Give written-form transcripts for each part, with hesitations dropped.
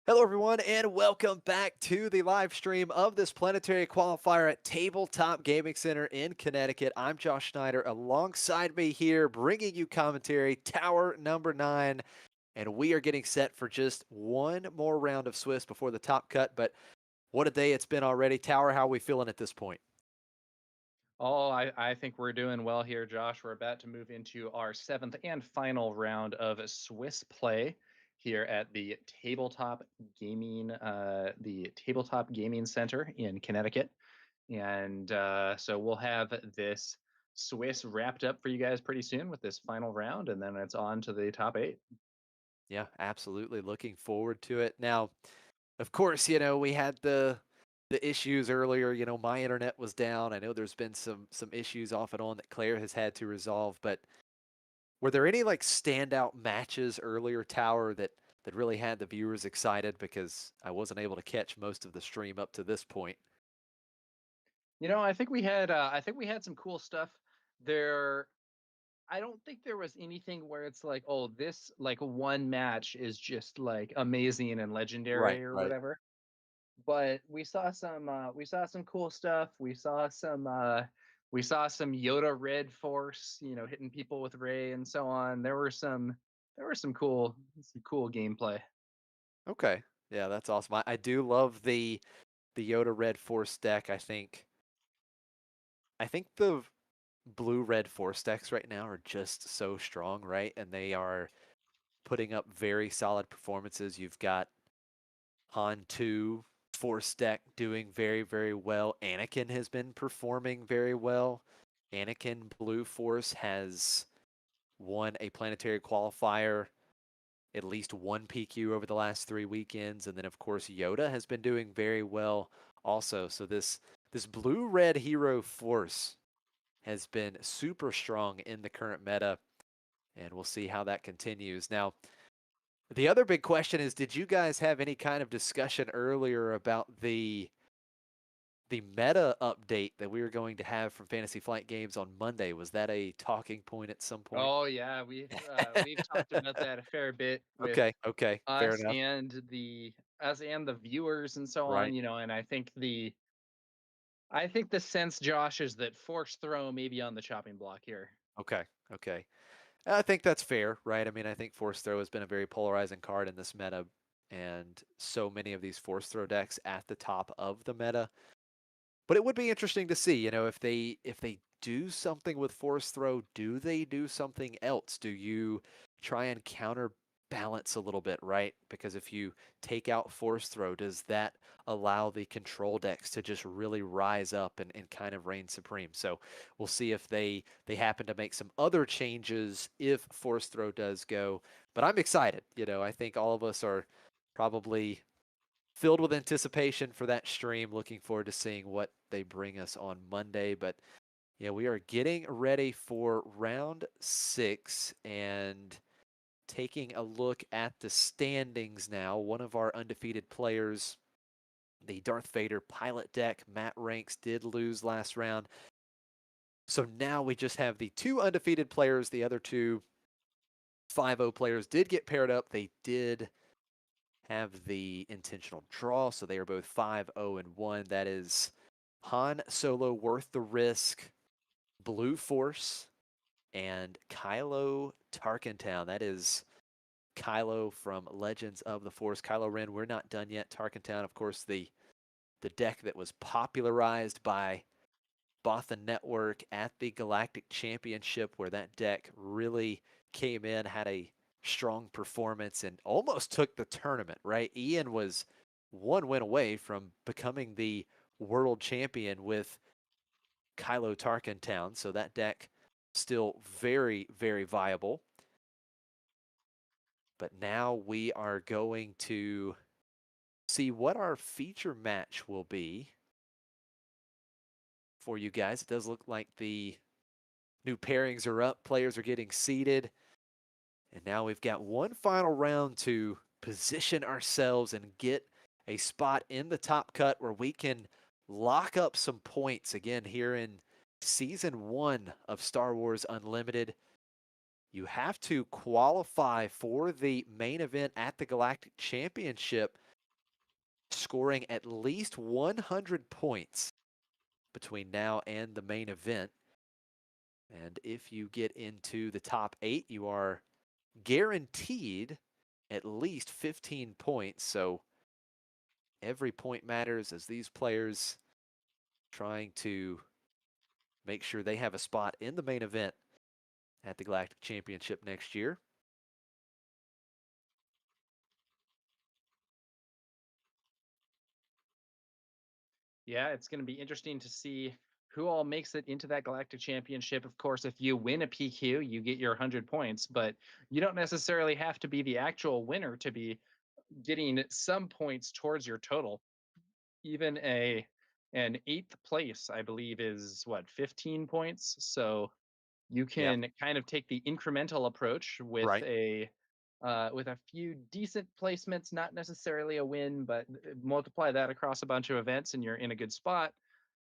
Hello, everyone, and welcome back to the live stream of this planetary qualifier at Tabletop Gaming Center in Connecticut. I'm Josh Schneider. Alongside me here, bringing you commentary, Tower number 9, and we are getting set for just one more round of Swiss before the top cut. But what a day it's been already. Tower, how are we feeling at this point? I think we're doing well here, Josh. We're about to move into our seventh and final round of Swiss play here at the Tabletop Gaming Center in Connecticut, and so we'll have this Swiss wrapped up for you guys pretty soon with this final round, and then it's on to the top 8. Yeah, absolutely. Looking forward to it. Now, of course, we had the issues earlier. My internet was down. I know there's been some issues off and on that Claire has had to resolve, but were there any like standout matches earlier, Tower, that really had the viewers excited? Because I wasn't able to catch most of the stream up to this point. I think we had some cool stuff there. I don't think there was anything where it's like, oh, this like one match is just like amazing and Right, legendary or right. whatever. But we saw some cool stuff. We saw some Yoda Red Force, hitting people with Ray and so on. There were some cool gameplay. Okay. Yeah, that's awesome. I do love the Yoda Red Force deck. I think the blue red Force decks right now are just so strong, right? And they are putting up very solid performances. You've got Han 2 Force deck doing very, very well. Anakin has been performing very well. Anakin Blue Force has won a planetary qualifier, at least one PQ over the last 3 weekends. And then, of course, Yoda has been doing very well also. So this blue red hero Force has been super strong in the current meta, and we'll see how that continues. Now, the other big question is, did you guys have any kind of discussion earlier about the meta update that we were going to have from Fantasy Flight Games on Monday? Was that a talking point at some point? Oh yeah, we've talked about that a fair bit with Okay, okay, fair us enough. and the us and the viewers and so Right. on, and I think the sense, Josh, is that Force Throw may be on the chopping block here. Okay, okay. I think that's fair, right? I mean, I think Force Throw has been a very polarizing card in this meta, and so many of these Force Throw decks at the top of the meta. But it would be interesting to see, if they do something with Force Throw, do they do something else? Do you try and counterbalance a little bit, right? Because if you take out Force Throw, does that allow the control decks to just really rise up and kind of reign supreme? So we'll see if they happen to make some other changes if Force Throw does go. But I'm excited. I think all of us are probably filled with anticipation for that stream. Looking forward to seeing what they bring us on Monday. But yeah, we are getting ready for round 6 and taking a look at the standings now. One of our undefeated players, the Darth Vader pilot deck, Matt Ranks, did lose last round. So now we just have the two undefeated players. The other two 5-0 players did get paired up. They did have the intentional draw, so they are both 5-0 and 1. That is Han Solo Worth the Risk, Blue Force, and Kylo Tarkentown. That is Kylo from Legends of the Force. Kylo Ren, we're not done yet. Tarkentown, of course, the deck that was popularized by Bothan Network at the Galactic Championship, where that deck really came in, had a strong performance, and almost took the tournament, right? Ian was one win away from becoming the world champion with Kylo Tarkentown, so that deck still very, very viable. But now we are going to see what our feature match will be for you guys. It does look like the new pairings are up, players are getting seated. And now we've got one final round to position ourselves and get a spot in the top cut where we can lock up some points again here in season 1 of Star Wars Unlimited. You have to qualify for the main event at the Galactic Championship scoring at least 100 points between now and the main event. And if you get into the top 8, you are guaranteed at least 15 points. So every point matters as these players trying to make sure they have a spot in the main event at the Galactic Championship next year. Yeah, it's going to be interesting to see who all makes it into that Galactic Championship. Of course, if you win a PQ, you get your 100 points, but you don't necessarily have to be the actual winner to be getting some points towards your total. Even an eighth place, I believe, is what, 15 points. So you Yeah, can kind of take the incremental approach right. with a few decent placements, not necessarily a win, but multiply that across a bunch of events and you're in a good spot.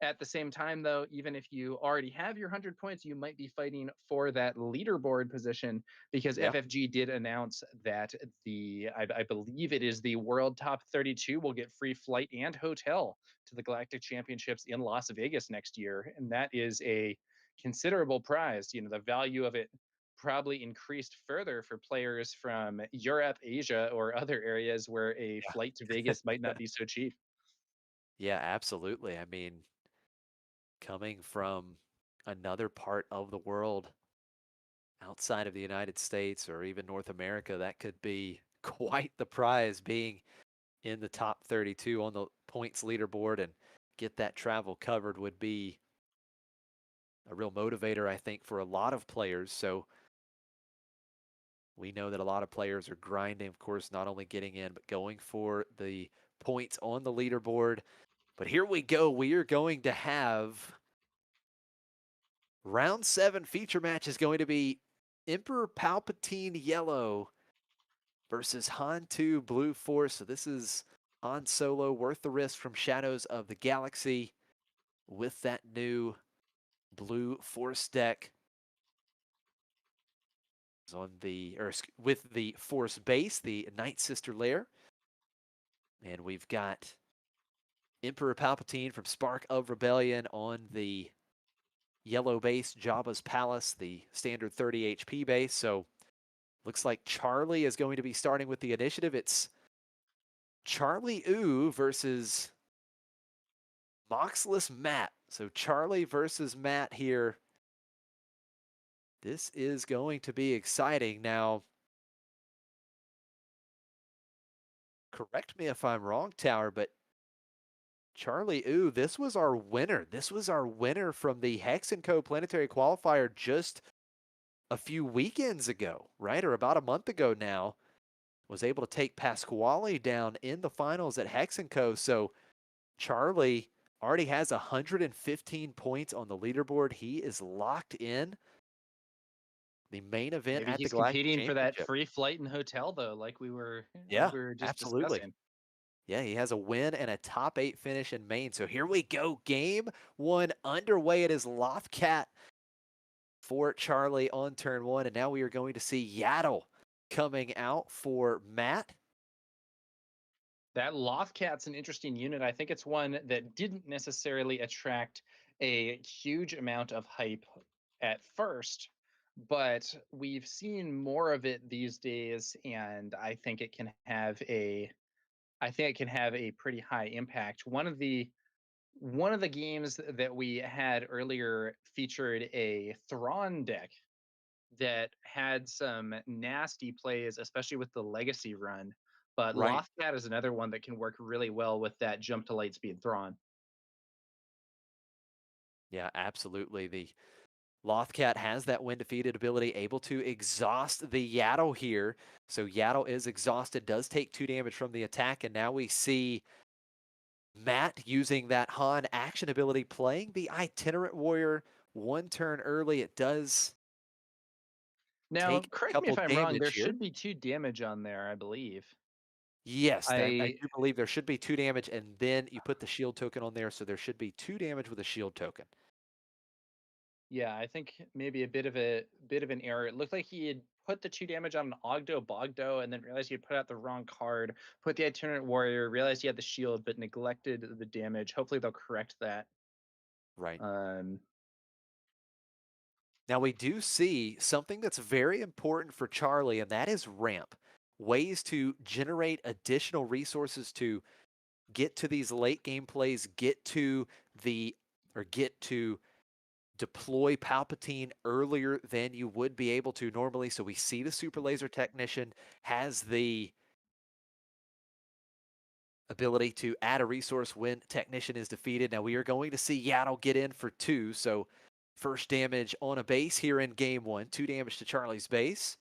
At the same time, though, even if you already have your 100 points, you might be fighting for that leaderboard position because Yeah, FFG did announce that I believe it is the world top 32 will get free flight and hotel to the Galactic Championships in Las Vegas next year. And that is a considerable prize. You know, the value of it probably increased further for players from Europe, Asia, or other areas where a yeah, flight to Vegas might not be so cheap. yeah, absolutely. I mean, coming from another part of the world outside of the United States or even North America, that could be quite the prize being in the top 32 on the points leaderboard and get that travel covered would be a real motivator, I think, for a lot of players. So we know that a lot of players are grinding, of course, not only getting in, but going for the points on the leaderboard. But here we go. We are going to have round 7 feature match is going to be Emperor Palpatine Yellow versus Han 2 Blue Force. So this is Han Solo worth the risk from Shadows of the Galaxy with that new Blue Force deck on the or with the Force base, the Night Sister lair. And we've got Emperor Palpatine from Spark of Rebellion on the yellow base, Jabba's Palace, the standard 30 HP base. So looks like Charlie is going to be starting with the initiative. It's Charlie Ooh versus Moxless Matt. So Charlie versus Matt here. This is going to be exciting. Now, correct me if I'm wrong, Tower, but Charlie Ooh, this was our winner. This was our winner from the Hex & Co. Planetary Qualifier just a few weekends ago, right? Or about a month ago now. Was able to take Pasquale down in the finals at Hex & Co. So Charlie already has 115 points on the leaderboard. He is locked in the main event Maybe at the he's Galactic competing for that Championship. free flight and hotel though, like Yeah, we were just absolutely. discussing. Yeah, he has a win and a top 8 finish in main. So here we go. Game 1 underway. It is Lothcat for Charlie on turn 1. And now we are going to see Yaddle coming out for Matt. That Lothcat's an interesting unit. I think it's one that didn't necessarily attract a huge amount of hype at first, but we've seen more of it these days, and I think it can have a pretty high impact. One of the games that we had earlier featured a Thrawn deck that had some nasty plays, especially with the legacy run. But Right. Lothcat is another one that can work really well with that jump to lightspeed Thrawn. Yeah, absolutely. The Lothcat has that when defeated ability, able to exhaust the Yaddle here. So Yaddle is exhausted, does take 2 damage from the attack, and now we see Matt using that Han action ability, playing the Itinerant Warrior 1 turn early. It does Now, take a correct me if couple I'm wrong. There damage here. should be 2 damage on there, I believe. Yes, that I I do believe there should be 2 damage, and then you put the shield token on there, so there should be 2 damage with a shield token. Yeah, I think maybe a bit of an error. It looked like he had put the 2 damage on an Ogdo Bogdo and then realized you put out the wrong card, put the Itinerant Warrior, realized you had the shield, but neglected the damage. Hopefully they'll correct that. Right. Um, Now we do see something that's very important for Charlie, and that is ramp. Ways to generate additional resources to get to these late game plays, get to deploy Palpatine earlier than you would be able to normally. So we see the Super Laser Technician has the ability to add a resource when Technician is defeated. Now we are going to see Yaddle get in for 2. So first damage on a base here in game 1, 2 damage to Charlie's base.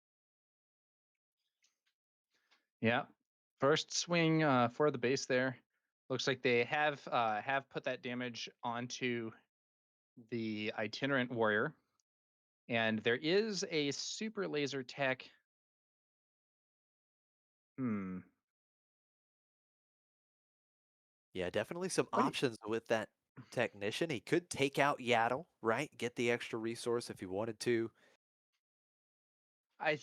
yeah. First swing for the base there. Looks like they have put that damage onto the Itinerant Warrior. And there is a Super Laser Tech. Hmm. Yeah, definitely some What do you, options with that Technician. He could take out Yaddle, right? Get the extra resource if he wanted to. I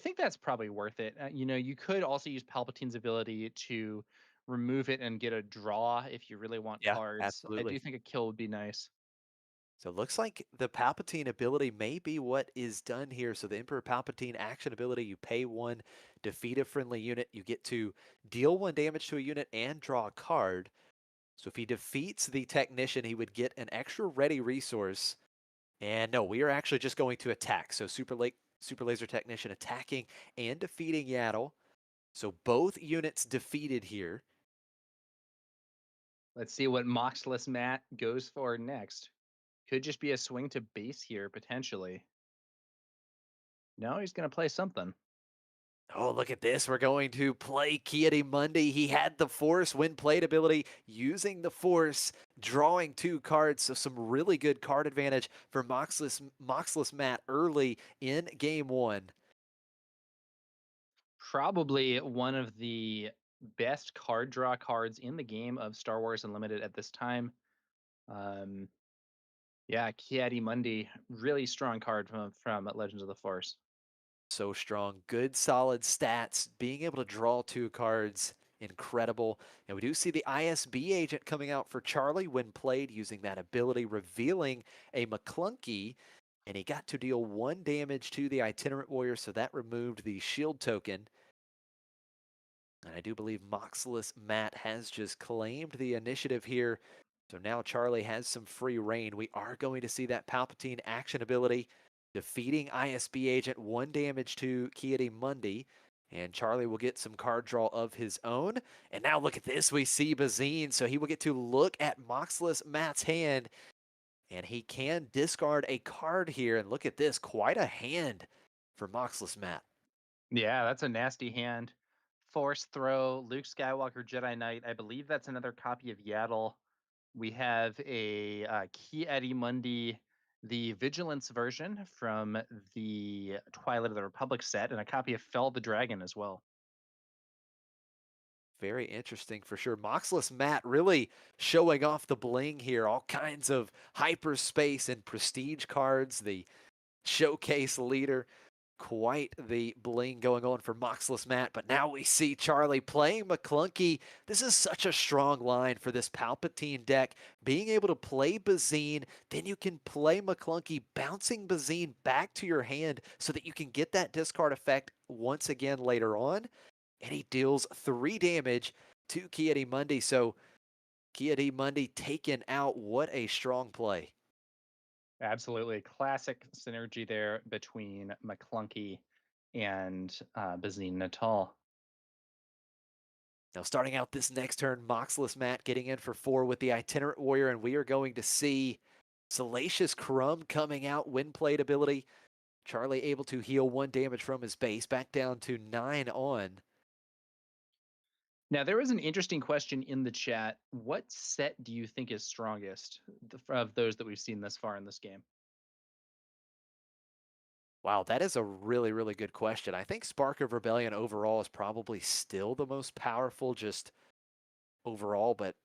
think that's probably worth it. You could also use Palpatine's ability to remove it and get a draw if you really want Yeah, cards. I do absolutely. think a kill would be nice. So it looks like the Palpatine ability may be what is done here. So the Emperor Palpatine action ability, you pay 1, defeat a friendly unit, you get to deal 1 damage to a unit and draw a card. So if he defeats the Technician, he would get an extra ready resource. And no, we are actually just going to attack. So Super Laser Technician attacking and defeating Yaddle. So both units defeated here. Let's see what Moxless Matt goes for next. Could just be a swing to base here, potentially. No, he's going to play something. Oh, look at this. We're going to play Monday. He had the Force when played ability, using the Force, drawing 2 cards. So some really good card advantage for Moxless Matt early in game 1. Probably one of the best card draw cards in the game of Star Wars Unlimited at this time. Um, yeah, Mundi, really strong card from Legends of the Force. So strong, good solid stats, being able to draw 2 cards, incredible. And we do see the ISB agent coming out for Charlie when played, using that ability, revealing a McClunky, and he got to deal 1 damage to the Itinerant Warrior, so that removed the shield token. And I do believe Moxless Matt has just claimed the initiative here. So now Charlie has some free reign. We are going to see that Palpatine action ability, defeating ISB agent, 1 damage to Mundi. And Charlie will get some card draw of his own. And now look at this. We see Bazine. So he will get to look at Moxless Matt's hand. And he can discard a card here. And look at this. Quite a hand for Moxless Matt. Yeah, that's a nasty hand. Force throw, Luke Skywalker, Jedi Knight. I believe that's another copy of Yaddle. We have a Mundi, the Vigilance version from the Twilight of the Republic set, and a copy of Fell the Dragon as well. Very interesting for sure. Moxless Matt really showing off the bling here. All kinds of hyperspace and prestige cards. The showcase leader. Quite the bling going on for Moxless Matt. But now we see Charlie playing McClunky. This is such a strong line for this Palpatine deck. Being able to play Bazine, then you can play McClunky, bouncing Bazine back to your hand so that you can get that discard effect once again later on. And he deals 3 damage to Mundi. So Mundi taken out. What a strong play. Absolutely. Classic synergy there between McClunky and Bazine Natal. Now, starting out this next turn, Moxless Matt getting in for 4 with the Itinerant Warrior, and we are going to see Salacious Crumb coming out, win played ability. Charlie able to heal 1 damage from his base, back down to 9 on. Now, there was an interesting question in the chat. What set do you think is strongest of those that we've seen thus far in this game? Wow, that is a really, really good question. I think Spark of Rebellion overall is probably still the most powerful, just overall, but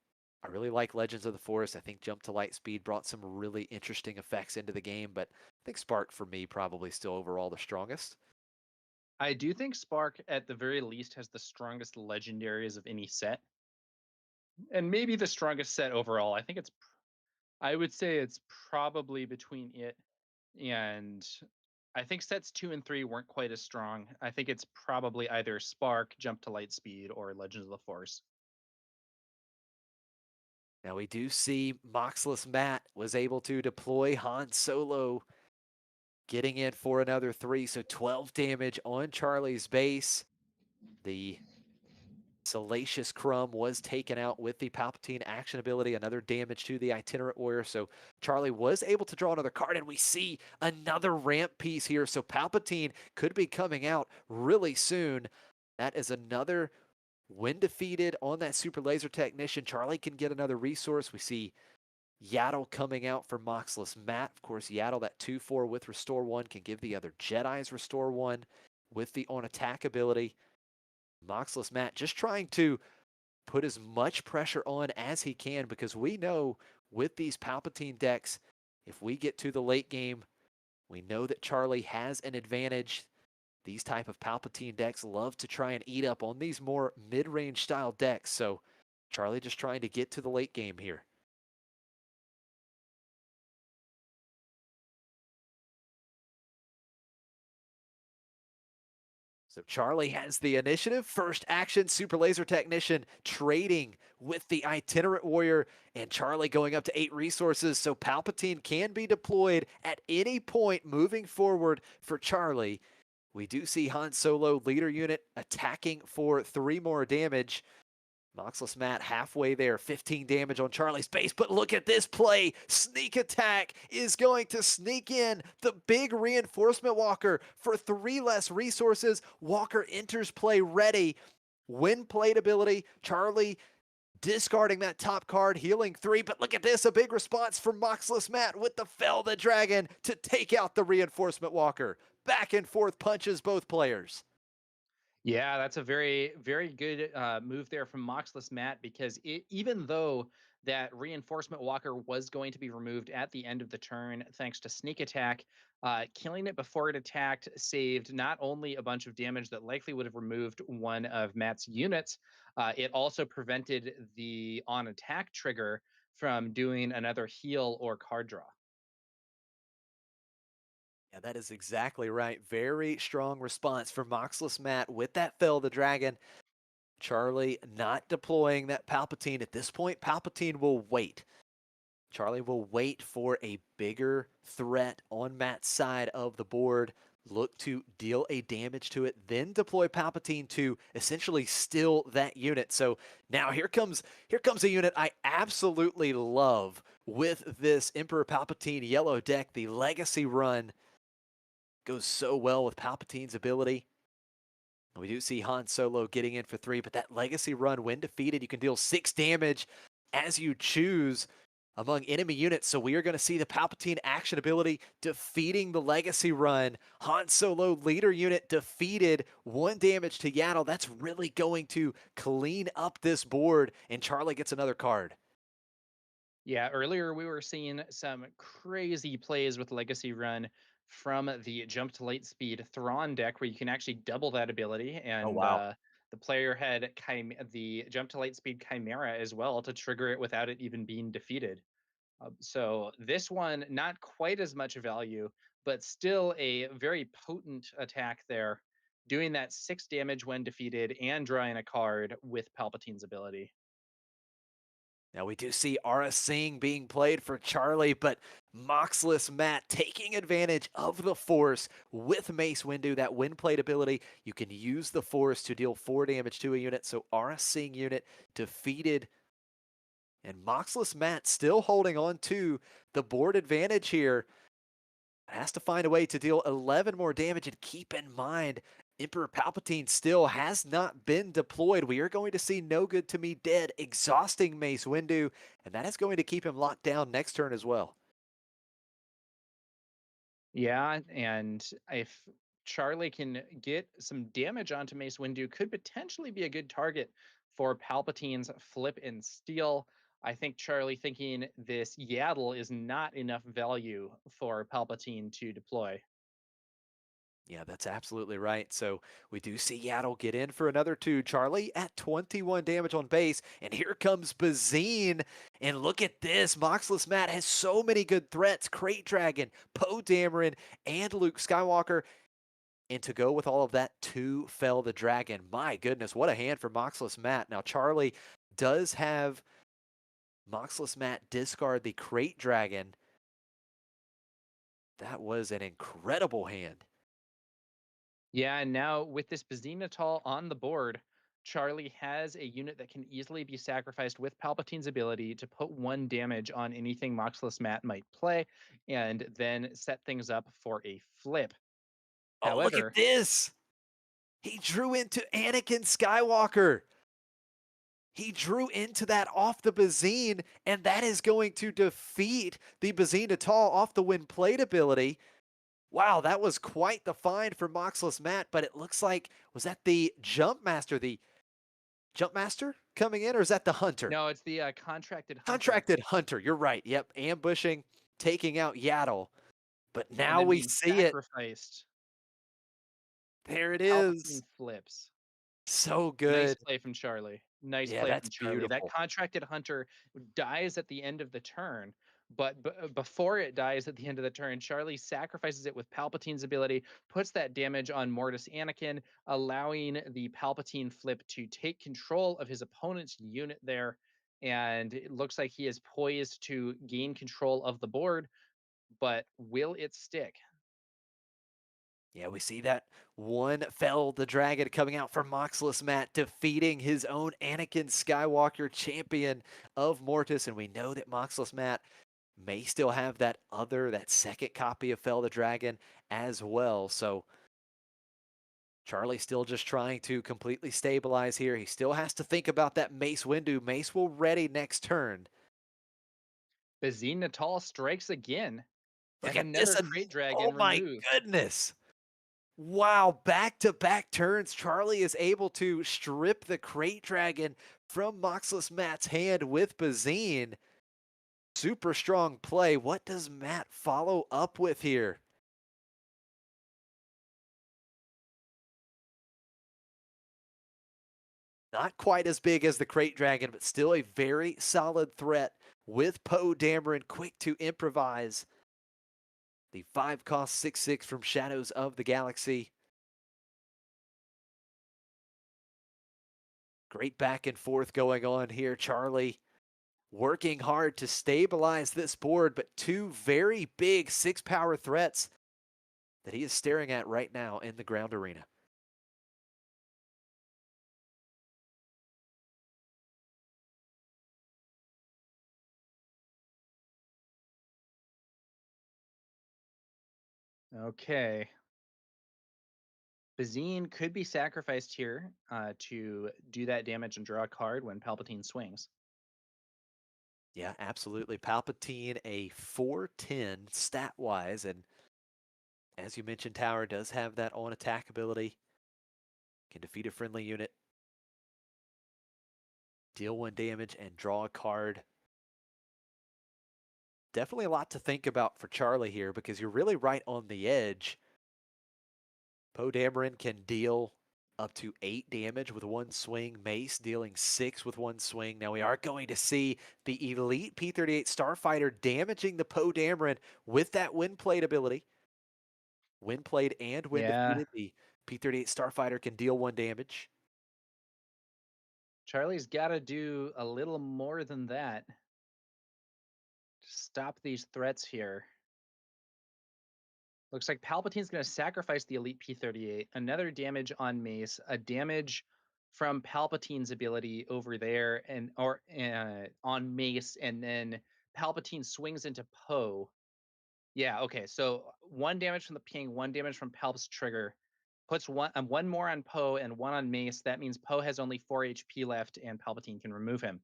I really like Legends of the Forest. I think Jump to Light Speed brought some really interesting effects into the game, but I think Spark for me probably still overall the strongest. I do think Spark, at the very least, has the strongest legendaries of any set, and maybe the strongest set overall. I would say it's probably between it and I think sets 2 and 3 weren't quite as strong. I think it's probably either Spark, Jump to Light Speed, or Legends of the Force. Now we do see Moxless Matt was able to deploy Han Solo getting in for another 3, so 12 damage on Charlie's base. The Salacious Crumb was taken out with the Palpatine action ability, another damage to the Itinerant Warrior. So Charlie was able to draw another card, and we see another ramp piece here. So Palpatine could be coming out really soon. That is another when defeated on that Super Laser Technician. Charlie can get another resource. We see Yaddle coming out for Moxless Matt. Of course, Yaddle, that 2-4 with Restore 1, can give the other Jedis Restore 1 with the on attack ability. Moxless Matt just trying to put as much pressure on as he can because we know with these Palpatine decks, if we get to the late game, we know that Charlie has an advantage. These type of Palpatine decks love to try and eat up on these more mid-range style decks. So Charlie just trying to get to the late game here. So Charlie has the initiative. First action, Super Laser Technician trading with the Itinerant Warrior, and Charlie going up to 8 resources, so Palpatine can be deployed at any point moving forward for Charlie. We do see Han Solo leader unit attacking for 3 more damage. Moxless Matt halfway there, 15 damage on Charlie's base, but look at this play. Sneak attack is going to sneak in the big reinforcement walker for 3 less resources. Walker enters play ready. Win played ability. Charlie discarding that top card, healing 3, but look at this, a big response from Moxless Matt with the Fell the Dragon to take out the reinforcement walker. Back and forth punches both players. Yeah, that's a very, very good move there from Moxless Matt because even though that reinforcement walker was going to be removed at the end of the turn, thanks to sneak attack, killing it before it attacked saved not only a bunch of damage that likely would have removed one of Matt's units, it also prevented the on attack trigger from doing another heal or card draw. Yeah, that is exactly right. Very strong response from Moxless Matt with that Fell the Dragon. Charlie not deploying that Palpatine. At this point, Palpatine will wait. Charlie will wait for a bigger threat on Matt's side of the board, look to deal a damage to it, then deploy Palpatine to essentially steal that unit. So now here comes a unit I absolutely love with this Emperor Palpatine yellow deck. The Legacy run goes so well with Palpatine's ability. We do see Han Solo getting in for 3, but that Legacy run, when defeated, you can deal 6 damage as you choose among enemy units. So we are going to see the Palpatine action ability defeating the Legacy run. Han Solo leader unit defeated, 1 damage to Yaddle. That's really going to clean up this board, and Charlie gets another card. Yeah, earlier we were seeing some crazy plays with Legacy Run from the Jump to Light Speed Thrawn deck, where you can actually double that ability, Oh, and wow. the player had the Jump to Light Speed Chimera as well to trigger it without it even being defeated. So this one, not quite as much value, but still a very potent attack there, doing that 6 damage when defeated and drawing a card with Palpatine's ability. Now we do see Aura Singh being played for Charlie, but Moxless Matt taking advantage of the Force with Mace Windu, that wind plate ability. You can use the Force to deal 4 damage to a unit, so Aura Singh unit defeated. And Moxless Matt still holding on to the board advantage here. Has to find a way to deal 11 more damage, and keep in mind, Emperor Palpatine still has not been deployed. We are going to see No Good to Me dead, exhausting Mace Windu, and that is going to keep him locked down next turn as well. Yeah, and if Charlie can get some damage onto Mace Windu, could potentially be a good target for Palpatine's flip and steal. I think Charlie thinking this Yaddle is not enough value for Palpatine to deploy. Yeah, that's absolutely right. So we do see Yaddle get in for another two. Charlie at 21 damage on base. And here comes Bazine. And look at this. Moxless Matt has so many good threats. Crate Dragon, Poe Dameron, and Luke Skywalker. And to go with all of that, two fell the dragon. My goodness, what a hand for Moxless Matt. Now, Charlie does have Moxless Matt discard the Crate Dragon. That was an incredible hand. Yeah, and now with this Bazinatal on the board, Charlie has a unit that can easily be sacrificed with Palpatine's ability to put one damage on anything Moxless Matt might play, and then set things up for a flip. Oh, look at However, this. He drew into Anakin Skywalker. He drew into that off the Bazine, and that is going to defeat the Bazine Natal off the win plate ability. Wow, that was quite the find for Moxless Matt, but it looks like, was that the Jump Master, coming in, or is that the Hunter? no, it's the contracted hunter, Contracted Hunter, you're right. Yep, ambushing, taking out Yaddle. But and now then we being see it. sacrificed. There it is. Palpatine flips. So Nice good. play from Charlie. Nice Yeah, play that's from Charlie. That beautiful. contracted hunter dies at the end of the turn, but before it dies at the end of the turn, Charlie sacrifices it with Palpatine's ability, puts that damage on Mortis Anakin, allowing the Palpatine flip to take control of his opponent's unit there. And it looks like he is poised to gain control of the board, but will it stick? Yeah, we see that one fell the dragon coming out for Moxless Matt, defeating his own Anakin Skywalker, champion of Mortis. And we know that Moxless Matt may still have that second copy of Fell the Dragon as well. So Charlie still just trying to completely stabilize here. He still has to think about that Mace Windu. Mace will ready next turn. Bazine Natal strikes again, Look and at this. another Crate Oh Dragon my removed. goodness. Wow, back-to-back turns. Charlie is able to strip the Crate Dragon from Moxless Matt's hand with Bazine. Super strong play. What does Matt follow up with here? Not quite as big as the Crate Dragon, but still a very solid threat with Poe Dameron quick to improvise. The 5-cost 6/6 from Shadows of the Galaxy. Great back and forth going on here. Charlie working hard to stabilize this board, but two very big 6-power threats that he is staring at right now in the ground arena. Okay. Bazine could be sacrificed here to do that damage and draw a card when Palpatine swings. Yeah, absolutely. Palpatine, a 410 stat wise, and as you mentioned, Tower does have that on attack ability. Can defeat a friendly unit, deal one damage, and draw a card. Definitely a lot to think about for Charlie here because you're really right on the edge. Poe Dameron can deal up to 8 damage with one swing. Mace dealing 6 with one swing. Now we are going to see the Elite P-38 Starfighter damaging the Poe Dameron with that wind plate ability. When played and when Yeah, defeated, the P-38 Starfighter can deal 1 damage. Charlie's got to do a little more than that to stop these threats here. Looks like Palpatine's going to sacrifice the Elite P-38. Another damage on Mace, a damage from Palpatine's ability over there, and or on Mace, and then Palpatine swings into Poe. Yeah, okay. So one damage from the ping, one damage from Palp's trigger. Puts one more on Poe and one on Mace. That means Poe has only 4 HP left and Palpatine can remove him.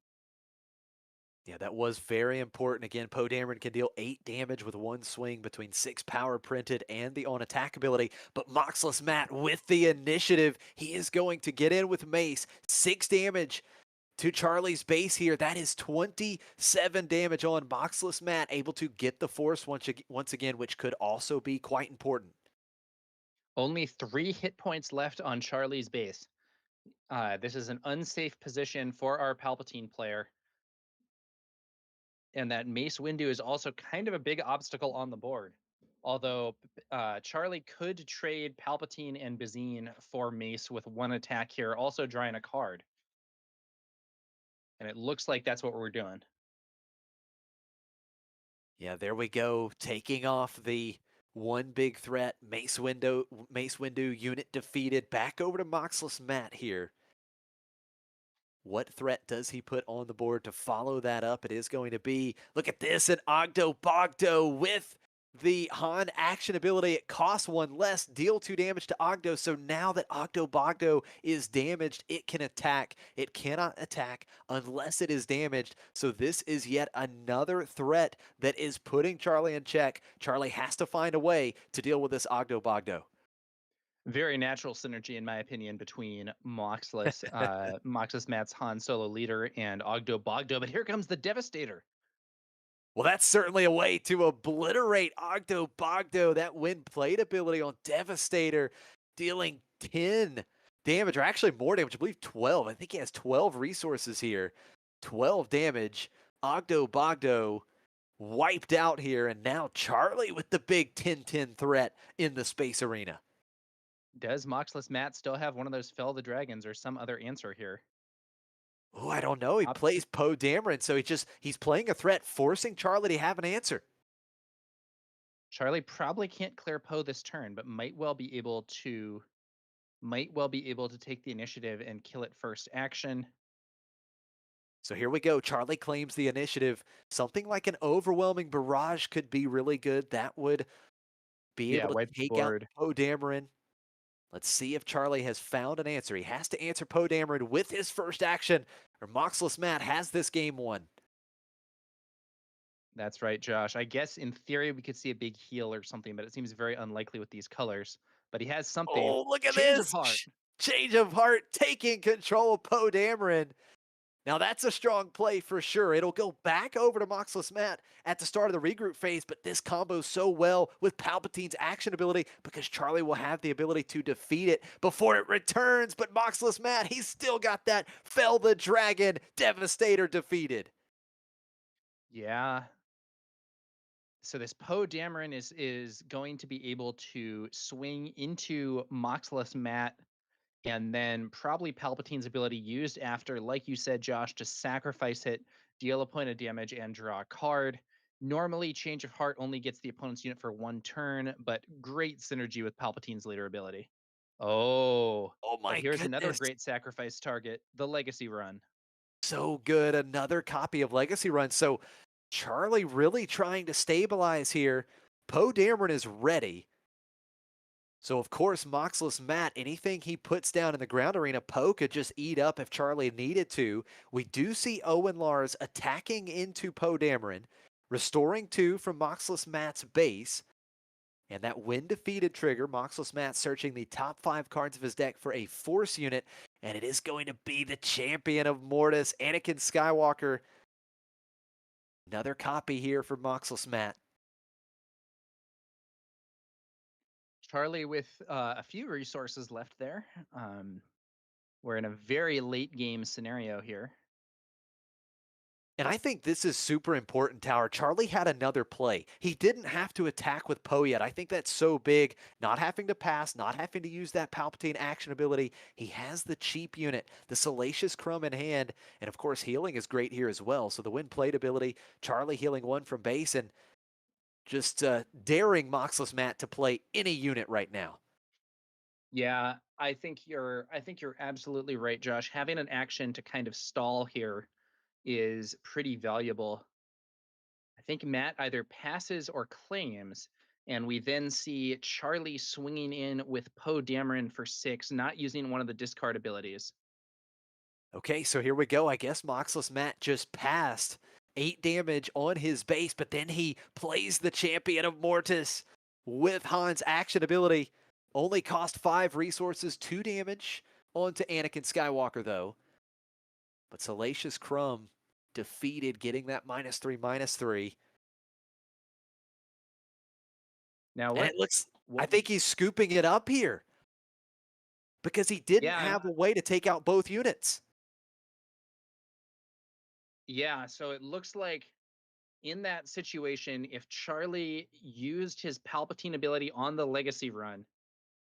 Yeah, that was very important. Again, Poe Dameron can deal 8 damage with one swing between 6 power printed and the on attack ability. But Moxless Matt with the initiative, he is going to get in with Mace. 6 damage to Charlie's base here. That is 27 damage on Moxless Matt, able to get the force once again, which could also be quite important. Only 3 hit points left on Charlie's base. This is an unsafe position for our Palpatine player. And that Mace Windu is also kind of a big obstacle on the board. Although Charlie could trade Palpatine and Bazine for Mace with one attack here, also drawing a card. And it looks like that's what we're doing. Yeah, there we go. Taking off the one big threat. Mace Windu unit defeated. Back over to Moxless Matt here. What threat does he put on the board to follow that up? It is going to be, look at this, an Ogdo Bogdo with the Han action ability. It costs one less, deal 2 damage to Ogdo. So now that Ogdo Bogdo is damaged, it can attack. It cannot attack unless it is damaged. So this is yet another threat that is putting Charlie in check. Charlie has to find a way to deal with this Ogdo Bogdo. Very natural synergy, in my opinion, between Moxless Matt's Han Solo leader and Ogdo Bogdo. But here comes the Devastator. Well, that's certainly a way to obliterate Ogdo Bogdo. That wind plate ability on Devastator, dealing 10 damage, or actually more damage. I believe 12. I think he has 12 resources here. 12 damage. Ogdo Bogdo wiped out here, and now Charlie with the big 10-10 threat in the space arena. Does Moxless Matt still have one of those Fell the Dragons or some other answer here? Oh, I don't know. He plays Poe Dameron, so he's playing a threat, forcing Charlie to have an answer. Charlie probably can't clear Poe this turn, but might well be able to take the initiative and kill it first action. So here we go. Charlie claims the initiative. Something like an overwhelming barrage could be really good. That would be Yeah, able to wipe the take out board. Poe Dameron. Let's see if Charlie has found an answer. He has to answer Poe Dameron with his first action, or Moxless Matt has this game won. That's right, Josh. I guess in theory we could see a big heal or something, but it seems very unlikely with these colors. But he has something. Oh, look at Change of this. heart. Change of heart, taking control of Poe Dameron. Now that's a strong play for sure. It'll go back over to Moxless Matt at the start of the regroup phase, but this combos so well with Palpatine's action ability because Charlie will have the ability to defeat it before it returns. But Moxless Matt, he's still got that Fell the Dragon Devastator defeated. Yeah. So this Poe Dameron is going to be able to swing into Moxless Matt and then probably Palpatine's ability used after, like you said, Josh, to sacrifice it, deal a point of damage, and draw a card. Normally, Change of Heart only gets the opponent's unit for one turn, but great synergy with Palpatine's later ability. Oh, Oh but my here's another goodness. great sacrifice target, the Legacy Run. So good. Another copy of Legacy Run. So Charlie really trying to stabilize here. Poe Dameron is ready. So, of course, Moxless Matt, anything he puts down in the ground arena, Poe could just eat up if Charlie needed to. We do see Owen Lars attacking into Poe Dameron, restoring 2 from Moxless Matt's base. And that when defeated trigger, Moxless Matt searching the top 5 cards of his deck for a force unit. And it is going to be the champion of Mortis, Anakin Skywalker. Another copy here for Moxless Matt. Charlie with a few resources left there. We're in a very late game scenario here. And I think this is super important, Tower. Charlie had another play. He didn't have to attack with Poe yet. I think that's so big. Not having to pass, not having to use that Palpatine action ability. He has the cheap unit, the Salacious Crumb in hand. And of course, healing is great here as well. So the win plate ability, Charlie healing 1 from base, and just daring Moxless Matt to play any unit right now. Yeah, I think you're absolutely right, Josh. Having an action to kind of stall here is pretty valuable. I think Matt either passes or claims, and we then see Charlie swinging in with Poe Dameron for 6, not using one of the discard abilities. Okay, so here we go. I guess Moxless Matt just passed 8 damage on his base, but then he plays the champion of Mortis with Han's action ability. Only cost 5 resources, 2 damage onto Anakin Skywalker, though. But Salacious Crumb defeated, getting that -3/-3. Now, And what it looks I What? think he's scooping it up here because he didn't Yeah, have a way to take out both units. yeah. So it looks like in that situation, if Charlie used his Palpatine ability on the Legacy run,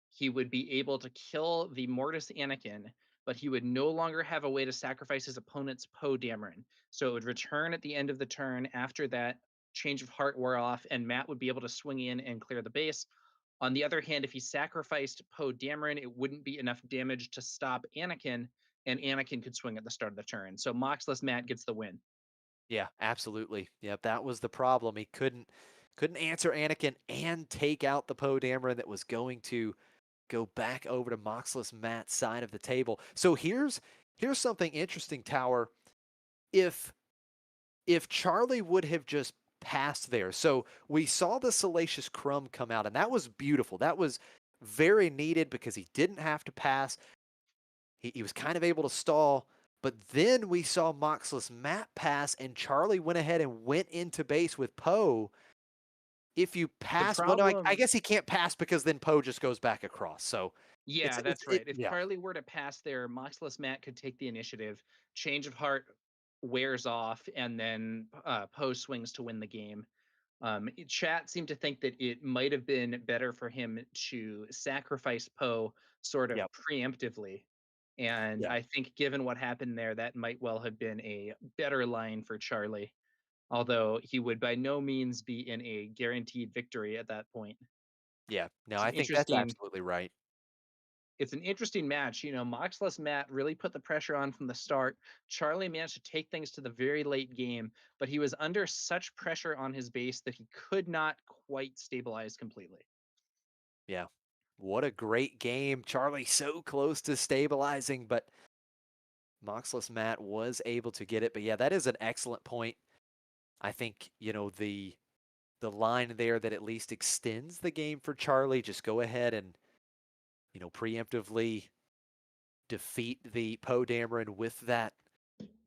he would be able to kill the Mortis Anakin, but he would no longer have a way to sacrifice his opponent's Poe Dameron. So it would return at the end of the turn after that change of heart wore off, and Matt would be able to swing in and clear the base. On the other hand, if he sacrificed Poe Dameron, it wouldn't be enough damage to stop Anakin, and Anakin could swing at the start of the turn. So Moxless Matt gets the win. Yeah, absolutely. Yep, that was the problem. He couldn't answer Anakin and take out the Poe Dameron that was going to go back over to Moxless Matt's side of the table. So here's something interesting, Tower. If if Charlie would have just passed there. So we saw the Salacious Crumb come out, and that was beautiful. That was very needed because he didn't have to pass. He was kind of able to stall. But then we saw Moxless Matt pass, and Charlie went ahead and went into base with Poe. If you The pass, well, no, I problem, guess he can't pass because then Poe just goes back across. So yeah, it's that's it, right. If yeah, Charlie were to pass there, Moxless Matt could take the initiative. Change of heart wears off, and then Poe swings to win the game. Chat seemed to think that it might have been better for him to sacrifice Poe sort of yeah, preemptively. And yeah. I think, given what happened there, that might well have been a better line for Charlie, although he would by no means be in a guaranteed victory at that point. Yeah, no, It's I an think that's interesting absolutely right. it's an interesting match. Moxless Matt really put the pressure on from the start. Charlie managed to take things to the very late game, but he was under such pressure on his base that he could not quite stabilize completely. Yeah. What a great game. Charlie so close to stabilizing, but Moxless Matt was able to get it. But yeah, that is an excellent point. I think, the line there that at least extends the game for Charlie, just go ahead and, preemptively defeat the Poe Dameron with that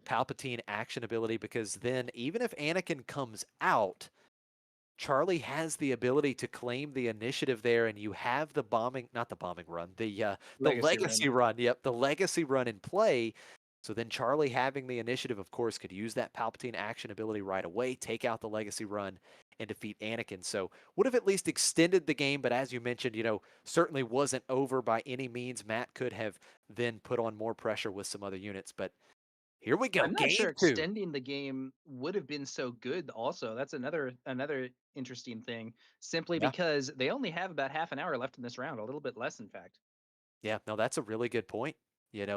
Palpatine action ability because then even if Anakin comes out, Charlie has the ability to claim the initiative there, and you have the bombing, not the bombing run, the Legacy run. legacy run. Yep, the legacy run in play. So then Charlie having the initiative, of course, could use that Palpatine action ability right away, take out the legacy run, and defeat Anakin. So would have at least extended the game, but as you mentioned, certainly wasn't over by any means. Matt could have then put on more pressure with some other units, but here we go, I'm not game sure two. extending the game would have been so good also. That's another interesting thing, simply Yeah. because they only have about half an hour left in this round, a little bit less in fact. Yeah, no, that's a really good point.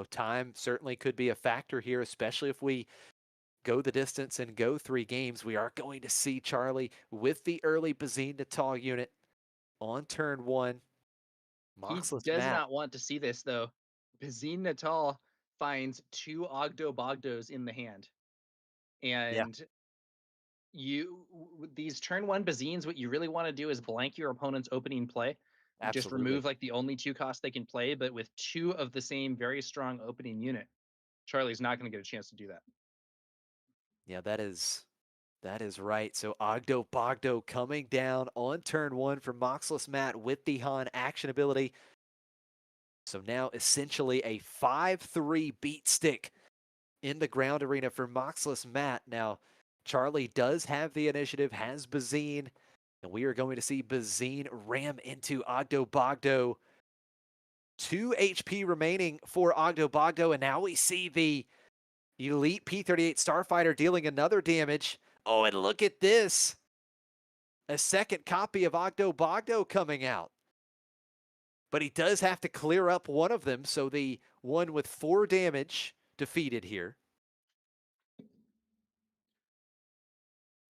Time certainly could be a factor here, especially if we go the distance and go 3 games. We are going to see Charlie with the early Bazine Natal unit on turn one. He Moxless does Matt. not want to see this though. Bazine Natal finds two Ogdo Bogdos in the hand. Yeah, And these turn one Bazines, what you really want to do is blank your opponent's opening play. Just absolutely. remove like the only two costs they can play, but with two of the same very strong opening unit, Charlie's not going to get a chance to do that. Yeah, that is right. So Ogdo Bogdo coming down on turn one for Moxless Matt with the Han action ability. So now essentially a 5-3 beat stick in the ground arena for Moxless Matt. Now, Charlie does have the initiative, has Bazine, and we are going to see Bazine ram into Ogdo Bogdo. 2 HP remaining for Ogdo Bogdo, and now we see the Elite P-38 Starfighter dealing another damage. Oh, and look at this. A second copy of Ogdo Bogdo coming out. But he does have to clear up one of them, so the one with 4 damage defeated here.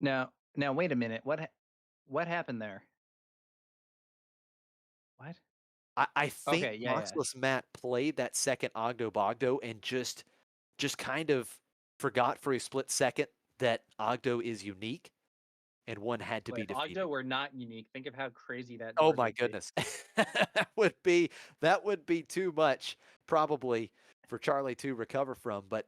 Now wait a minute. What happened there? What? I think Okay, yeah, yeah. Moxless Matt played that second Ogdo Bogdo and just kind of forgot for a split second that Ogdo is unique and one had to But be if Ogdo defeated. were not unique, think of how crazy that Oh board my would be. goodness. that would be too much probably for Charlie to recover from, but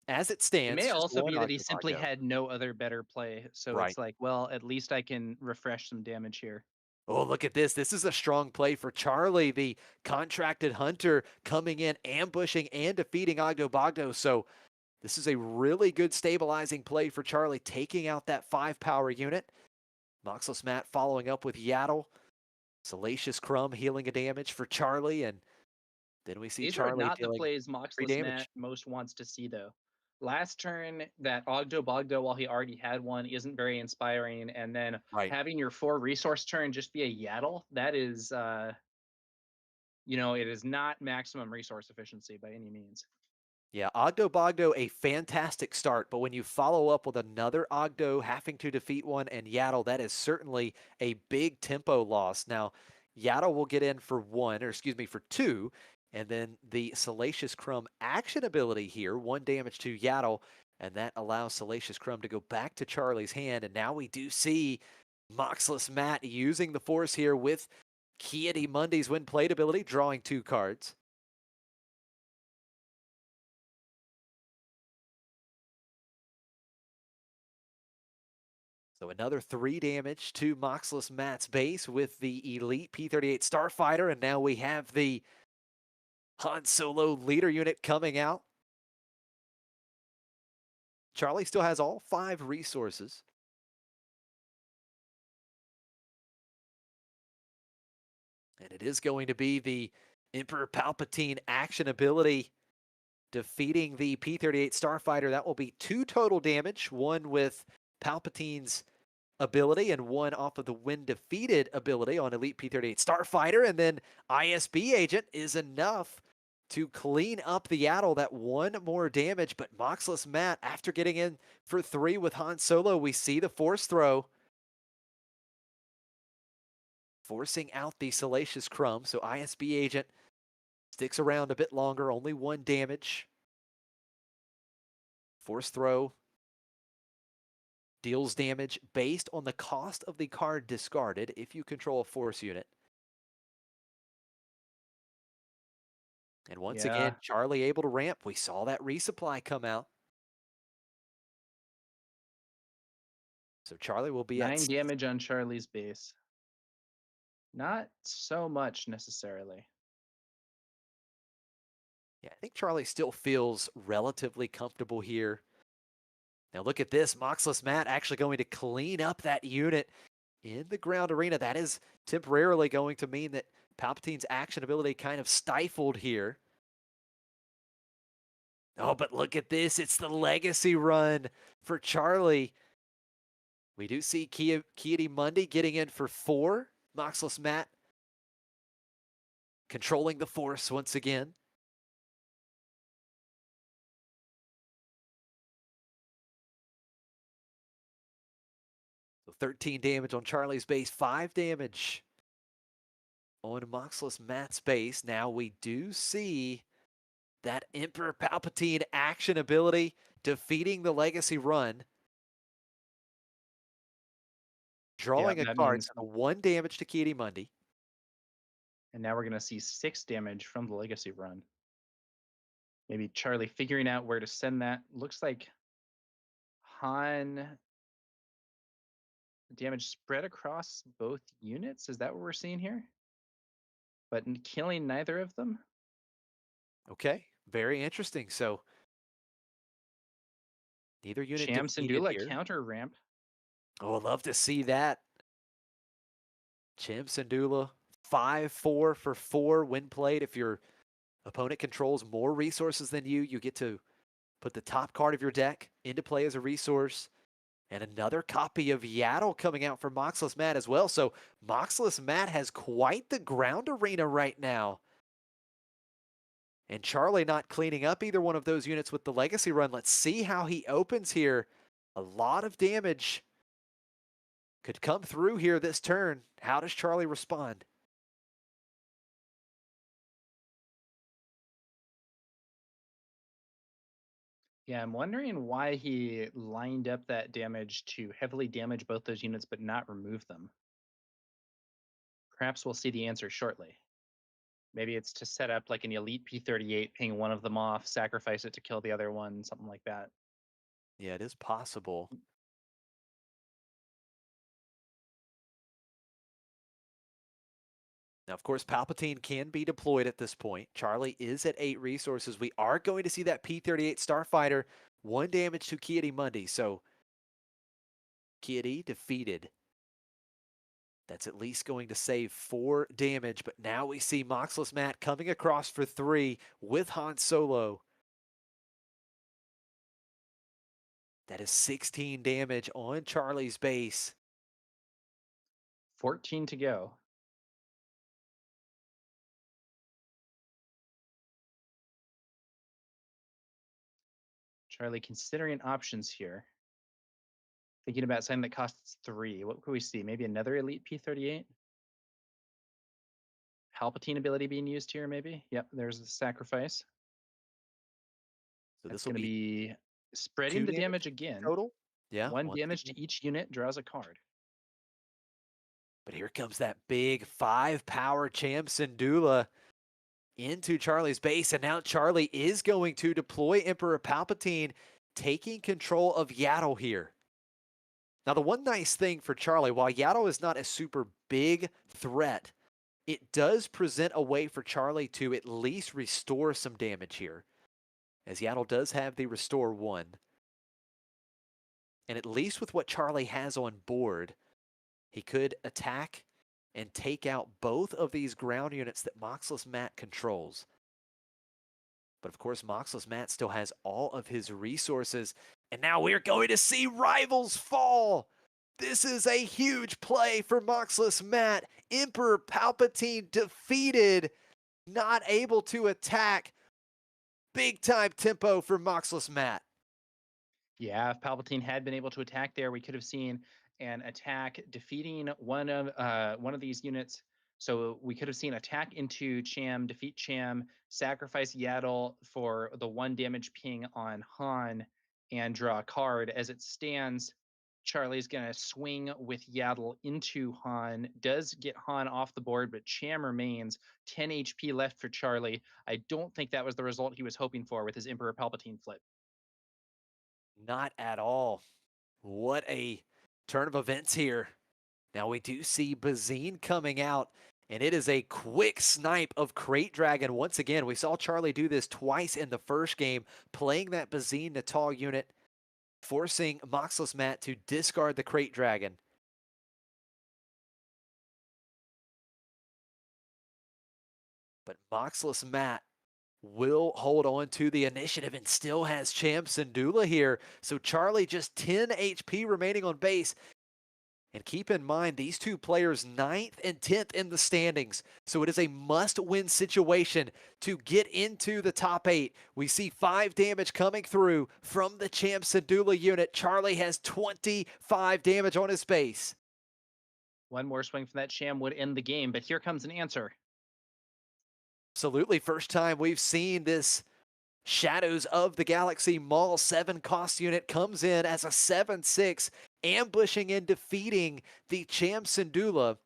as it It stands, may just also one be that he Ogdo simply Bogdo. had no other better play, so Right. it's like, well, at least I can refresh some damage here. Oh, look at this. This is a strong play for Charlie, the contracted hunter coming in, ambushing and defeating Ogdo Bogdo. So this is a really good stabilizing play for Charlie, taking out that 5-power unit. Moxless Matt following up with Yaddle. Salacious Crumb healing a damage for Charlie. And then we see These are Charlie not the dealing plays 3 Moxless Matt damage. most wants to see, though. Last turn, that Ogdo Bogdo, while he already had one, isn't very inspiring. And then Right. having your 4 resource turn just be a Yaddle, that is, it is not maximum resource efficiency by any means. Yeah, Ogdo Bogdo, a fantastic start, but when you follow up with another Ogdo having to defeat one and Yaddle, that is certainly a big tempo loss. Now, Yaddle will get in for 1, or excuse me, for 2, and then the Salacious Crumb action ability here, 1 damage to Yaddle, and that allows Salacious Crumb to go back to Charlie's hand, and now we do see Moxless Matt using the force here with Kieti Mundy's win played ability, drawing 2 cards. So another 3 damage to Moxless Matt's base with the Elite P-38 Starfighter, and now we have the Han Solo leader unit coming out. Charlie still has all 5 resources. And it is going to be the Emperor Palpatine action ability defeating the P-38 Starfighter. That will be 2 total damage, 1 with Palpatine's ability and 1 off of the when defeated ability on Elite P-38 Starfighter. And then ISB agent is enough to clean up the Yaddle, that 1 more damage. But Moxless Matt, after getting in for 3 with Han Solo, we see the force throw, forcing out the Salacious Crumb. So ISB agent sticks around a bit longer, only 1 damage. Force throw deals damage based on the cost of the card discarded if you control a force unit. And once again, Yeah. Charlie able to ramp. We saw that resupply come out. So Charlie will be at 9 damage on Charlie's base. Not so much necessarily. yeah, I think Charlie still feels relatively comfortable here. Now look at this. Moxless Matt actually going to clean up that unit in the ground arena. That is temporarily going to mean that Palpatine's action ability kind of stifled here. Oh, but look at this. It's the legacy run for Charlie. We do see Kieti Mundy getting in for 4. Moxless Matt controlling the force once again. So 13 damage on Charlie's base, 5 damage on Moxless Matt's base. Now we do see that Emperor Palpatine action ability defeating the legacy run. Yeah, Drawing a that card, means, so the 1 damage to Kieti Mundy. and now we're going to see 6 damage from the legacy run. Maybe Charlie figuring out where to send that. Looks like Han damage spread across both units. Is that what we're seeing here? But killing neither of them? Okay, very interesting. So neither unit Sham defeated Syndulla here. counter ramp. Oh, I'd love to see that. Chim Sandula, 5-4 for 4 when played. If your opponent controls more resources than you get to put the top card of your deck into play as a resource. And another copy of Yaddle coming out for Moxless Matt as well. So Moxless Matt has quite the ground arena right now. And Charlie not cleaning up either one of those units with the legacy run. Let's see how he opens here. A lot of damage could come through here this turn. How does Charlie respond? Yeah, I'm wondering why he lined up that damage to heavily damage both those units but not remove them. Perhaps we'll see the answer shortly. Maybe it's to set up like an elite P-38, ping one of them off, sacrifice it to kill the other one, something like that. Yeah, it is possible. Now, of course, Palpatine can be deployed at this point. Charlie is at 8 resources. We are going to see that P-38 Starfighter, 1 damage to Ki-Adi-Mundi. So, Ki-Adi defeated. That's at least going to save 4 damage. But now we see Moxless Matt coming across for 3 with Han Solo. That is 16 damage on Charlie's base. 14 to go. Charlie considering options here. Thinking about something that costs 3. What could we see? Maybe another Elite P-38? Palpatine ability being used here, maybe? Yep, there's the sacrifice. So That's this will going to be be spreading 2 the damage damage again. total. Yeah, 1 once damage again. to each unit, draws a card. But here comes that big 5-power Cham Syndulla into Charlie's base. And now Charlie is going to deploy Emperor Palpatine, taking control of Yaddle here. Now, the one nice thing for Charlie, while Yaddle is not a super big threat, it does present a way for Charlie to at least restore some damage here, as Yaddle does have the Restore 1. And at least with what Charlie has on board, he could attack and take out both of these ground units that Moxless Matt controls. But of course, Moxless Matt still has all of his resources. And now we're going to see rivals fall. This is a huge play for Moxless Matt. Emperor Palpatine defeated, not able to attack. Big time tempo for Moxless Matt. Yeah, if Palpatine had been able to attack there, we could have seen an attack defeating one of these units. So we could have seen attack into Cham, defeat Cham, sacrifice Yaddle for the 1 damage ping on Han, and draw a card. As it stands, Charlie's gonna swing with Yaddle into Han, does get Han off the board, but Cham remains. 10 HP left for Charlie. I don't think that was the result he was hoping for with his Emperor Palpatine flip. Not at all. What a turn of events here. Now we do see Bazine coming out, and it is a quick snipe of Crate Dragon. Once again, we saw Charlie do this twice in the first game, playing that Bazine Natal unit, forcing Moxless Matt to discard the Crate Dragon. But Moxless Matt will hold on to the initiative and still has Cham Syndulla here. So Charlie just 10 HP remaining on base. And keep in mind, these two players 9th and 10th in the standings. So it is a must-win situation to get into the top 8. We see 5 damage coming through from the Cham Syndulla unit. Charlie has 25 damage on his base. One more swing from that Cham would end the game, but here comes an answer. Absolutely, first time we've seen this Shadows of the Galaxy Maul 7 cost unit comes in as a 7-6, ambushing and defeating the Cham Syndulla.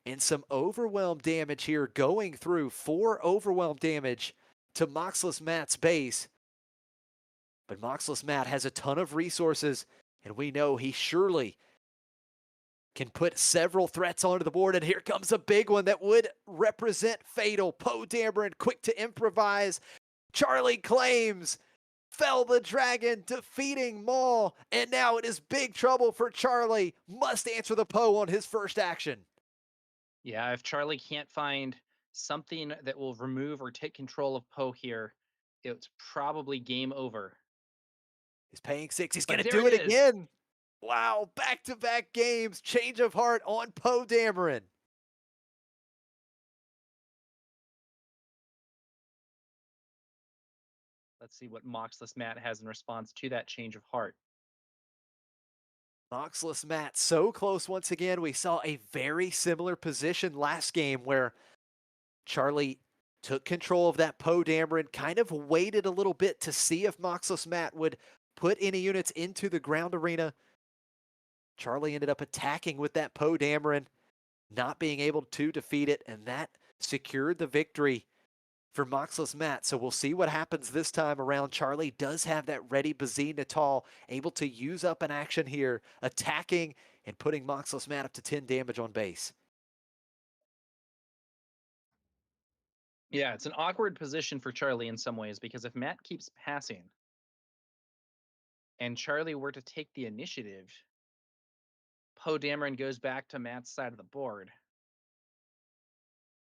And some overwhelm damage here going through. 4 overwhelm damage to Moxless Matt's base. But Moxless Matt has a ton of resources, and we know he surely can put several threats onto the board. And here comes a big one that would represent Fatal. Poe Dameron quick to improvise. Charlie claims, fell the dragon, defeating Maul. And now it is big trouble for Charlie. Must answer the Poe on his first action. Yeah, if Charlie can't find something that will remove or take control of Poe here, it's probably game over. He's paying 6. He's But going to there do it it is. again. Wow, back-to-back games. Change of heart on Poe Dameron. Let's see what Moxless Matt has in response to that change of heart. Moxless Matt so close once again. We saw a very similar position last game where Charlie took control of that Poe Dameron, kind of waited a little bit to see if Moxless Matt would put any units into the ground arena. Charlie ended up attacking with that Poe Dameron, not being able to defeat it, and that secured the victory for Moxless Matt. So we'll see what happens this time around. Charlie does have that ready Bazine Natal, able to use up an action here, attacking and putting Moxless Matt up to 10 damage on base. Yeah, it's an awkward position for Charlie in some ways because if Matt keeps passing and Charlie were to take the initiative, Poe Dameron goes back to Matt's side of the board.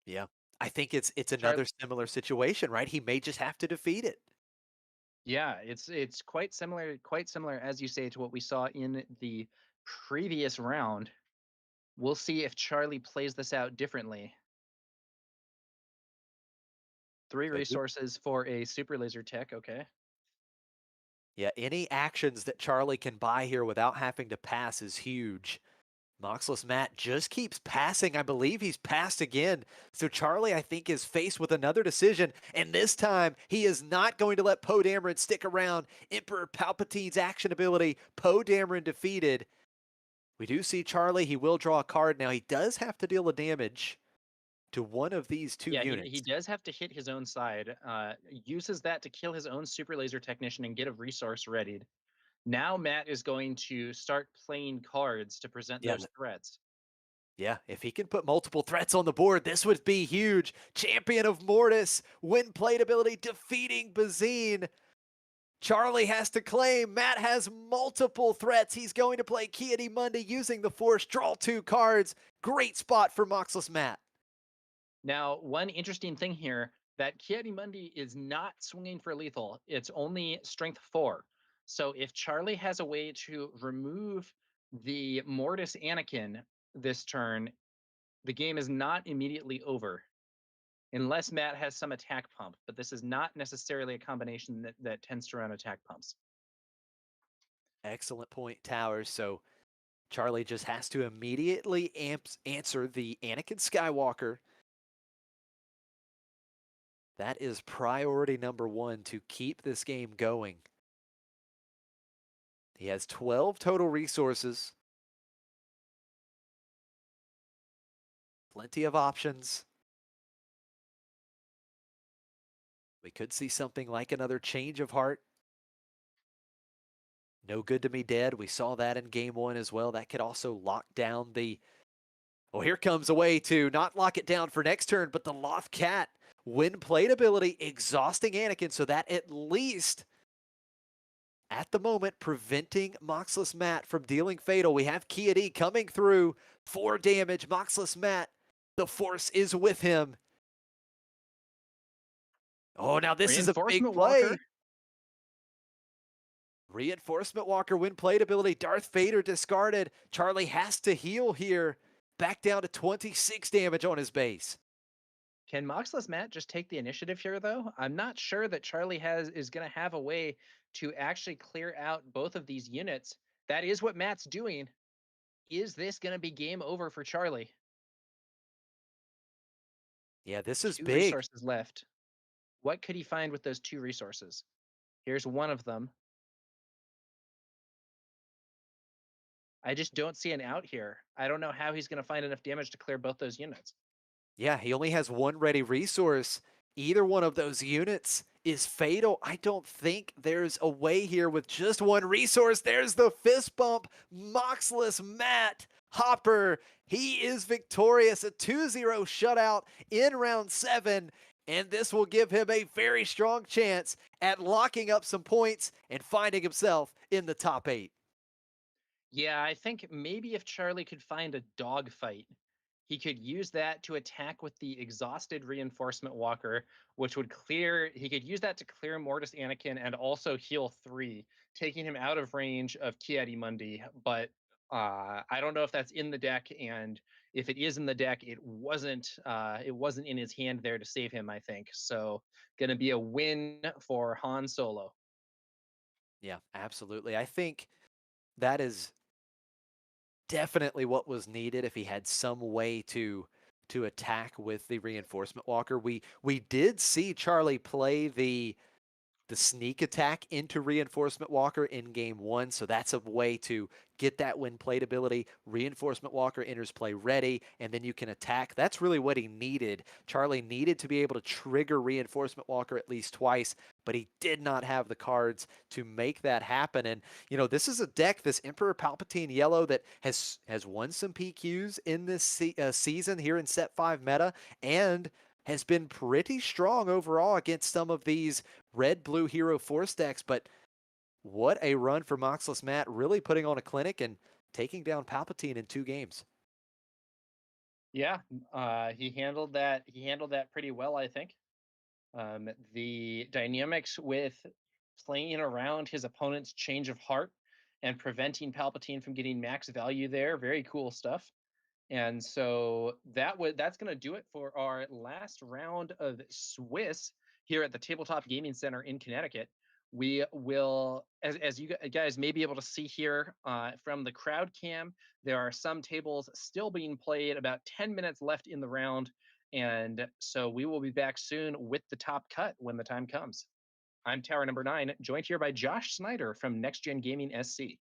Yeah. I think it's Charlie, another similar situation, right? He may just have to defeat it. yeah, it's quite similar as you say to what we saw in the previous round. We'll see if Charlie plays this out differently. Three Could be. resources for a super laser tech. Okay. Yeah, any actions that Charlie can buy here without having to pass is huge. Moxless Matt just keeps passing. I believe he's passed again. So Charlie, I think, is faced with another decision. And this time, he is not going to let Poe Dameron stick around. Emperor Palpatine's action ability, Poe Dameron defeated. We do see Charlie. He will draw a card. Now, he does have to deal a damage to one of these two Yeah, he units. does have to hit his own side. Uses that to kill his own super laser technician and get a resource readied. Now Matt is going to start playing cards to present Yeah, those threats. yeah, if he can put multiple threats on the board, this would be huge. Champion of Mortis, win plate ability, defeating Bazine. Charlie has to claim Matt has multiple threats. He's going to play Ki-Adi-Mundi using the Force, draw 2 cards. Great spot for Moxless Matt. Now, one interesting thing here that Ki-Adi-Mundi is not swinging for lethal. It's only strength 4. So if Charlie has a way to remove the Mortis Anakin this turn, the game is not immediately over unless Matt has some attack pump. But this is not necessarily a combination that tends to run attack pumps. Excellent point, Towers. So Charlie just has to immediately answer the Anakin Skywalker. That is priority number 1 to keep this game going. He has 12 total resources. Plenty of options. We could see something like another change of heart. No Good to Me Dead. We saw that in game 1 as well. That could also lock down the... Well, here comes a way to not lock it down for next turn, but the Loth Cat. Win plate ability, exhausting Anakin, so that at least, at the moment, preventing Moxless Matt from dealing fatal. We have Ki-Adi coming through. 4 damage. Moxless Matt, the Force is with him. Oh, now this is a big Reinforcement play. Walker. Reinforcement Walker, win plate ability. Darth Vader discarded. Charlie has to heal here. Back down to 26 damage on his base. Can Moxless Matt just take the initiative here, though? I'm not sure that Charlie is going to have a way to actually clear out both of these units. That is what Matt's doing. Is this going to be game over for Charlie? Yeah, this is 2 big. resources left. What could he find with those 2 resources? Here's one of them. I just don't see an out here. I don't know how he's going to find enough damage to clear both those units. Yeah, he only has 1 ready resource. Either one of those units is fatal. I don't think there's a way here with just 1 resource. There's the fist bump. Moxless Matt Hopper. He is victorious. A 2-0 shutout in round 7. And this will give him a very strong chance at locking up some points and finding himself in the top 8. Yeah, I think maybe if Charlie could find a dogfight, he could use that to attack with the exhausted reinforcement walker, which would clear. He could use that to clear Mortis Anakin and also heal 3, taking him out of range of Ki-Adi-Mundi. But I don't know if that's in the deck, and if it is in the deck, it wasn't. It wasn't in his hand there to save him. I think so. Going to be a win for Han Solo. Yeah, absolutely. I think that is definitely what was needed if he had some way to attack with the reinforcement walker. We did see Charlie play the sneak attack into Reinforcement Walker in game 1. So that's a way to get that win plate ability. Reinforcement Walker enters play ready, and then you can attack. That's really what he needed. Charlie needed to be able to trigger Reinforcement Walker at least twice, but he did not have the cards to make that happen. And, you know, this is a deck, this Emperor Palpatine yellow, that has won some PQs in this season here in Set 5 meta, and has been pretty strong overall against some of these red blue hero force decks, but what a run for Moxless Matt, really putting on a clinic and taking down Palpatine in 2 games. Yeah, he handled that. He handled that pretty well, I think. The dynamics with playing around his opponent's change of heart and preventing Palpatine from getting max value there, very cool stuff. And so that's going to do it for our last round of Swiss here at the Tabletop Gaming Center in Connecticut. We will, as you guys may be able to see here from the crowd cam, there are some tables still being played, about 10 minutes left in the round. And so we will be back soon with the top cut when the time comes. I'm Tower number 9, joined here by Josh Snyder from Next Gen Gaming SC.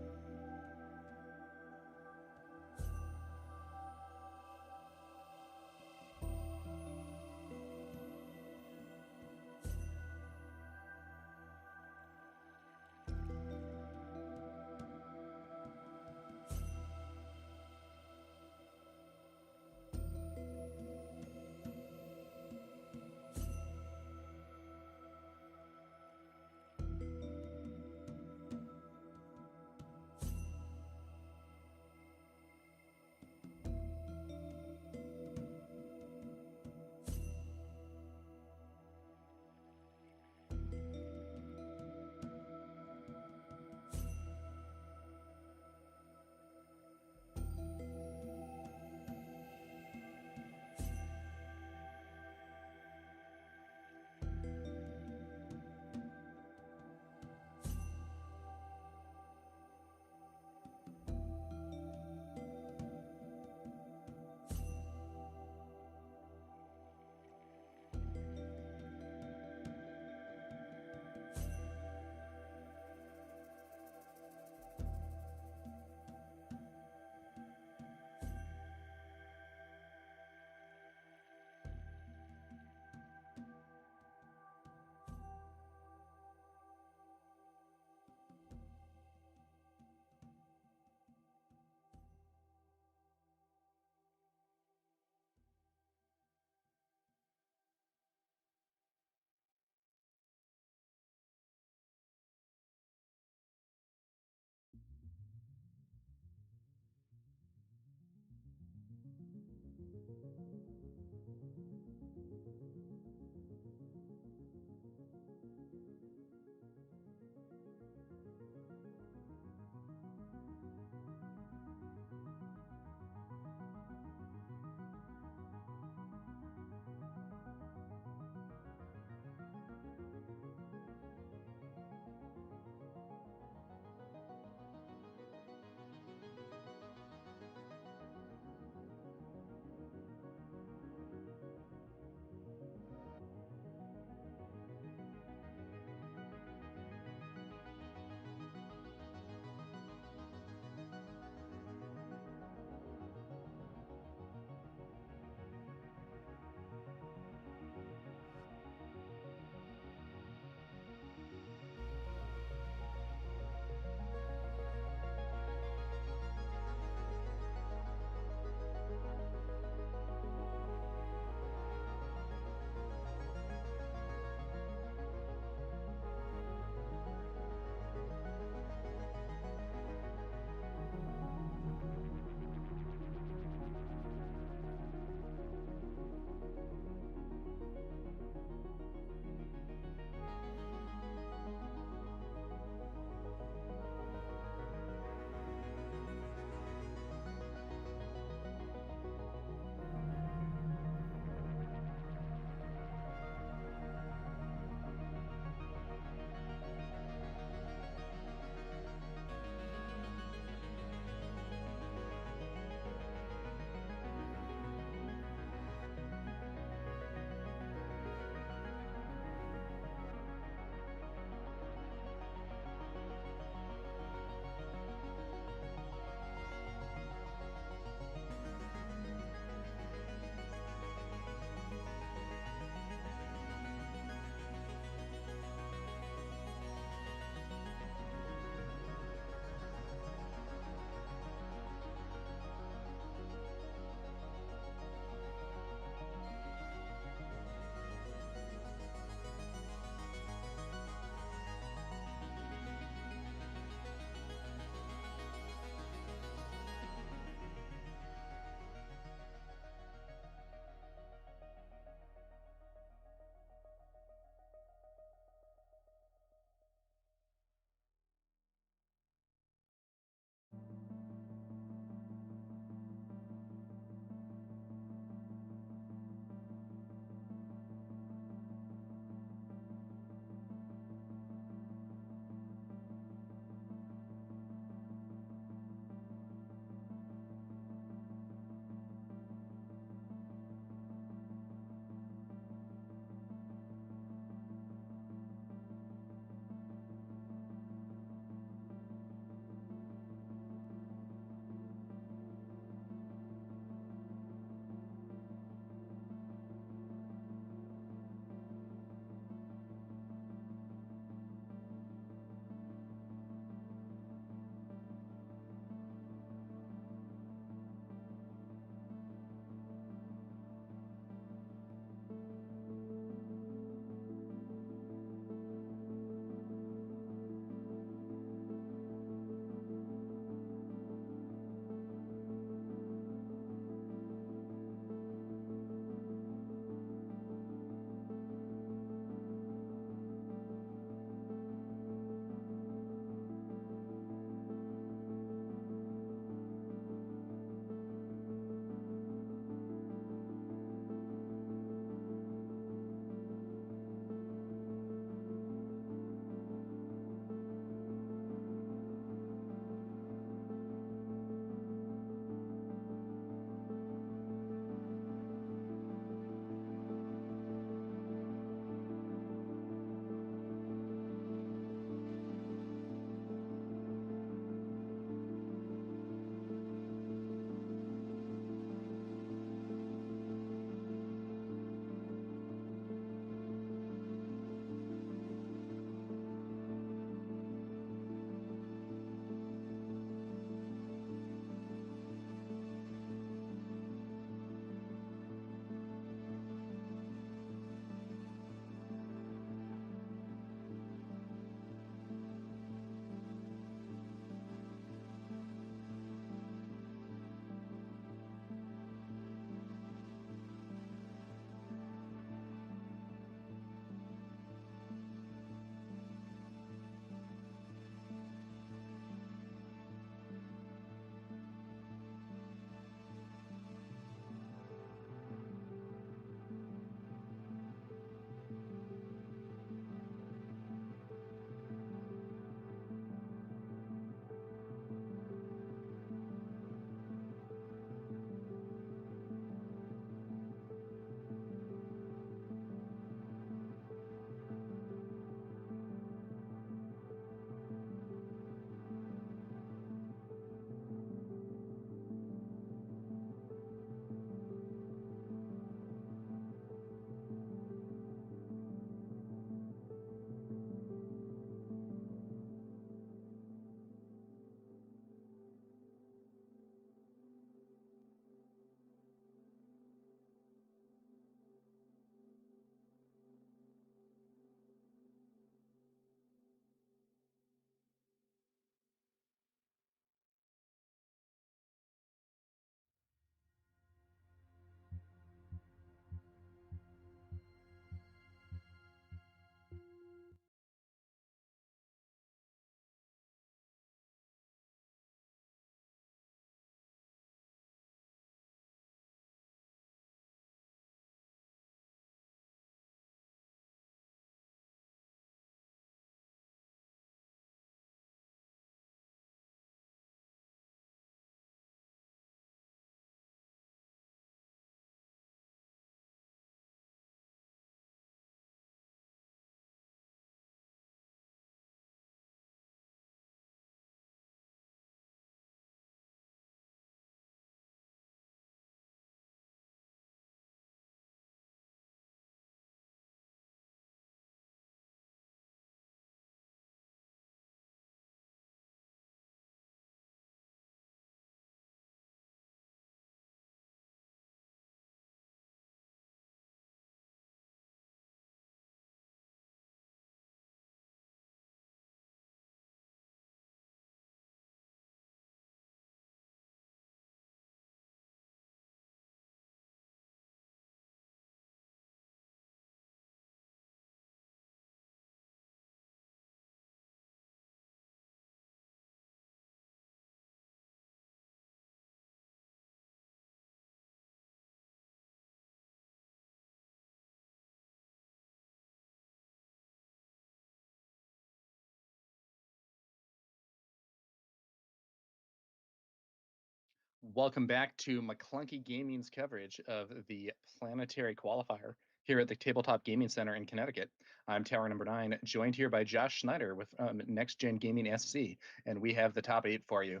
Welcome back to McClunky Gaming's coverage of the Planetary Qualifier here at the Tabletop Gaming Center in Connecticut. I'm Tower Number 9, joined here by Josh Schneider with Next Gen Gaming SC, and we have the top 8 for you.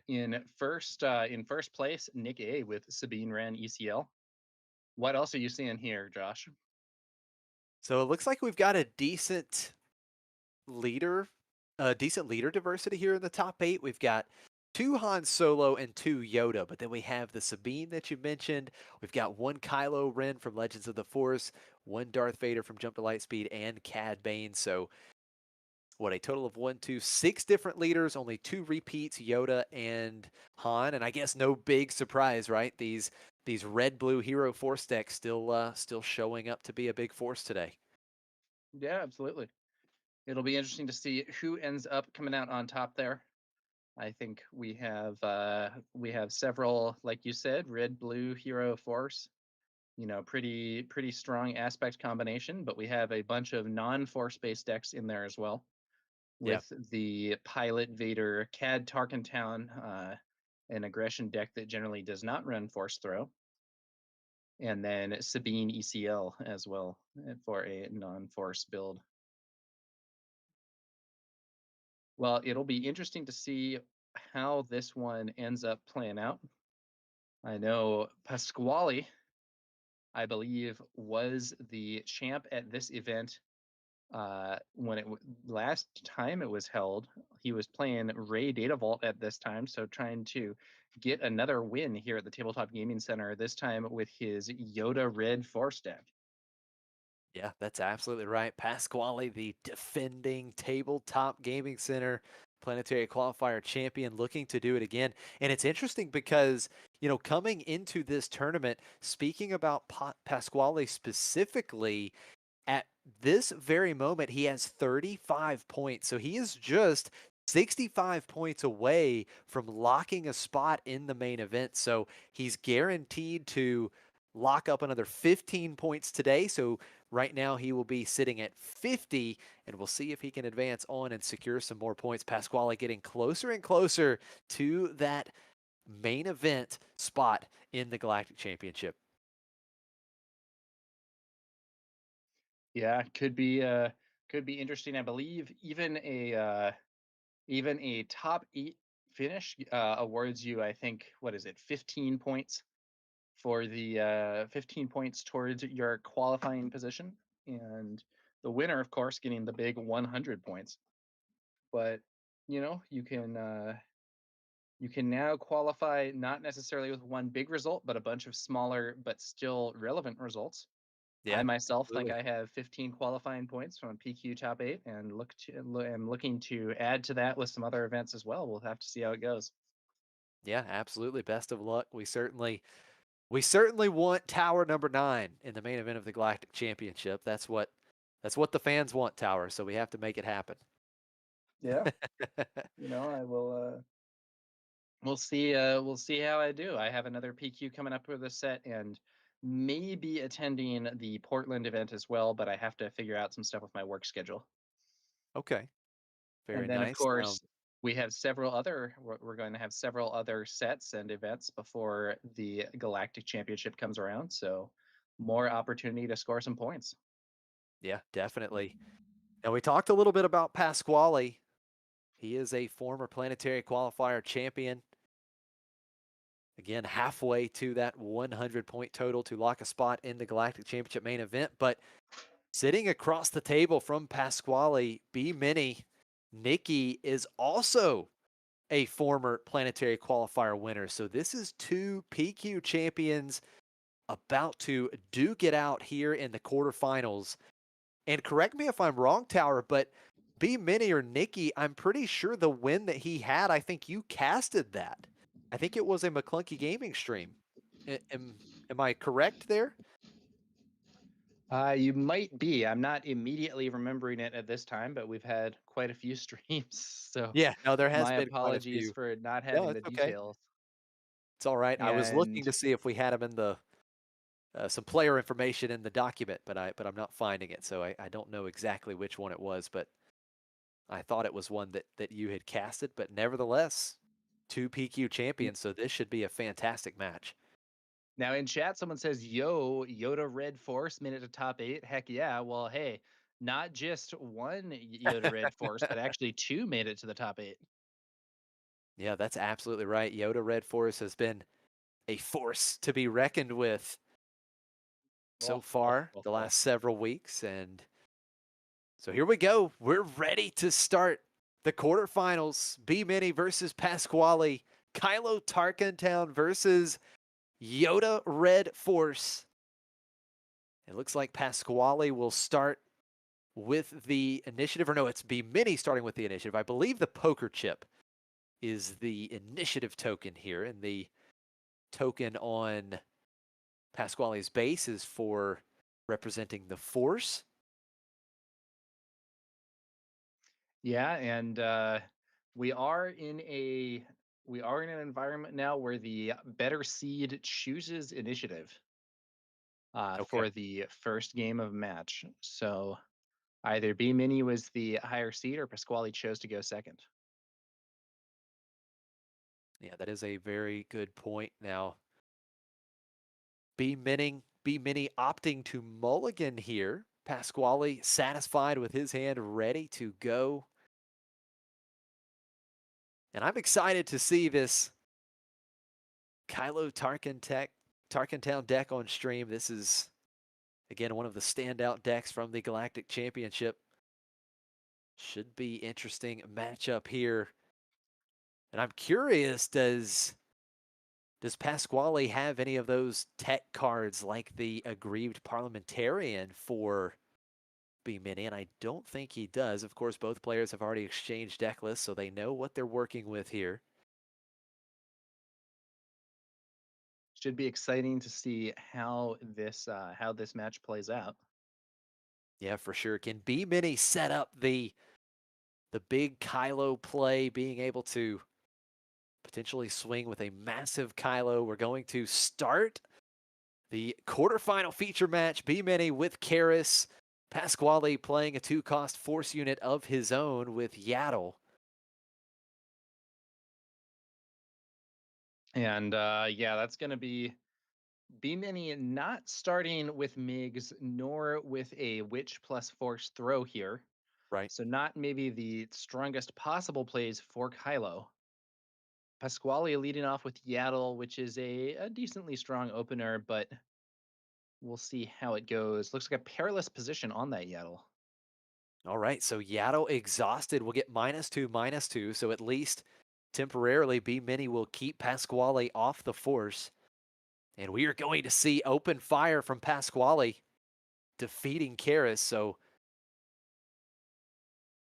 In first place, Nick A with Sabine Wren ECL. What else are you seeing here, Josh? So it looks like we've got a leader, decent leader diversity here in the top 8. We've got 2 Han Solo and 2 Yoda, but then we have the Sabine that you mentioned. We've got 1 Kylo Ren from Legends of the Force, 1 Darth Vader from Jump to Lightspeed, and Cad Bane. So what, a total of 1, 2, 6 different leaders, only 2 repeats, Yoda and Han, and I guess no big surprise, right? These red blue hero force decks still showing up to be a big force today. Yeah, absolutely. It'll be interesting to see who ends up coming out on top there. I think we have several, like you said, red blue hero force. Pretty strong aspect combination, but we have a bunch of non-force based decks in there as well, Yeah. with the Pilot Vader Cad Tarkentown, an aggression deck that generally does not run force throw, and then Sabine ECL as well for a non-force build. Well, it'll be interesting to see how this one ends up playing out. I know Pasquale, I believe, was the champ at this event when last time it was held. He was playing Ray Data Vault at this time, so trying to get another win here at the Tabletop Gaming Center, this time with his Yoda Red Force deck. Yeah, that's absolutely right. Pasquale, the defending Tabletop Gaming Center Planetary Qualifier champion, looking to do it again. And it's interesting because, coming into this tournament, speaking about Pasquale specifically, at this very moment, he has 35 points. So he is just 65 points away from locking a spot in the main event. So he's guaranteed to lock up another 15 points today. So right now he will be sitting at 50, and we'll see if he can advance on and secure some more points. Pasquale getting closer and closer to that main event spot in the Galactic Championship. Yeah, could be interesting. I believe even a top 8 finish awards you, I think, what is it, 15 points for the 15 points towards your qualifying position, and the winner, of course, getting the big 100 points. But you can now qualify not necessarily with one big result, but a bunch of smaller but still relevant results. I Yeah, myself think absolutely. I have 15 qualifying points from a PQ top 8, and am looking to add to that with some other events as well. We'll have to see how it goes. Yeah, absolutely. Best of luck. We certainly want Tower number 9 in the main event of the Galactic Championship. That's what the fans want, Tower, so we have to make it happen. Yeah, I will. We'll see how I do. I have another PQ coming up with this set, and maybe attending the Portland event as well, but I have to figure out some stuff with my work schedule. Okay, very And then, of nice. Now, course, we're going to have several other sets and events before the Galactic Championship comes around. So more opportunity to score some points. yeah, definitely. Now, we talked a little bit about Pasquale. He is a former planetary qualifier champion. Again, halfway to that 100-point total to lock a spot in the Galactic Championship main event. But sitting across the table from Pasquale, B Mini, Nikki is also a former planetary qualifier winner. So this is 2 PQ champions about to duke it out here in the quarterfinals. And correct me if I'm wrong, Tower, but B Mini or Nikki, I'm pretty sure the win that he had, I think you casted that. I think it was a McClunky Gaming stream. Am I correct there? You might be. I'm not immediately remembering it at this time, but we've had quite a few streams. So Yeah, no, there has my been quite a apologies few. for not No, having it's the okay. details. It's all right. I was looking And to see if we had him in the some player information in the document, but I'm not finding it, so I don't know exactly which one it was, but I thought it was one that you had casted. But nevertheless, two PQ champions, so this should be a fantastic match. Now in chat, someone says, "Yo, Yoda Red Force made it to top 8." Heck yeah! Well, hey, not just one Yoda Red Force, but actually two made it to the top 8. Yeah, that's absolutely right. Yoda Red Force has been a force to be reckoned with so Oh, oh, far oh, the oh. last several weeks. And so here we go. We're ready to start the quarterfinals. B Mini versus Pasquale. Kylo Tarkantown versus Yoda Red Force. It looks like Pasquale will start with the initiative, or no, it's B Mini starting with the initiative. I believe the poker chip is the initiative token here, and the token on Pasquale's base is for representing the Force. Yeah, and we are in a we are in an environment now where the better seed chooses initiative Okay. for the first game of match. So either B Mini was the higher seed or Pasquale chose to go second. Yeah, that is a very good point. Now, B Mini opting to mulligan here. Pasquale satisfied with his hand, ready to go. And I'm excited to see this Kylo Tarkentown deck on stream. This is, again, one of the standout decks from the Galactic Championship. Should be interesting matchup here. And I'm curious, does Pasquale have any of those tech cards like the aggrieved parliamentarian for B Mini? And I don't think he does. Of course, both players have already exchanged deck lists, so they know what they're working with here. Should be exciting to see how this match plays out. Yeah, for sure. Can B Mini set up the big Kylo play, being able to potentially swing with a massive Kylo? We're going to start the quarterfinal feature match. B Mini with Karis. Pasquale playing a 2-cost force unit of his own with Yaddle. And yeah, that's going to be B Mini not starting with MiGs nor with a Witch plus Force throw here. Right. So not maybe the strongest possible plays for Kylo. Pasquale leading off with Yaddle, which is a decently strong opener, but we'll see how it goes. Looks like a perilous position on that Yaddle. All right, so Yaddle exhausted will get -2/-2, so at least temporarily B Mini will keep Pasquale off the force. And we are going to see open fire from Pasquale defeating Karis. So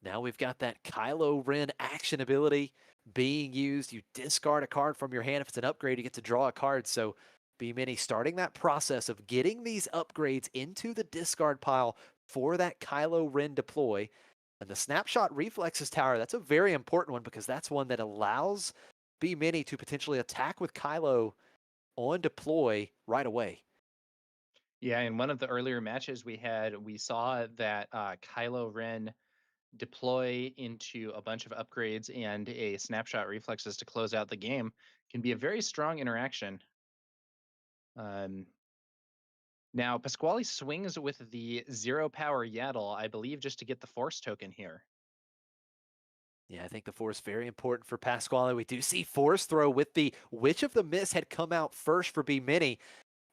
now we've got that Kylo Ren action ability being used. You discard a card from your hand. If it's an upgrade, you get to draw a card. So B Mini starting that process of getting these upgrades into the discard pile for that Kylo Ren deploy. And the snapshot reflexes tower, that's a very important one because that's one that allows B Mini to potentially attack with Kylo on deploy right away. Yeah, in one of the earlier matches we saw that Kylo Ren deploy into a bunch of upgrades and a snapshot reflexes to close out the game can be a very strong interaction. Um, Now, Pasquale swings with the 0 power Yaddle, I believe, just to get the Force token here. Yeah, I think the force very important for Pasquale. We do see force throw with the Witch of the Mist had come out first for B Mini.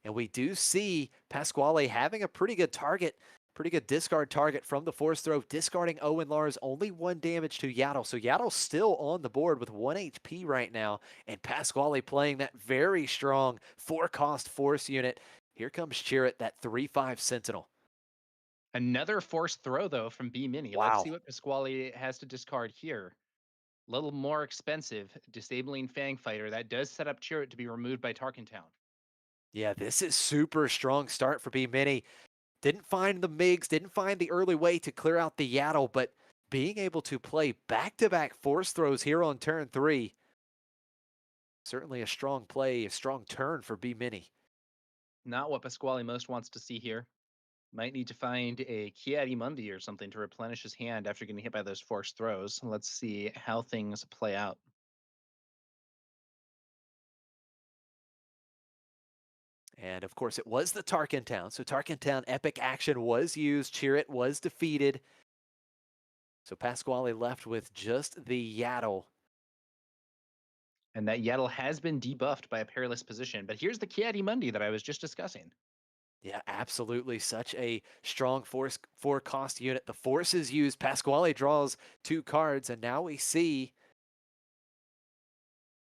And we do see Pasquale having a pretty good target, pretty good discard target from the force throw, discarding Owen Lars, only 1 damage to Yaddle. So Yaddle's still on the board with 1 HP right now, and Pasquale playing that very strong 4-cost force unit. Here comes Chirrut, that 3/5 Sentinel. Another Force throw, though, from B Mini. Let's see Wow. what Pasquale has to discard here. A little more expensive, disabling Fang Fighter. That does set up Chirrut to be removed by Tarkentown. Yeah, this is super strong start for B Mini. Didn't find the MiGs, didn't find the early way to clear out the Yaddle, but being able to play back-to-back force throws here on turn 3, certainly a strong play, a strong turn for B Mini. Not what Pasquale most wants to see here. Might need to find a Mundi or something to replenish his hand after getting hit by those Force throws. Let's see how things play out. And of course, it was the Tarkin Town. So Tarkin Town epic action was used. Chirrut was defeated. So Pasquale left with just the Yaddle. And that Yaddle has been debuffed by a perilous position. But here's the Kiadimundi that I was just discussing. Yeah, absolutely. Such a strong force four cost unit. The force is used. Pasquale draws 2 cards, and now we see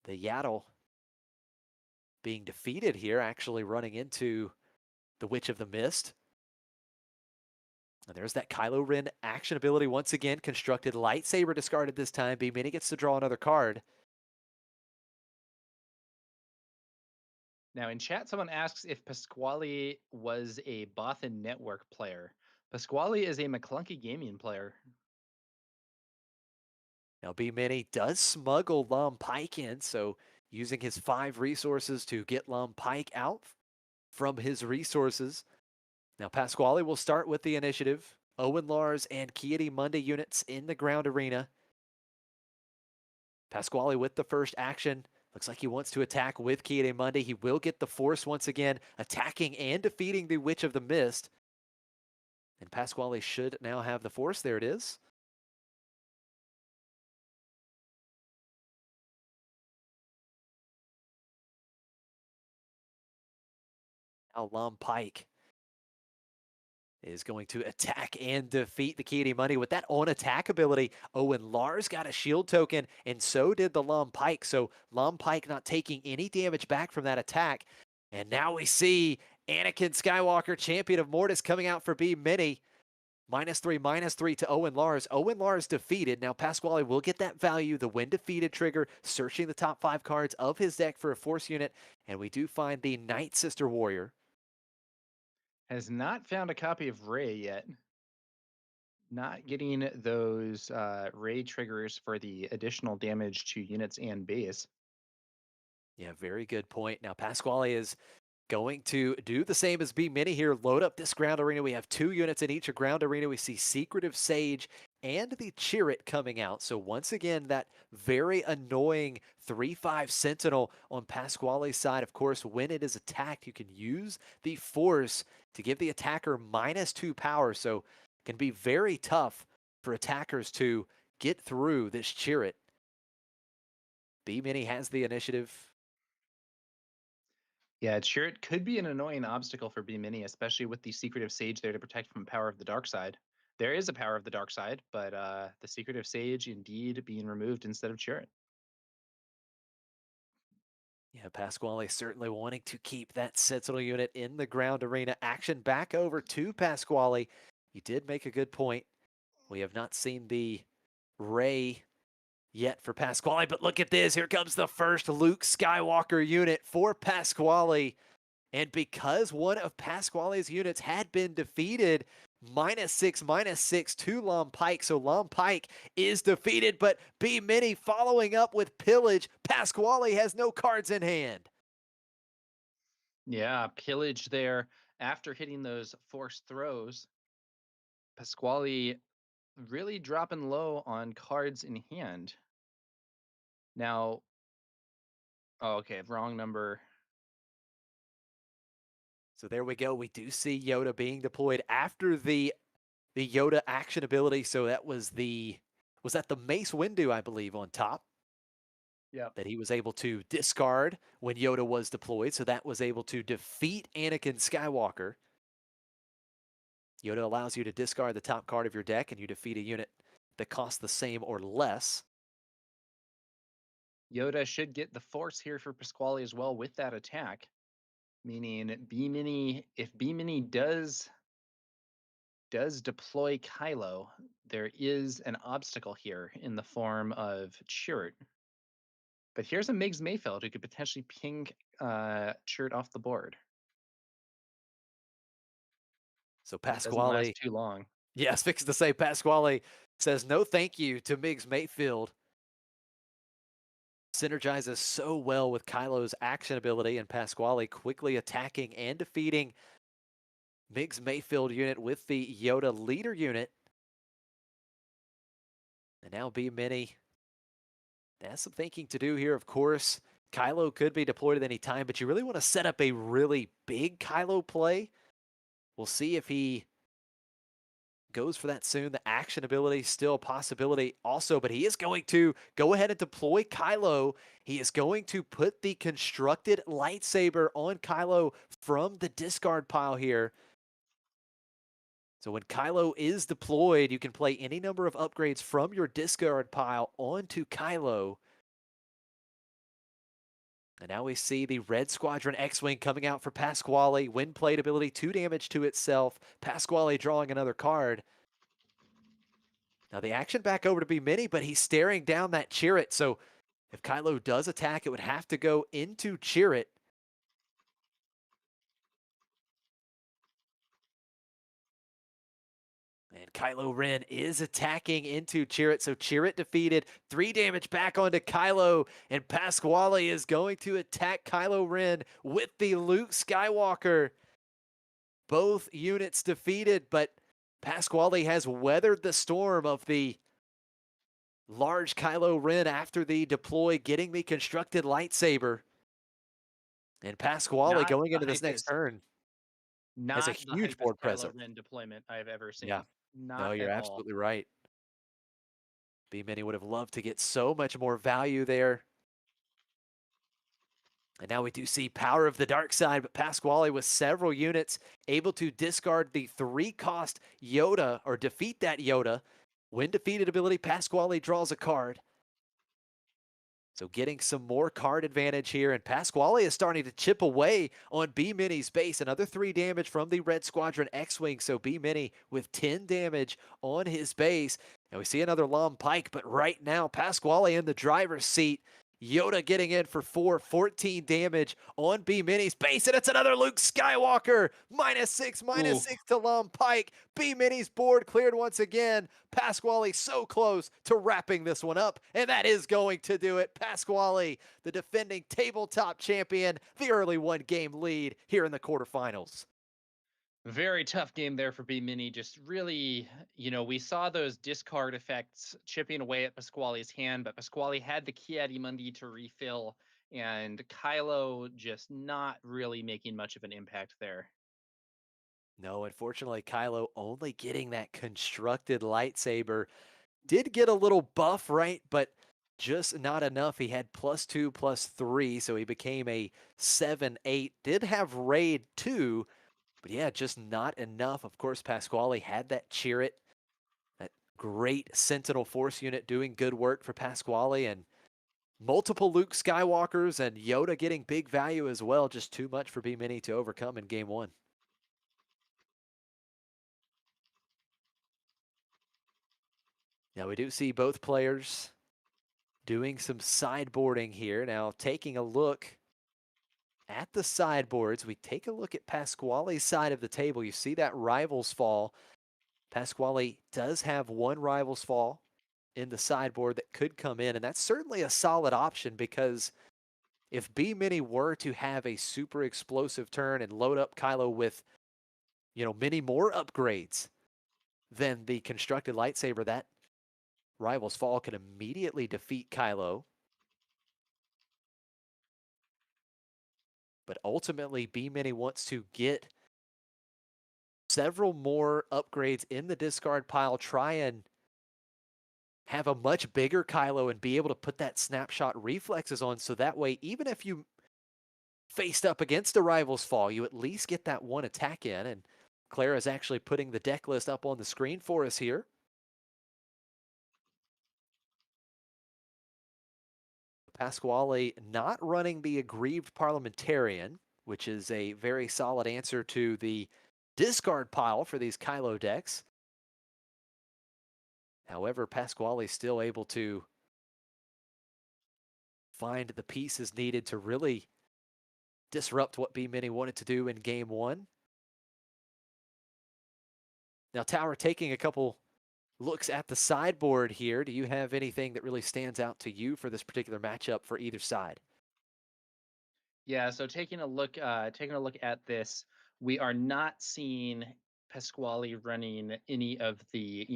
the Yaddle being defeated here, actually running into the Witch of the Mist. And there's that Kylo Ren action ability once again. Constructed lightsaber discarded this time. B Mini gets to draw another card. Now, in chat, someone asks if Pasquale was a Bothan Network player. Pasquale is a McClunky Gaming player. Now B Mini does smuggle Lom Pike in, so using his 5 resources to get Lom Pike out from his resources. Now Pasquale will start with the initiative. Owen Lars and Kiadimundi units in the ground arena. Pasquale with the first action. Looks like he wants to attack with Kiadimundi. He will get the force once again, attacking and defeating the Witch of the Mist. And Pasquale should now have the force. There it is. Now Lom Pike is going to attack and defeat the Kiadimundi with that on attack ability. Owen Lars got a shield token, and so did the Lom Pike. So Lom Pike not taking any damage back from that attack. And now we see Anakin Skywalker, champion of Mortis, coming out for B Mini. -3 to Owen Lars. Owen Lars defeated. Now Pasquale will get that value, the when defeated trigger, searching the top 5 cards of his deck for a force unit. And we do find the Night Sister Warrior. Has not found a copy of Ray yet. Not getting those Ray triggers for the additional damage to units and base. Yeah, very good point. Now Pasquale is going to do the same as B Mini here. Load up this ground arena. We have 2 units in each ground arena. We see Secretive Sage and the Chirrut coming out. So once again, that very annoying 3/5 Sentinel on Pasquale's side. Of course, when it is attacked, you can use the force to give the attacker -2 power. So it can be very tough for attackers to get through this Chirrut. B Mini has the initiative. Yeah, sure. It could be an annoying obstacle for B Mini, especially with the Secretive Sage there to protect from Power of the Dark Side. There is a Power of the Dark Side, but the Secretive Sage indeed being removed instead of Chirrut. Yeah, Pasquale certainly wanting to keep that Sentinel unit in the ground arena. Action back over to Pasquale. You did make a good point. We have not seen the Ray yet for Pasquale, but look at this. Here comes the first Luke Skywalker unit for Pasquale. And because one of Pasquale's units had been defeated, -6 to Lom Pike. So Lom Pike is defeated, but B Mini following up with Pillage. Pasquale has no cards in hand. Yeah, Pillage there after hitting those forced throws. Pasquale really dropping low on cards in hand. Now, oh, okay, wrong number. So there we go. We do see Yoda being deployed after the Yoda action ability. So that was that the Mace Windu, I believe, on top Yep. that he was able to discard when Yoda was deployed. So that was able to defeat Anakin Skywalker. Yoda allows you to discard the top card of your deck and you defeat a unit that costs the same or less. Yoda should get the force here for Pasquale as well with that attack, meaning B Mini, if B Mini does deploy Kylo, there is an obstacle here in the form of Chirrut. But here's a Migs Mayfeld who could potentially ping Chirrut off the board. So That doesn't last Pasquale, too long. yes, fixed to say Pasquale says no thank you to Miggs Mayfield. Synergizes so well with Kylo's action ability, and Pasquale quickly attacking and defeating Miggs Mayfield unit with the Yoda leader unit. And now B Mini has some thinking to do here, of course. Kylo could be deployed at any time, but you really want to set up a really big Kylo play. We'll see if he goes for that soon. The action ability still a possibility also, but he is going to go ahead and deploy Kylo. He is going to put the constructed lightsaber on Kylo from the discard pile here. So when Kylo is deployed, you can play any number of upgrades from your discard pile onto Kylo. And now we see the Red Squadron X-Wing coming out for Pasquale. Wind plate ability, 2 damage to itself. Pasquale drawing another card. Now the action back over to be Mini, but he's staring down that Chirrut. So if Kylo does attack, it would have to go into Chirrut. And Kylo Ren is attacking into Chirrut. So Chirrut defeated. 3 damage back onto Kylo. And Pasquale is going to attack Kylo Ren with the Luke Skywalker. Both units defeated, but Pasquale has weathered the storm of the large Kylo Ren after the deploy, getting the constructed lightsaber. And Pasquale Not going the into this next hypest, turn has a not the huge hypest board Kylo presence. Ren deployment I've ever Yeah, seen. no, Not you're at all. absolutely right. B-Mini would have loved to get so much more value there. And now we do see power of the dark side, but Pasquale with several units able to discard the 3-cost Yoda or defeat that Yoda. When defeated ability, Pasquale draws a card. So getting some more card advantage here, and Pasquale is starting to chip away on B-Mini's base. Another 3 damage from the Red Squadron X-Wing, so B-Mini with 10 damage on his base. And we see another Long Pike, but right now, Pasquale in the driver's seat. Yoda getting in for 14 damage on B-Mini's base, and it's another Luke Skywalker. -6, Ooh, -6 to Long Pike. B-Mini's board cleared once again. Pasquale so close to wrapping this one up, and that is going to do it. Pasquale, the defending tabletop champion, the early 1-game lead here in the quarterfinals. very tough game there for B Mini. Just really, we saw those discard effects chipping away at Pasquale's hand, but Pasquale had the Mundi to refill, and Kylo just not really making much of an impact there. No, unfortunately, Kylo only getting that constructed lightsaber. Did get a little buff, right? But just not enough. He had +2, +3, so he became a 7/8. Did have raid 2, but yeah, just not enough. Of course, Pasquale had that Chirrut, that great Sentinel Force unit doing good work for Pasquale, and multiple Luke Skywalkers and Yoda getting big value as well. Just too much for B-Mini to overcome in game 1. Now we do see both players doing some sideboarding here. Now taking a look at the sideboards, we take a look at Pasquale's side of the table. You see that Rivals Fall. Pasquale does have 1 Rivals Fall in the sideboard that could come in, and that's certainly a solid option because if B-Mini were to have a super explosive turn and load up Kylo with, many more upgrades than the constructed lightsaber, that Rivals Fall could immediately defeat Kylo. But ultimately, B-Mini wants to get several more upgrades in the discard pile, try and have a much bigger Kylo and be able to put that snapshot reflexes on, so that way, even if you faced up against a Rivals Fall, you at least get that 1 attack in. And Clara is actually putting the deck list up on the screen for us here. Pasquale not running the Aggrieved Parliamentarian, which is a very solid answer to the discard pile for these Kylo decks. However, Pasquale is still able to find the pieces needed to really disrupt what B-Mini wanted to do in game 1. Now, Tower, taking a couple looks at the sideboard here, do you have anything that really stands out to you for this particular matchup for either side? Yeah, so taking a look at this, we are not seeing Pasquale running any of the,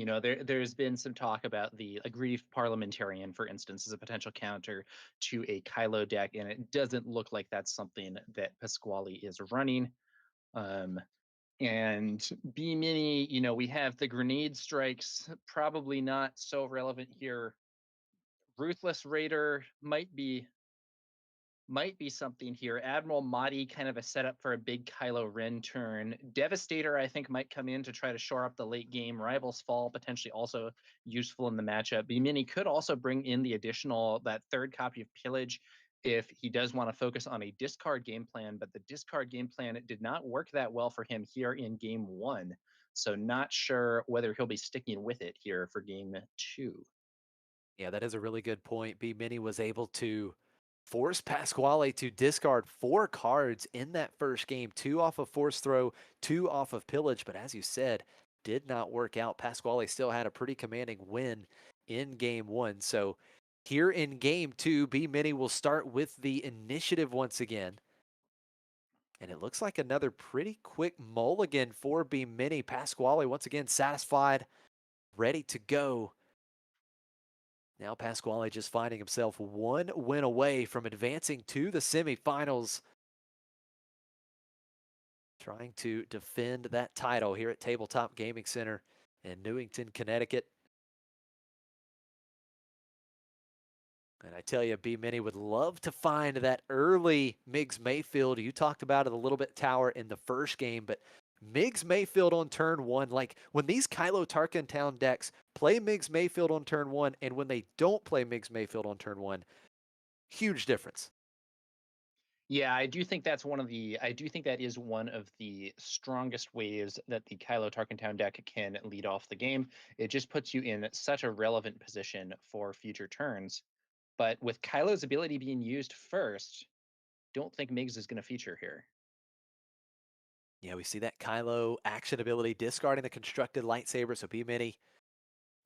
there's been some talk about the aggrieved parliamentarian, for instance, as a potential counter to a Kylo deck, and it doesn't look like that's something that Pasquale is running. Um, and B mini, we have the grenade strikes, probably not so relevant here. Ruthless Raider might be something here. Admiral Mahdi, kind of a setup for a big Kylo Ren turn. Devastator, I think, might come in to try to shore up the late game. Rivals Fall, potentially also useful in the matchup. B-Mini could also bring in the additional, that third copy of Pillage if he does want to focus on a discard game plan, but the discard game plan did not work that well for him here in game one. So not sure whether he'll be sticking with it here for game two. Yeah, that is a really good point. B Mini was able to force Pasquale to discard 4 cards in that first game, 2 off of Force Throw, 2 off of Pillage. But as you said, did not work out. Pasquale still had a pretty commanding win in game one. So here in game two, B Mini will start with the initiative once again. And it looks like another pretty quick mulligan for B Mini. Pasquale once again satisfied, ready to go. Now Pasquale just finding himself 1 win away from advancing to the semifinals, trying to defend that title here at Tabletop Gaming Center in Newington, Connecticut. And I tell you, B Mini would love to find that early Miggs Mayfield. You talked about it a little bit, Tower, in the first game, but Miggs Mayfield on turn one, like when these Kylo Tarkin Town decks play Miggs Mayfield on turn one, and when they don't play Miggs Mayfield on turn one, huge difference. Yeah, I do think that is one of the strongest ways that the Kylo Tarkentown deck can lead off the game. It just puts you in such a relevant position for future turns. But with Kylo's ability being used first, don't think Migs is going to feature here. Yeah, we see that Kylo action ability, discarding the constructed lightsaber. So B-Mini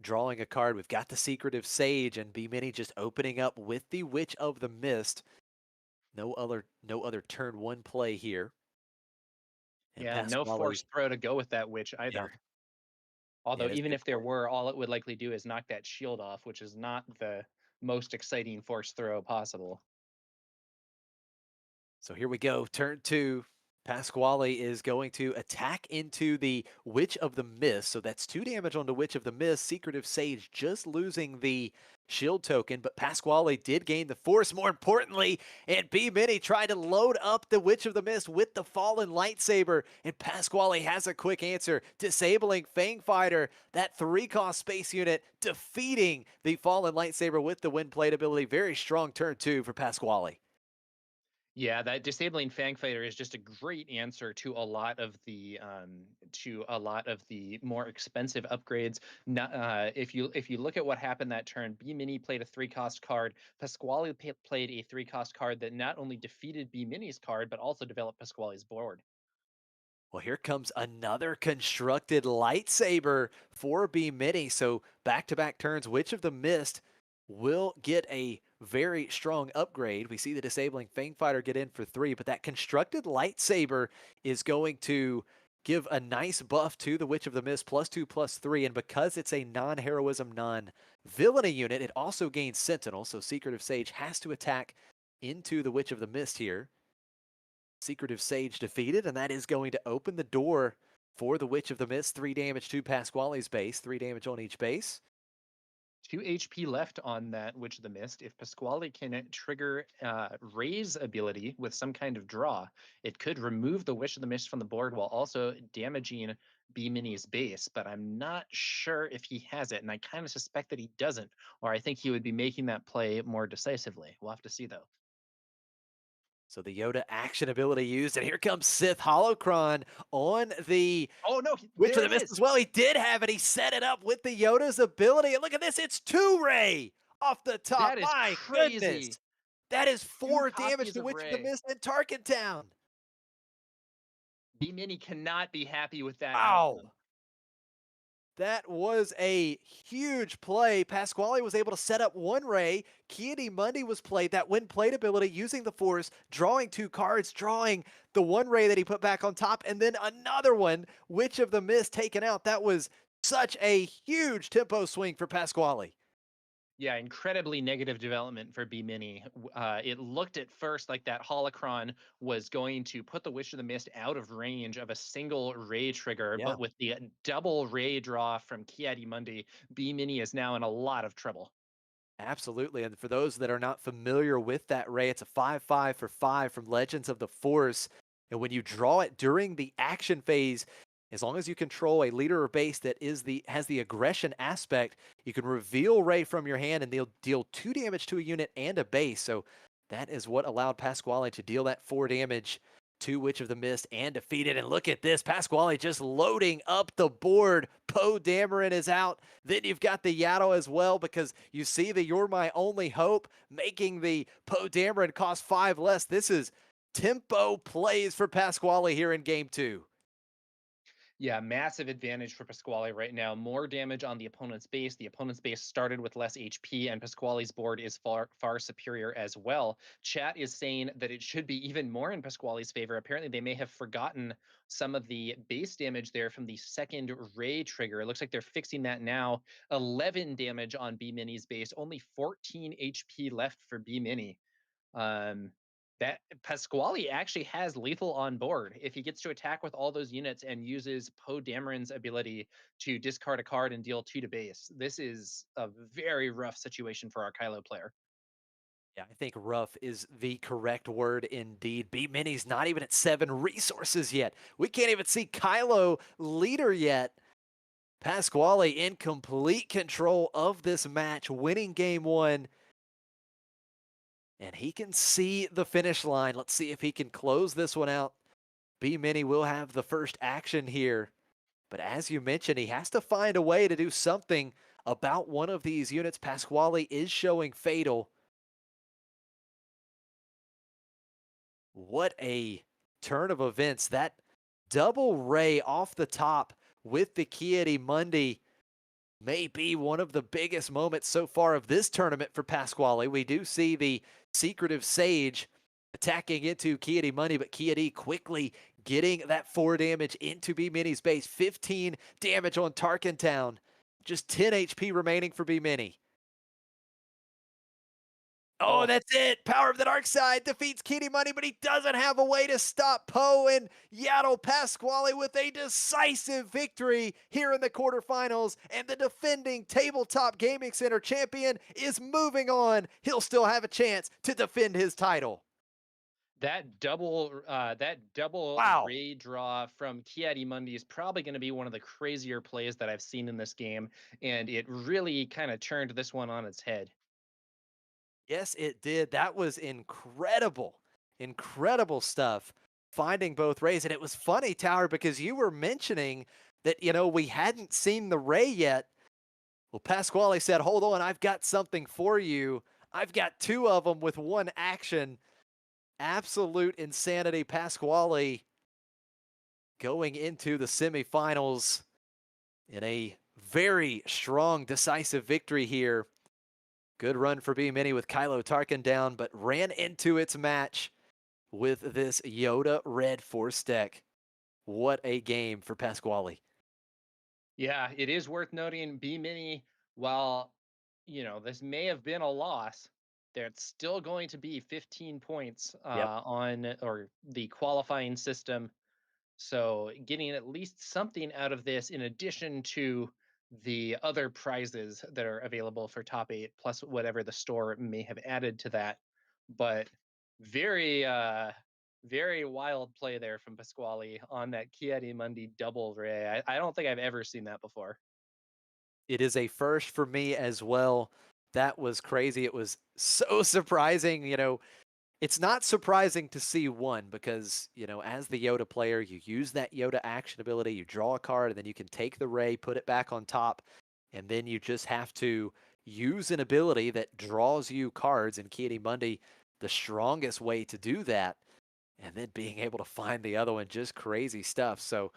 drawing a card. We've got the Secretive Sage, and B-Mini just opening up with the Witch of the Mist. No other turn one play here. And Yeah, no Pasquale, force throw to go with that witch yeah, either. yeah, Although that's a even good if there point. were, all it would likely do is knock that shield off, which is not the most exciting force throw possible. So here we go. Turn two. Pasquale is going to attack into the Witch of the Mist. So that's 2 damage on the Witch of the Mist. Secretive Sage just losing the shield token, but Pasquale did gain the force more importantly. And B Mini tried to load up the Witch of the Mist with the Fallen Lightsaber. And Pasquale has a quick answer, disabling Fang Fighter, that 3-cost space unit, defeating the Fallen Lightsaber with the Wind Plate ability. Very strong turn two for Pasquale. Yeah, that disabling Fang Fighter is just a great answer to a lot of the more expensive upgrades. If you look at what happened that turn, B Mini played a 3-cost card. Pasquale played a 3-cost card that not only defeated B Mini's card but also developed Pasquale's board. Well, here comes another constructed lightsaber for B Mini. So back-to-back turns, Witch of the Mist will get a very strong upgrade. We see the disabling Fang Fighter get in for 3, but that constructed lightsaber is going to give a nice buff to the Witch of the Mist, +2/+3. And because it's a non-heroism, non-villainy unit, it also gains Sentinel. So Secretive Sage has to attack into the Witch of the Mist here. Secretive Sage defeated, and that is going to open the door for the Witch of the Mist. 3 damage to Pasquale's base, 3 damage on each base. 2 HP left on that Witch of the Mist. If Pasquale can trigger Raise ability with some kind of draw, it could remove the Witch of the Mist from the board while also damaging B Mini's base. But I'm not sure if he has it, and I kind of suspect that he doesn't, or I think he would be making that play more decisively. We'll have to see, though. So the Yoda action ability used, and here comes Sith Holocron on the Oh, no, Witch there of the it Mist is. as well. He did have it. He set it up with the Yoda's ability. And look at this. It's 2-Ray off the top. That is My crazy. goodness. That is Two 4 damage copies to of Witch of the Ray. Mist in Tarkin Town. B Mini cannot be happy with that Wow. outcome. That was a huge play. Pasquale was able to set up one ray. Kiadi Mundi was played. That when played ability using the force, drawing two cards, drawing the one ray that he put back on top, and then another one, Witch of the Mist taken out. That was such a huge tempo swing for Pasquale. Yeah, incredibly negative development for B Mini. It looked at first like that holocron was going to put the Wish of the Mist out of range of a single ray trigger, Yeah. but with the double ray draw from Kiadi Mundi, B Mini is now in a lot of trouble. Absolutely. And for those that are not familiar with that ray, it's a 5/5 for 5 from Legends of the Force. And when you draw it during the action phase, as long as you control a leader or base that has the aggression aspect, you can reveal Ray from your hand and they'll deal 2 damage to a unit and a base. So that is what allowed Pasquale to deal that 4 damage to Witch of the Mist and defeat it. And look at this, Pasquale just loading up the board. Poe Dameron is out. Then you've got the Yaddle as well because you see the You're My Only Hope making the Poe Dameron cost 5 less. This is tempo plays for Pasquale here in game 2. Yeah, massive advantage for Pasquale right now. More damage on the opponent's base. The opponent's base started with less HP, and Pasquale's board is far superior as well. Chat is saying that it should be even more in Pasquale's favor. Apparently, they may have forgotten some of the base damage there from the second Ray trigger. It looks like they're fixing that now. 11 damage on B Mini's base, only 14 HP left for B Mini. Um, that Pasquale actually has lethal on board if he gets to attack with all those units and uses Poe Dameron's ability to discard a card and deal 2 to base. This is a very rough situation for our Kylo player. Yeah, I think rough is the correct word indeed. B Mini's not even at 7 resources yet. We can't even see Kylo leader yet. Pasquale in complete control of this match, winning game 1. And he can see the finish line. Let's see if he can close this one out. B Mini will have the first action here. But as you mentioned, he has to find a way to do something about one of these units. Pasquale is showing Fatal. What a turn of events. That double ray off the top with the Kiadi Mundi may be one of the biggest moments so far of this tournament for Pasquale. We do see the secretive Sage attacking into Kiadi Mundi, but Kiadi quickly getting that 4 damage into B Mini's base. 15 damage on Tarkin Town. Just 10 HP remaining for B Mini. Oh, Oh, that's it. Power of the Dark Side defeats Kitty Money, but he doesn't have a way to stop Poe, and Yaddle Pasquale with a decisive victory here in the quarterfinals. And the defending Tabletop Gaming Center champion is moving on. He'll still have a chance to defend his title. that double Wow. ray draw from Kiadi Mundi is probably going to be one of the crazier plays that I've seen in this game, and it really kind of turned this one on its head. Yes, it did. That was incredible. Incredible stuff. Finding both rays. And it was funny, Tower, because you were mentioning that, we hadn't seen the ray yet. Well, Pasquale said, hold on, I've got something for you. I've got 2 of them with 1 action. Absolute insanity. Pasquale going into the semifinals in a very strong, decisive victory here. Good run for B Mini with Kylo Tarkin down, but ran into its match with this Yoda Red Force deck. What a game for Pasquale. Yeah, it is worth noting B Mini, while this may have been a loss, there's still going to be 15 points Yep. on or the qualifying system. So getting at least something out of this in addition to the other prizes that are available for top 8 plus whatever the store may have added to that. But very very wild play there from Pasquale on that Chieti Mundi double ray. I don't think I've ever seen that before. It is a first for me as well. That was crazy. It was so surprising. It's not surprising to see one because, as the Yoda player, you use that Yoda action ability, you draw a card, and then you can take the ray, put it back on top, and then you just have to use an ability that draws you cards. In Kiedi Mundi, the strongest way to do that, and then being able to find the other one, just crazy stuff. So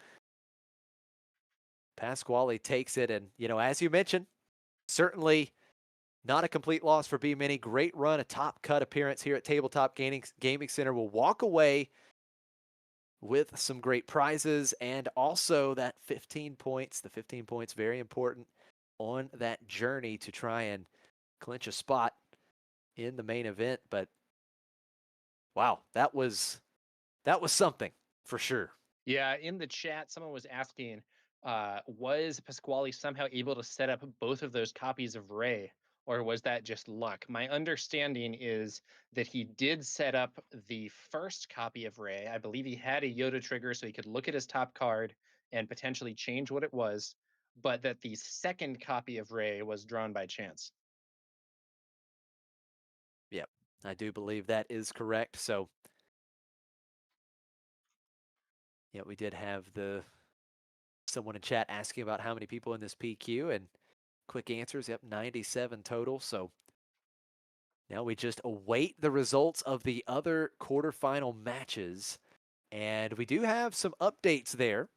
Pasquale takes it. And, as you mentioned, certainly not a complete loss for B Mini. Great run, a top cut appearance here at Tabletop Gaming Center. Will walk away with some great prizes and also that 15 points. The 15 points, very important on that journey to try and clinch a spot in the main event. But wow, that was something for sure. Yeah, in the chat, someone was asking, was Pasquale somehow able to set up both of those copies of Ray, or was that just luck? My understanding is that he did set up the first copy of Ray. I believe he had a Yoda trigger so he could look at his top card and potentially change what it was, but that the second copy of Ray was drawn by chance. Yep, I do believe that is correct. So, yeah, we did have someone in chat asking about how many people in this PQ, and quick answers. Yep, 97 total. So now we just await the results of the other quarterfinal matches. And we do have some updates there.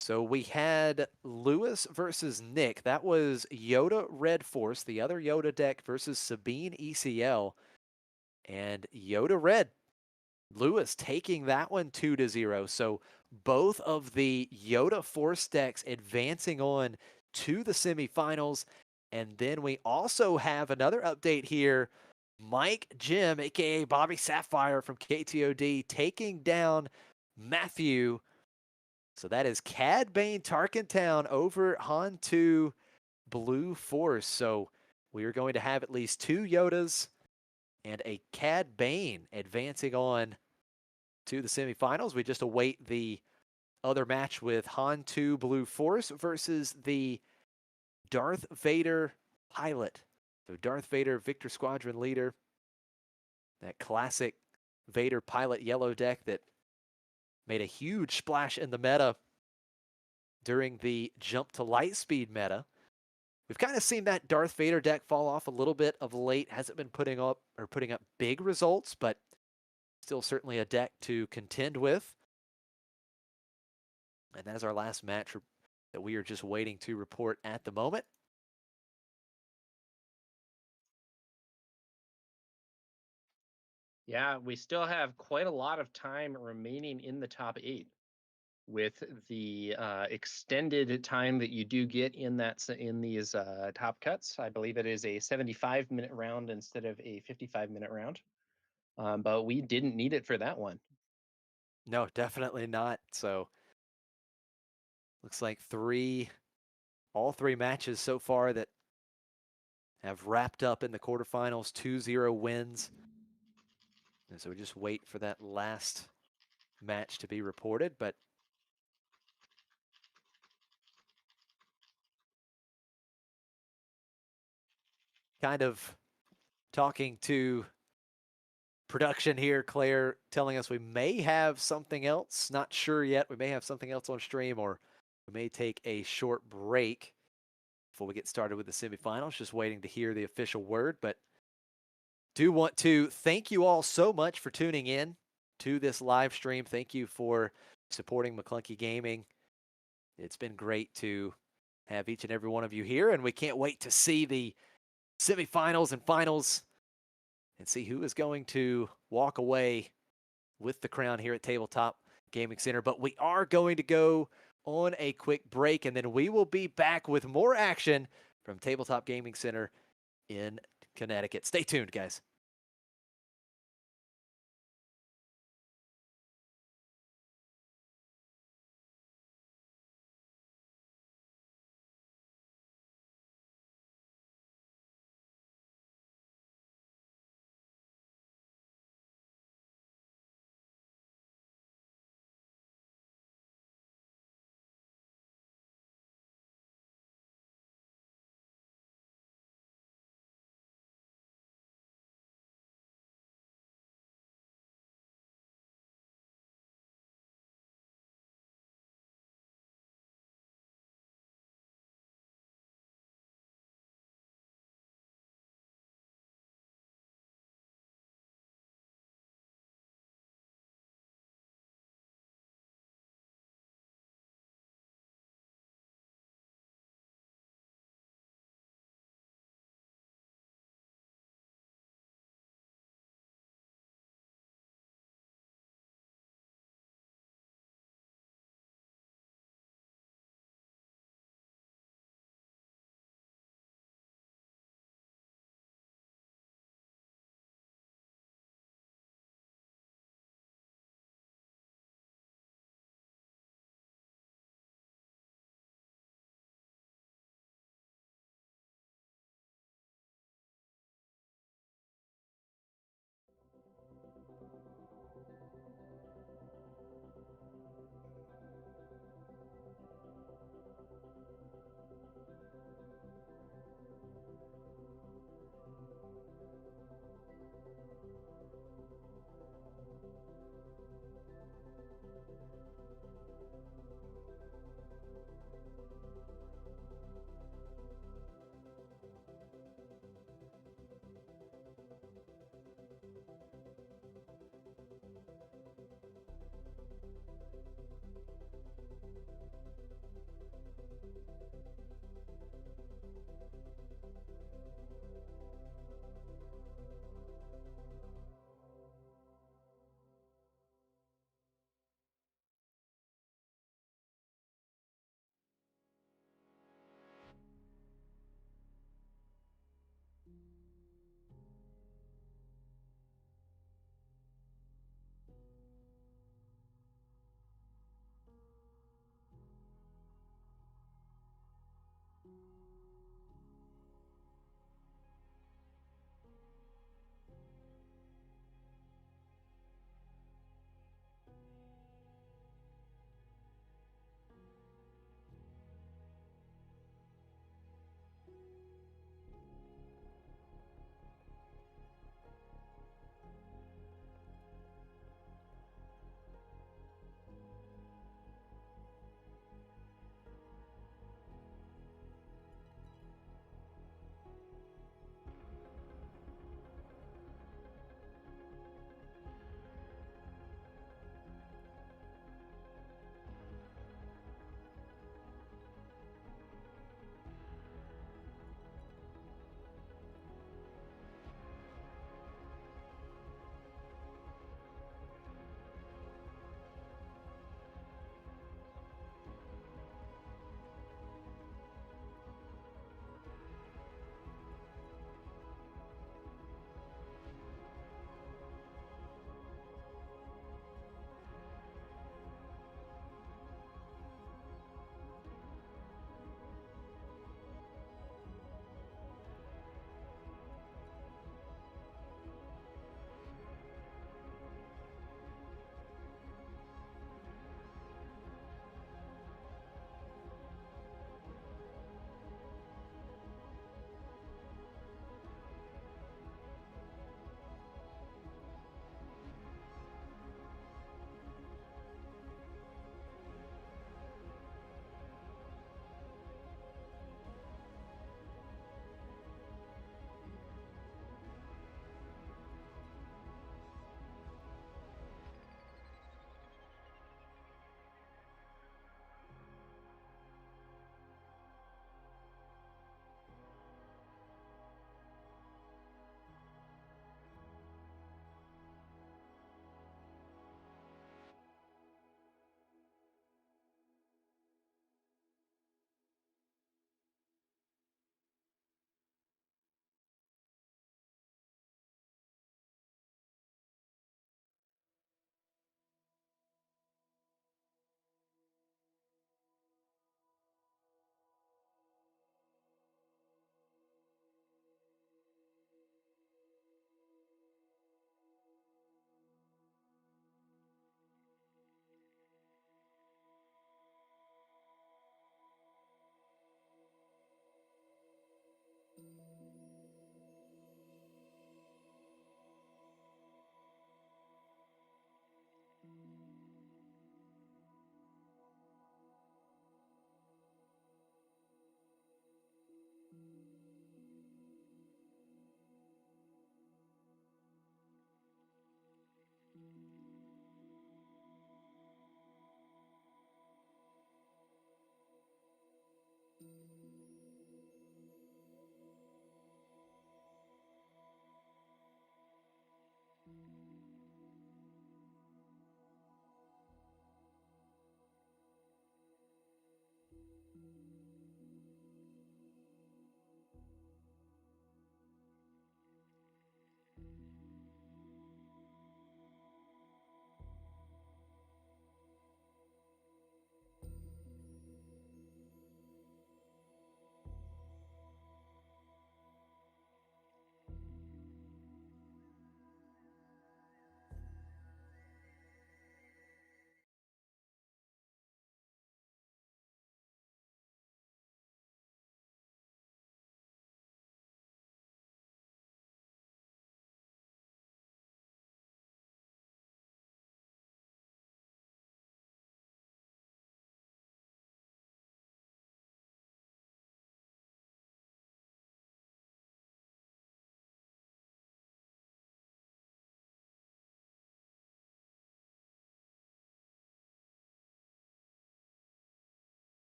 So we had Lewis versus Nick. That was Yoda Red Force, the other Yoda deck versus Sabine ECL. And Yoda Red, Lewis taking that one 2-0. So both of the Yoda Force decks advancing on to the semifinals. And then we also have another update here. Mike Jim, aka Bobby Sapphire from KTOD, taking down Matthew. So that is Cad Bane Tarkentown over Han2 Blue Force. So we are going to have at least 2 Yodas and a Cad Bane advancing on to the semifinals. We just await the other match with Han2 Blue Force versus the Darth Vader pilot. So Darth Vader, Victor Squadron leader. That classic Vader pilot yellow deck that made a huge splash in the meta during the jump to light speed meta. We've kind of seen that Darth Vader deck fall off a little bit of late. Hasn't been putting up big results, but still certainly a deck to contend with. And that is our last match that we are just waiting to report at the moment. Yeah, we still have quite a lot of time remaining in the top 8. With the extended time that you do get in these top cuts. I believe it is a 75-minute round instead of a 55-minute round. But we didn't need it for that one. No, definitely not. So looks like all three matches so far that have wrapped up in the quarterfinals, 2-0 wins. And so we just wait for that last match to be reported, but kind of talking to production here, Claire telling us we may have something else. Not sure yet. We may have something else on stream, or we may take a short break before we get started with the semifinals. Just waiting to hear the official word, but do want to thank you all so much for tuning in to this live stream. Thank you for supporting McClunky Gaming. It's been great to have each and every one of you here, and we can't wait to see the semifinals and finals and see who is going to walk away with the crown here at Tabletop Gaming Center. But we are going to go on a quick break, and then we will be back with more action from Tabletop Gaming Center in Connecticut. Stay tuned, guys.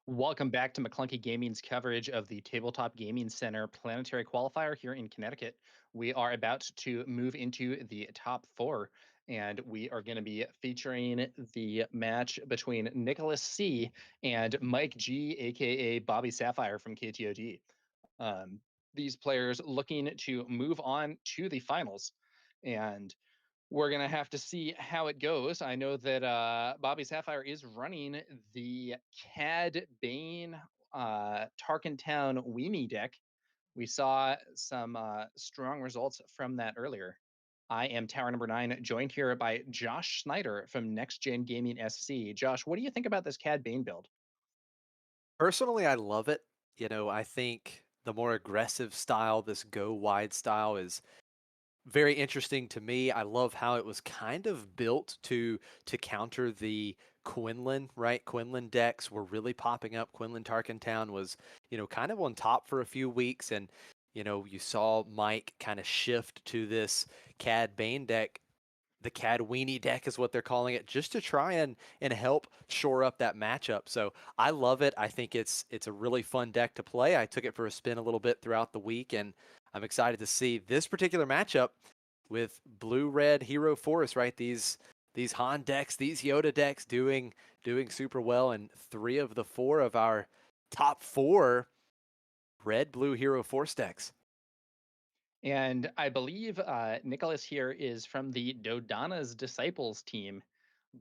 Welcome back to McClunky Gaming's coverage of the Tabletop Gaming Center Planetary Qualifier here in Connecticut. We are about to move into the top four, and we are going to be featuring the match between Nicholas C. and Mike G, aka Bobby Sapphire from KTOD. These players looking to move on to the finals, and we're going to have to see how it goes. I know that Bobby Sapphire is running the Cad Bane Tarkentown Weemy deck. We saw some strong results from that earlier. I am Tower number 9, joined here by Josh Snyder from Next Gen Gaming SC. Josh, what do you think about this Cad Bane build? Personally, I love it. I think the more aggressive style, this go wide style, is very interesting to me. I love how it was kind of built to counter the Quinlan, right? Quinlan decks were really popping up. Quinlan Tarkentown was, kind of on top for a few weeks, and you saw Mike kind of shift to this Cad Bane deck. The Cad Weenie deck is what they're calling it, just to try and help shore up that matchup. So I love it. I think it's a really fun deck to play. I took it for a spin a little bit throughout the week, and I'm excited to see this particular matchup with blue red hero forest, right? These Han decks, these Yoda decks doing super well, and 3 of the 4 of our top 4 red blue hero force decks. And I believe Nicholas here is from the Dodana's Disciples team,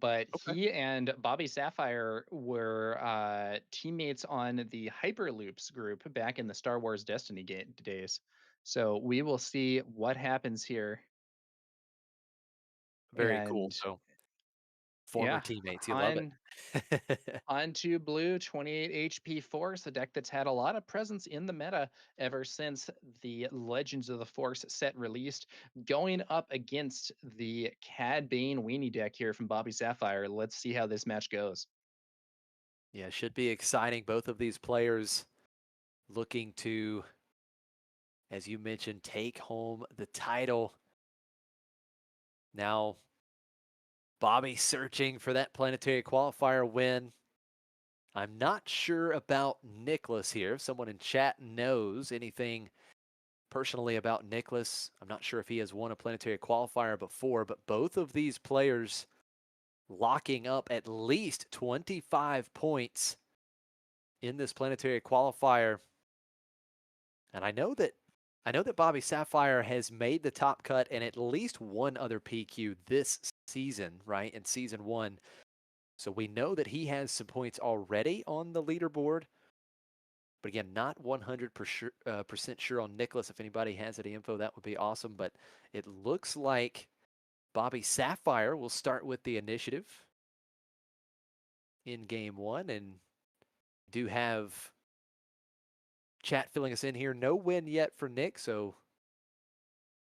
but Okay. he and Bobby Sapphire were teammates on the Hyperloops group back in the Star Wars Destiny days. So we will see what happens here. Very cool. And So former yeah, teammates, you love on it. onto blue 28 HP Force, a deck that's had a lot of presence in the meta ever since the Legends of the Force set released, going up against the Cad Bane Weenie deck here from Bobby Sapphire. Let's see how this match goes. Yeah, should be exciting. Both of these players looking to, as you mentioned, take home the title. Now, Bobby searching for that planetary qualifier win. I'm not sure about Nicholas here. If someone in chat knows anything personally about Nicholas, I'm not sure if he has won a planetary qualifier before, but both of these players locking up at least 25 points in this planetary qualifier. And I know that Bobby Sapphire has made the top cut and at least one other PQ this season, right? In season 1. So we know that he has some points already on the leaderboard. But again, not 100% sure on Nicholas. If anybody has any info, that would be awesome. But it looks like Bobby Sapphire will start with the initiative in game 1, and do have chat filling us in here. No win yet for Nick, so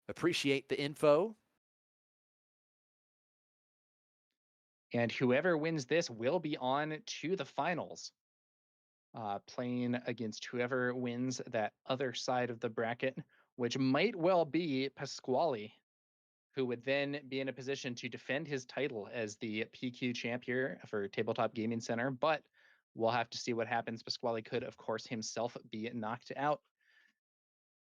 appreciate the info. And whoever wins this will be on to the finals, playing against whoever wins that other side of the bracket, which might well be Pasquale, who would then be in a position to defend his title as the PQ champ here for Tabletop Gaming Center. But we'll have to see what happens. Pasquale could, of course, himself be knocked out.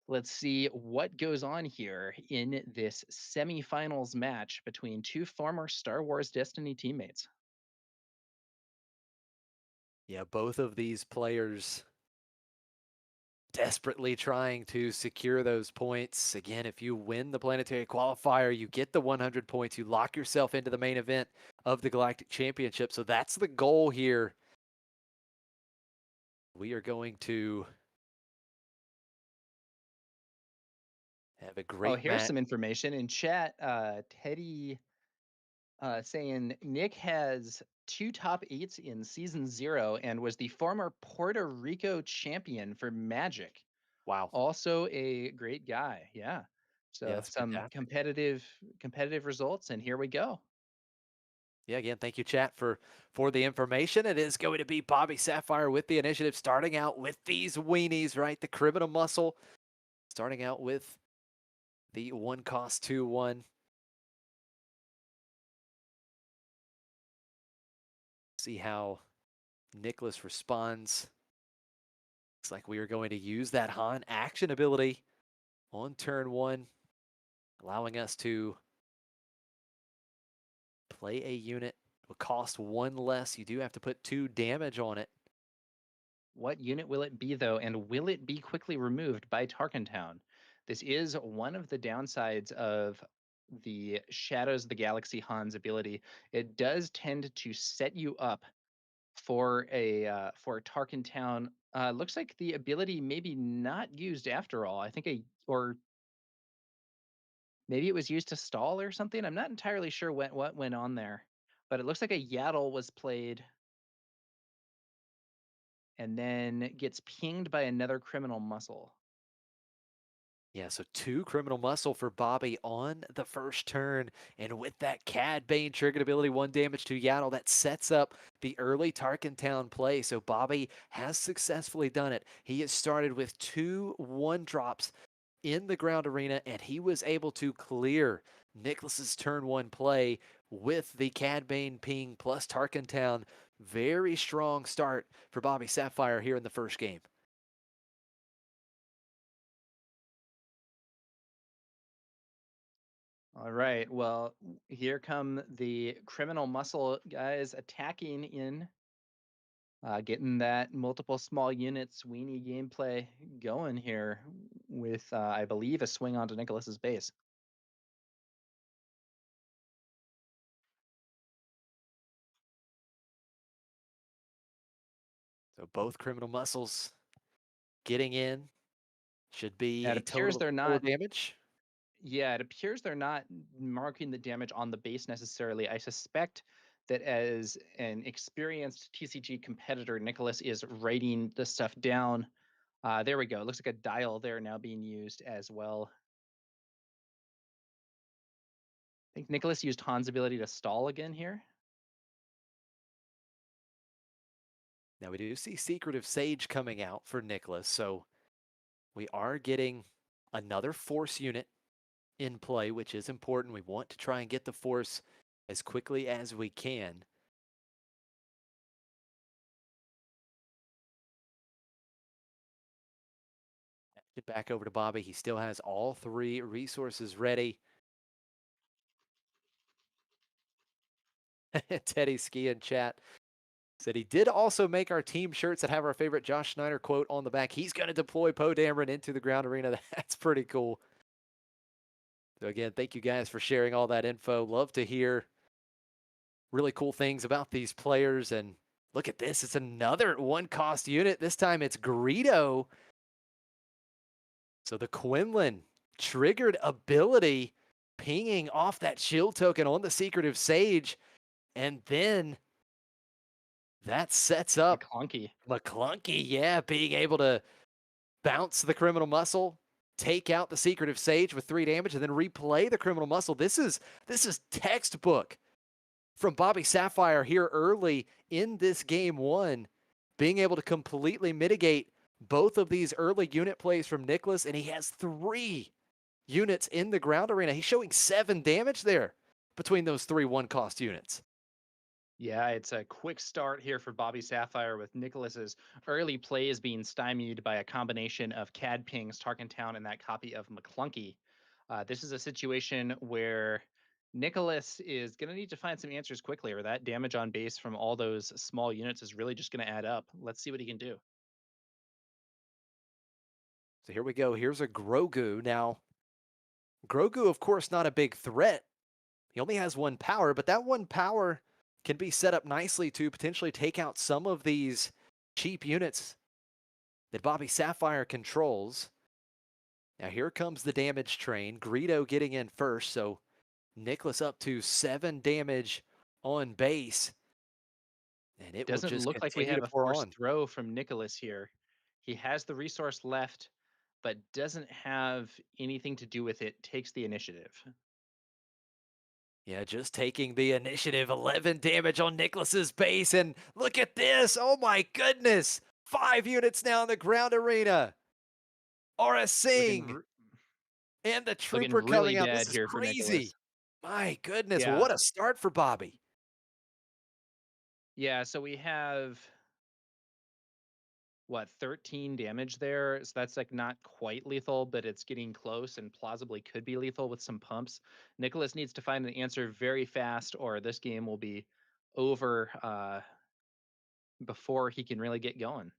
Let's see what goes on here in this semifinals match between two former Star Wars Destiny teammates. Yeah, both of these players desperately trying to secure those points. Again, if you win the planetary qualifier, you get the 100 points. You lock yourself into the main event of the Galactic Championship. So that's the goal here. We are going to have a Oh, great here's match. some information in chat. Teddy saying Nick has 2 top 8s in season 0 and was the former Puerto Rico champion for Magic. Wow. Also a great guy. Yeah. Yeah, So that's some fantastic. competitive results, and here we go. Yeah, again, thank you, chat, for the information. It is going to be Bobby Sapphire with the initiative, starting out with these weenies, right? The criminal muscle, starting out with the 1-cost 2/1. See how Nicholas responds. Looks like we are going to use that Han action ability on turn one, allowing us to play a unit. It will cost one less. You do have to put 2 damage on it. What unit will it be, though, and will it be quickly removed by Tarkentown? This is one of the downsides of the Shadows of the Galaxy Han's ability. It does tend to set you up for Tarkentown. Looks like the ability maybe not used after all. I think or maybe it was used to stall or something. I'm not entirely sure what went on there, but it looks like a Yaddle was played and then gets pinged by another criminal muscle. Yeah, so 2 criminal muscle for Bobby on the first turn. And with that Cad Bane triggered ability, 1 damage to Yaddle, that sets up the early Tarkentown play. So Bobby has successfully done it. He has started with 2 1-drops in the ground arena, and he was able to clear Nicholas's turn 1 play with the Cad Bane ping plus Tarkentown. Very strong start for Bobby Sapphire here in the first game. All right. Well, here come the criminal muscle guys attacking in, getting that multiple small units weenie gameplay going here with, I believe, a swing onto Nicholas's base. So both criminal muscles getting in. Should be Now, it a appears total of they're 4 not. damage. Yeah, it appears they're not marking the damage on the base necessarily. I suspect that as an experienced TCG competitor, Nicholas is writing the stuff down. There we go. It looks like a dial there now being used as well. I think Nicholas used Han's ability to stall again here. Now we do see Secretive Sage coming out for Nicholas, so we are getting another force unit in play, which is important. We want to try and get the force as quickly as we can. Get back over to Bobby. He still has all 3 resources ready. Teddy Ski in chat said he did also make our team shirts that have our favorite Josh Schneider quote on the back. He's going to deploy Poe Dameron into the ground arena. That's pretty cool. So again, thank you guys for sharing all that info. Love to hear really cool things about these players. And look at this. It's another 1-cost unit. This time it's Greedo. So the Quinlan triggered ability pinging off that shield token on the Secretive Sage. And then that sets up McClunky. McClunky, yeah, being able to bounce the criminal muscle, take out the Secretive Sage with 3 damage, and then replay the criminal muscle. This is textbook from Bobby Sapphire here early in this game one, being able to completely mitigate both of these early unit plays from Nicholas, and he has 3 units in the ground arena. He's showing 7 damage there between those 3 1-cost units. Yeah, it's a quick start here for Bobby Sapphire with Nicholas's early plays being stymied by a combination of Cad Pings, Tarkentown, and that copy of McClunky. This is a situation where Nicholas is going to need to find some answers quickly, or that damage on base from all those small units is really just going to add up. Let's see what he can do. So here we go. Here's a Grogu. Now, Grogu, of course, not a big threat. He only has 1 power, but that 1 power can be set up nicely to potentially take out some of these cheap units that Bobby Sapphire controls. Now here comes the damage train. Greedo getting in first, so Nicholas up to 7 damage on base. And it will Doesn't just look like we continue to have a pour forced on. throw from Nicholas here. He has the resource left, but doesn't have anything to do with it. Takes the initiative. Yeah, just taking the initiative. 11 damage on Nicholas's base. And look at this. Oh my goodness. 5 units now in the ground arena. Aura Singh Looking and the looking trooper really coming out. bad This is here for Nicholas. crazy. My goodness. Yeah. What a start for Bobby. Yeah, so we have what, 13 damage there. So that's like not quite lethal, but it's getting close and plausibly could be lethal with some pumps. Nicholas needs to find an answer very fast, or this game will be over before he can really get going.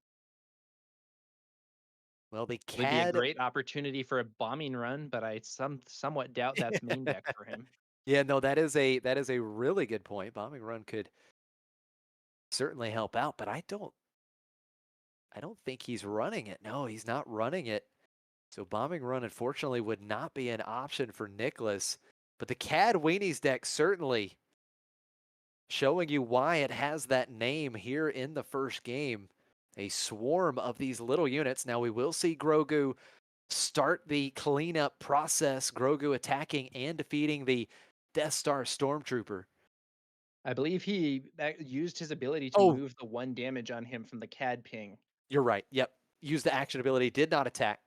Well, the Would be a CAD. great opportunity for a bombing run, but I somewhat doubt that's main deck for him. Yeah, no, that is a really good point. Bombing run could certainly help out, but I don't think he's running it. No, he's not running it. So bombing run unfortunately would not be an option for Nicholas. But the CAD Weenies deck certainly showing you why it has that name here in the first game. A swarm of these little units. Now we will see Grogu start the cleanup process. Grogu attacking and defeating the Death Star Stormtrooper. I believe he used his ability to Oh, move the 1 damage on him from the CAD ping. you're right. Yep. Use the action ability. Did not attack.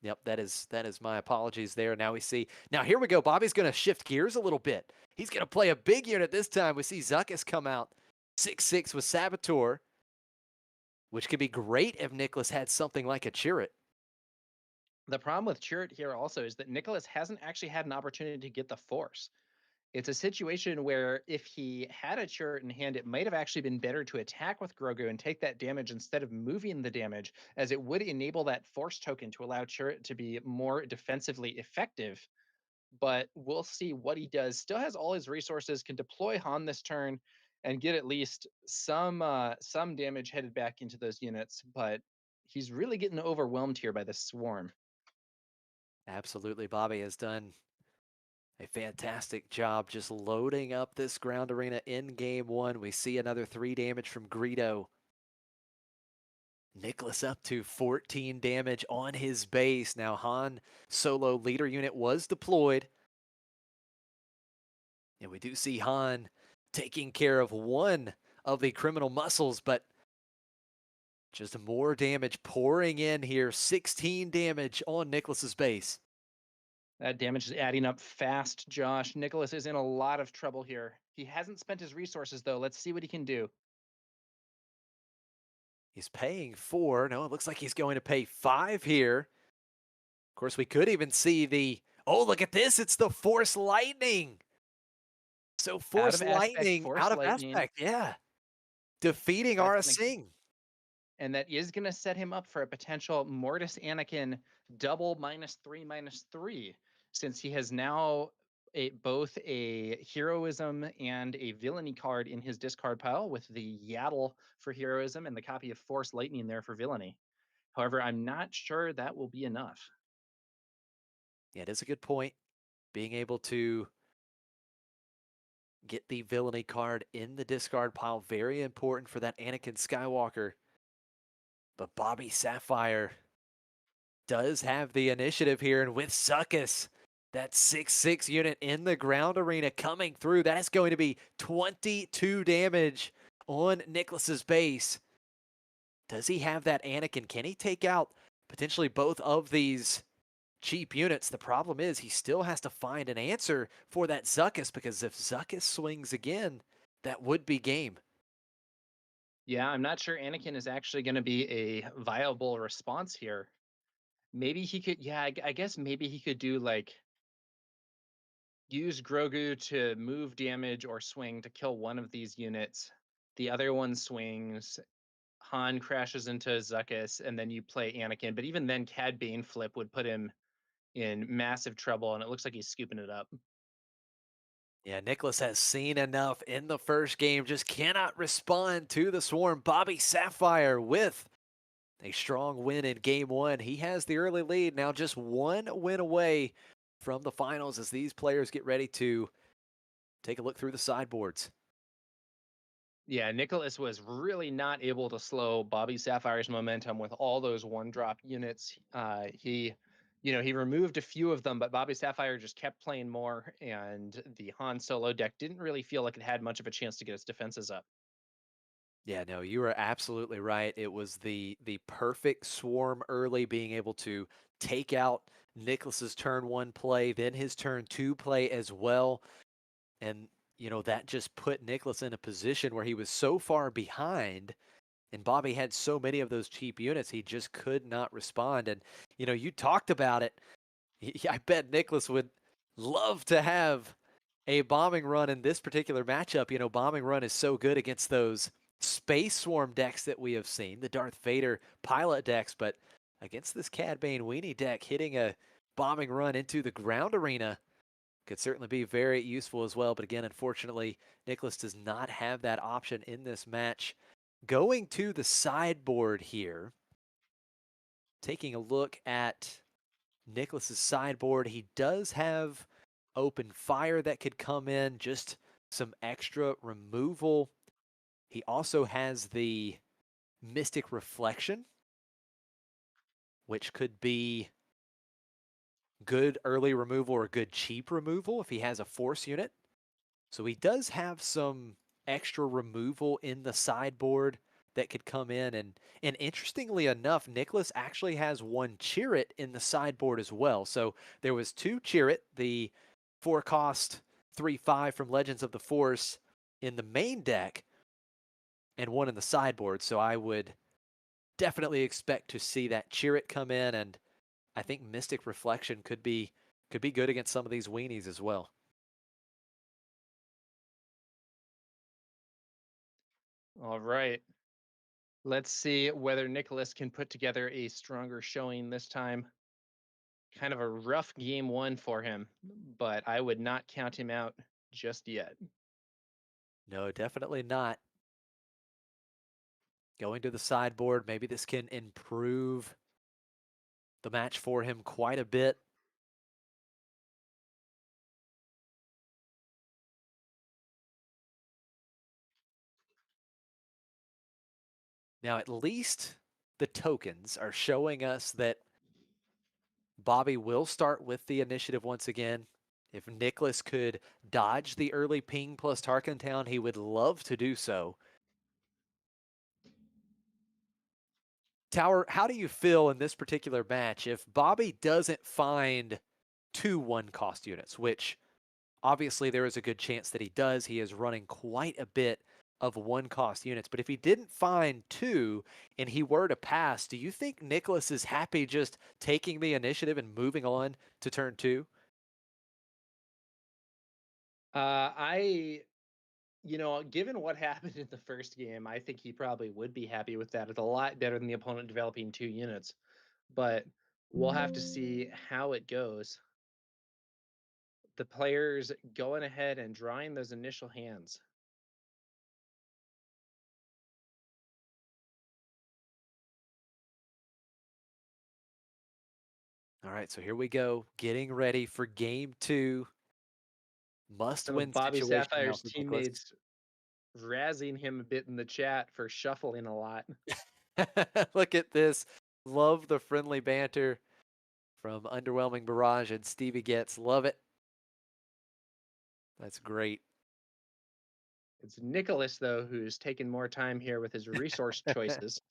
Yep, that is my apologies there. Now we see. Now here we go. Bobby's going to shift gears a little bit. He's going to play a big unit this time. We see Zuckus come out 6/6 with Saboteur, which could be great if Nicholas had something like a Chirrut. The problem with Chirrut here also is that Nicholas hasn't actually had an opportunity to get the Force. It's a situation where if he had a Chirrut in hand, it might have actually been better to attack with Grogu and take that damage instead of moving the damage, as it would enable that Force token to allow Chirrut to be more defensively effective. But we'll see what he does. Still has all his resources, can deploy Han this turn and get at least some damage headed back into those units, but he's really getting overwhelmed here by the swarm. Absolutely, Bobby has done a fantastic job just loading up this ground arena in game one. We see another 3 damage from Greedo. Nicholas up to 14 damage on his base. Now Han Solo leader unit was deployed. And we do see Han taking care of one of the criminal muscles, but just more damage pouring in here. 16 damage on Nicholas's base. That damage is adding up fast, Josh. Nicholas is in a lot of trouble here. He hasn't spent his resources, though. Let's see what he can do. He's paying 4. No, it looks like he's going to pay 5 here. Of course, we could even see the, oh, look at this. It's the Force Lightning. So Out Force of aspect, Lightning Force out of Lightning. aspect. Yeah. Defeating That's Aura gonna Singh. and that is gonna set him up for a potential Mortis Anakin double -3/-3, since he has now both a heroism and a villainy card in his discard pile, with the Yaddle for heroism and the copy of Force Lightning there for villainy. However, I'm not sure that will be enough. Yeah, it is a good point. Being able to get the villainy card in the discard pile, very important for that Anakin Skywalker. But Bobby Sapphire does have the initiative here, and with Zuckus, that 6/6 unit in the ground arena coming through, that is going to be 22 damage on Nicholas's base. Does he have that Anakin? Can he take out potentially both of these cheap units? The problem is he still has to find an answer for that Zuckus, because if Zuckus swings again, that would be game. Yeah, I'm not sure Anakin is actually going to be a viable response here. Maybe he could, yeah, I guess maybe he could do like use Grogu to move damage or swing to kill one of these units. The other one swings, Han crashes into Zuckus, and then you play Anakin. But even then, Cad Bane flip would put him in massive trouble, and it looks like he's scooping it up. Yeah, Nicholas has seen enough in the first game, just cannot respond to the swarm. Bobby Sapphire with a strong win in game one. He has the early lead, now just one win away from the finals as these players get ready to take a look through the sideboards. Yeah, Nicholas was really not able to slow Bobby Sapphire's momentum with all those one-drop units. He removed a few of them, but Bobby Sapphire just kept playing more, and the Han Solo deck didn't really feel like it had much of a chance to get its defenses up. Yeah, no, you are absolutely right. It was the perfect swarm early, being able to take out Nicholas's turn one play, then his turn two play as well. And that just put Nicholas in a position where he was so far behind, And Bobby had so many of those cheap units, he just could not respond. And, you talked about it. I bet Nicholas would love to have a bombing run in this particular matchup. Bombing run is so good against those Space Swarm decks that we have seen, the Darth Vader pilot decks, but against this Cad Bane Weenie deck, hitting a bombing run into the ground arena could certainly be very useful as well. But again, unfortunately, Nicholas does not have that option in this match. Going to the sideboard here, taking a look at Nicholas's sideboard, he does have open fire that could come in, just some extra removal. He also has the Mystic Reflection, which could be good early removal or good cheap removal if he has a force unit. So he does have some extra removal in the sideboard that could come in. And interestingly enough, Nicholas actually has one Chirrut in the sideboard as well. So there was two Chirrut, the 4-cost 3/5 from Legends of the Force in the main deck, and one in the sideboard. So I would definitely expect to see that Chirrut come in, and I think Mystic Reflection could be good against some of these weenies as well. All right. Let's see whether Nicholas can put together a stronger showing this time. Kind of a rough game one for him, but I would not count him out just yet. No, definitely not. Going to the sideboard, maybe this can improve the match for him quite a bit. Now, at least the tokens are showing us that Bobby will start with the initiative once again. If Nicholas could dodge the early ping plus Tarkin Town, he would love to do so. Tower, how do you feel in this particular match if Bobby doesn't find two 1-cost units, which obviously there is a good chance that he does. He is running quite a bit of 1-cost units. But if he didn't find two and he were to pass, do you think Nicholas is happy just taking the initiative and moving on to turn 2? I given what happened in the first game, I think he probably would be happy with that. It's a lot better than the opponent developing 2 units, but we'll have to see how it goes. The players going ahead and drawing those initial hands. All right, so here we go. Getting ready for game 2. Must Some of win Bobby situation now Sapphire's for Nicholas. teammates razzing him a bit in the chat for shuffling a lot. Look at this. Love the friendly banter from Underwhelming Barrage and Stevie Getz. Love it. That's great. It's Nicholas, though, who's taken more time here with his resource choices.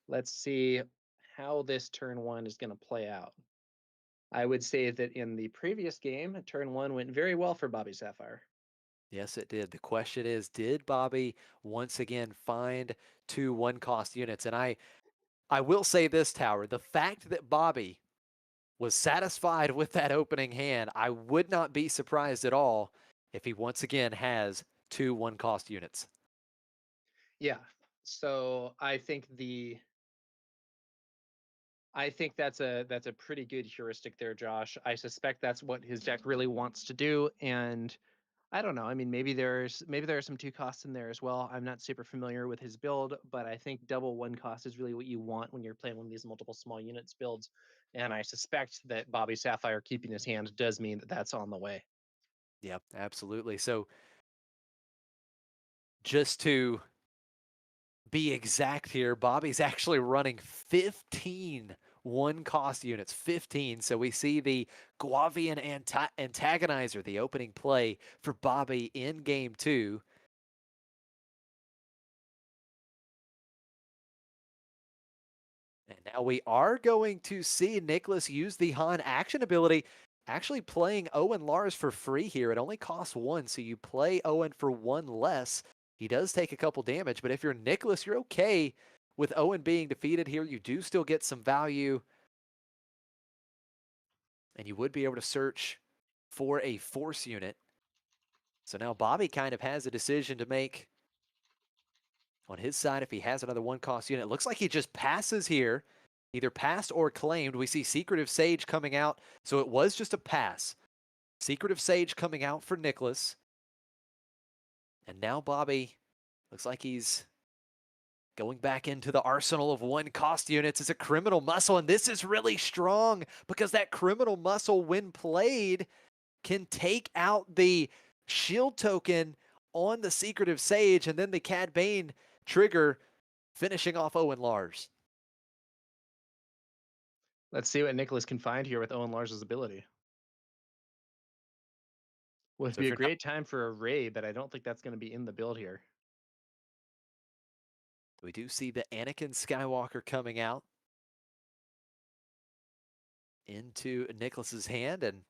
Let's see how this turn one is going to play out. I would say that in the previous game, turn one went very well for Bobby Sapphire. Yes, it did. The question is, did Bobby once again find two 1-cost units? And I will say this, Tower, the fact that Bobby was satisfied with that opening hand, I would not be surprised at all if he once again has two 1-cost units. Yeah. So I think that's a pretty good heuristic there, Josh. I suspect that's what his deck really wants to do, and I don't know. I mean, maybe there are some 2 costs in there as well. I'm not super familiar with his build, but I think double 1 cost is really what you want when you're playing one of these multiple small units builds. And I suspect that Bobby Sapphire keeping his hand does mean that that's on the way. Yep, absolutely. So just to be exact here, Bobby's actually running 15 1-cost units, 15. So we see the Guavian Antagonizer, the opening play for Bobby in game 2. And now we are going to see Nicholas use the Han action ability, actually playing Owen Lars for free here. It only costs 1, so you play Owen for 1 less. He does take a couple damage, but if you're Nicholas, you're okay with Owen being defeated here. You do still get some value, and you would be able to search for a force unit. So now Bobby kind of has a decision to make on his side if he has another one cost unit. It looks like he just passes here, either passed or claimed. We see Secretive Sage coming out, so it was just a pass. Secretive Sage coming out for Nicholas. And now Bobby looks like he's going back into the arsenal of one cost units. Is a Criminal Muscle, and this is really strong because that Criminal Muscle, when played, can take out the shield token on the Secretive Sage, and then the Cad Bane trigger, finishing off Owen Lars. Let's see what Nicholas can find here with Owen Lars's ability. Would So be if a you're not, great time for a Ray, but I don't think that's going to be in the build here. we do see the Anakin Skywalker coming out into Nicholas's hand, and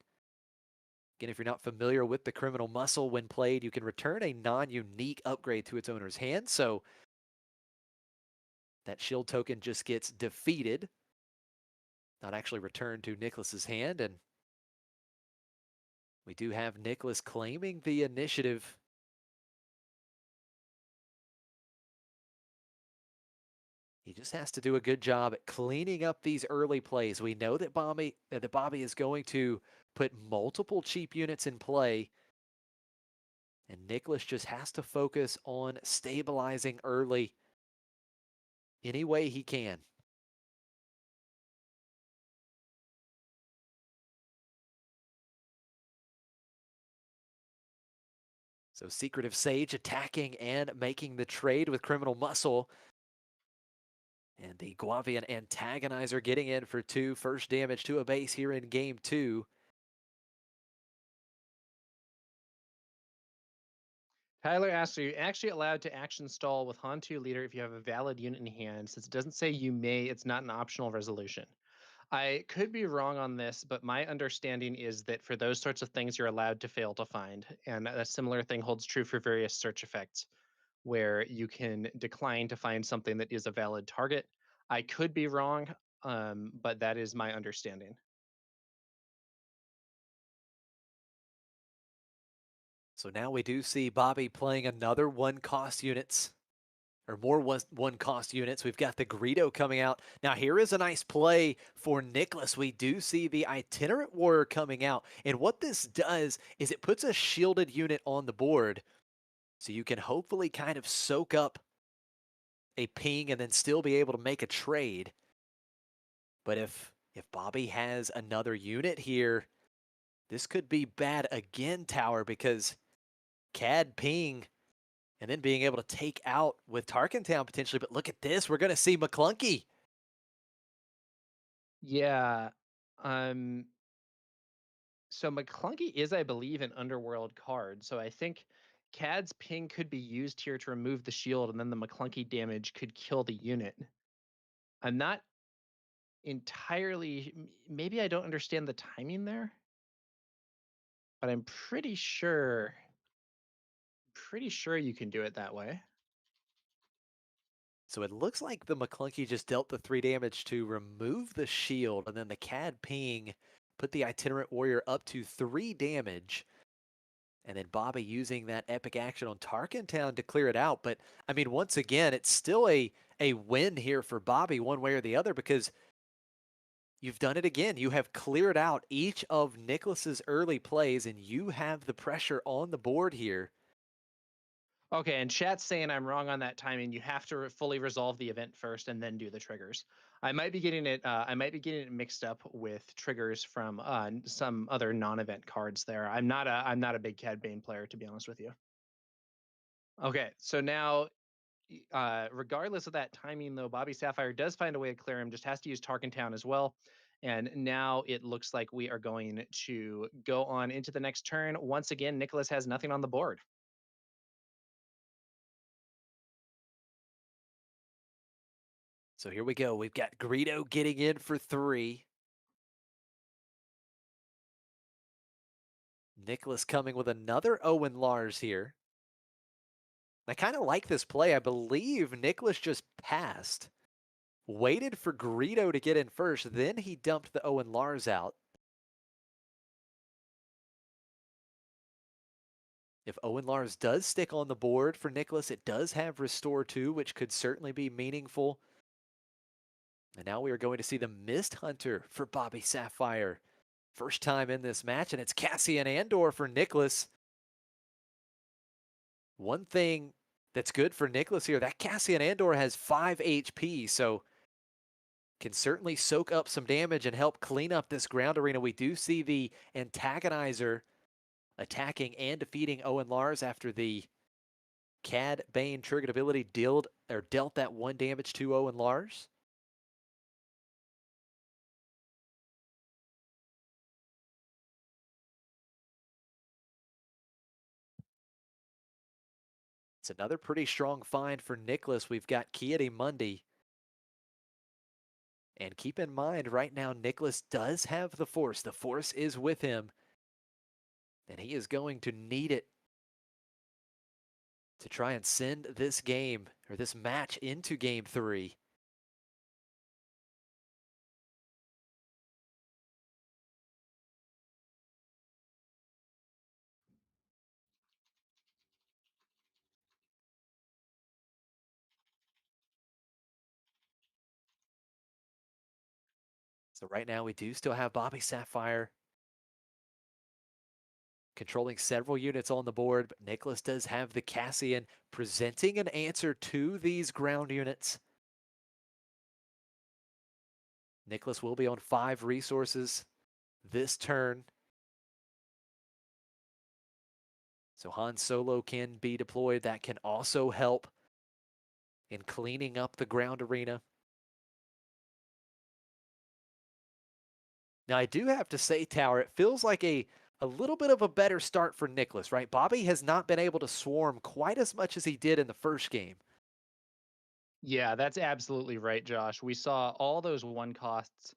again, if you're not familiar with the Criminal Muscle, when played, you can return a non-unique upgrade to its owner's hand. So that shield token just gets defeated, not actually returned to Nicholas's hand. And we do have Nicholas claiming the initiative. He just has to do a good job at cleaning up these early plays. We know that Bobby is going to put multiple cheap units in play, and Nicholas just has to focus on stabilizing early any way he can. So Secretive Sage attacking and making the trade with Criminal Muscle. And the Guavian Antagonizer getting in for 2 first damage to a base here in game 2. Tyler asks, are you actually allowed to action stall with Han2 leader if you have a valid unit in hand? Since it doesn't say you may, it's not an optional resolution. I could be wrong on this, but my understanding is that for those sorts of things, you're allowed to fail to find. And a similar thing holds true for various search effects, where you can decline to find something that is a valid target. I could be wrong, but that is my understanding. So now we do see Bobby playing another one cost units, or more one cost units. We've got the Greedo coming out. Now here is a nice play for Nicholas. We do see the Itinerant Warrior coming out. And what this does is it puts a shielded unit on the board. So you can hopefully kind of soak up a ping and then still be able to make a trade. But if Bobby has another unit here, this could be bad again, Tower, because Cad ping and then being able to take out with Tarkentown potentially. But look at this. We're going to see McClunky. Yeah. Um, so McClunky is, I believe, an underworld card. So I think Cad's ping could be used here to remove the shield, and then the McClunky damage could kill the unit. I'm not entirely, maybe I don't understand the timing there, but I'm pretty sure you can do it that way. So it looks like the McClunky just dealt the 3 damage to remove the shield, and then the Cad ping put the Itinerant Warrior up to 3 damage. And then Bobby using that epic action on Tarkentown to clear it out. But I mean, once again, it's still a win here for Bobby one way or the other, because you've done it again. You have cleared out each of Nicholas's early plays, and you have the pressure on the board here. Okay, and chat's saying I'm wrong on that timing. You have to fully resolve the event first and then do the triggers. I might be getting it. I might be getting it mixed up with triggers from some other non-event cards. There, I'm not a big Cad Bane player, to be honest with you. Okay, so now, regardless of that timing, though, Bobby Sapphire does find a way to clear him. Just has to use Tarkentown as well. And now it looks like we are going to go on into the next turn. Once again, Nicholas has nothing on the board. So here we go. We've got Greedo getting in for 3. Nicholas coming with another Owen Lars here. I kind of like this play. I believe Nicholas just passed, waited for Greedo to get in first, then he dumped the Owen Lars out. If Owen Lars does stick on the board for Nicholas, it does have Restore 2, which could certainly be meaningful. And now we are going to see the Mist Hunter for Bobby Sapphire. First time in this match, and it's Cassian Andor for Nicholas. One thing that's good for Nicholas here, that Cassian Andor has 5 HP, so can certainly soak up some damage and help clean up this ground arena. We do see the Antagonizer attacking and defeating Owen Lars after the Cad Bane triggered ability dealt that 1 damage to Owen Lars. It's another pretty strong find for Nicholas. We've got Kiadi Mundi. And keep in mind, right now, Nicholas does have the Force. The Force is with him. And he is going to need it to try and send this game, or this match, into game 3. So right now, we do still have Bobby Sapphire controlling several units on the board, but Nicholas does have the Cassian presenting an answer to these ground units. Nicholas will be on 5 resources this turn. So Han Solo can be deployed. That can also help in cleaning up the ground arena. Now, I do have to say, Tower, it feels like a little bit of a better start for Nicholas, right? Bobby has not been able to swarm quite as much as he did in the first game. Yeah, that's absolutely right, Josh. We saw all those one costs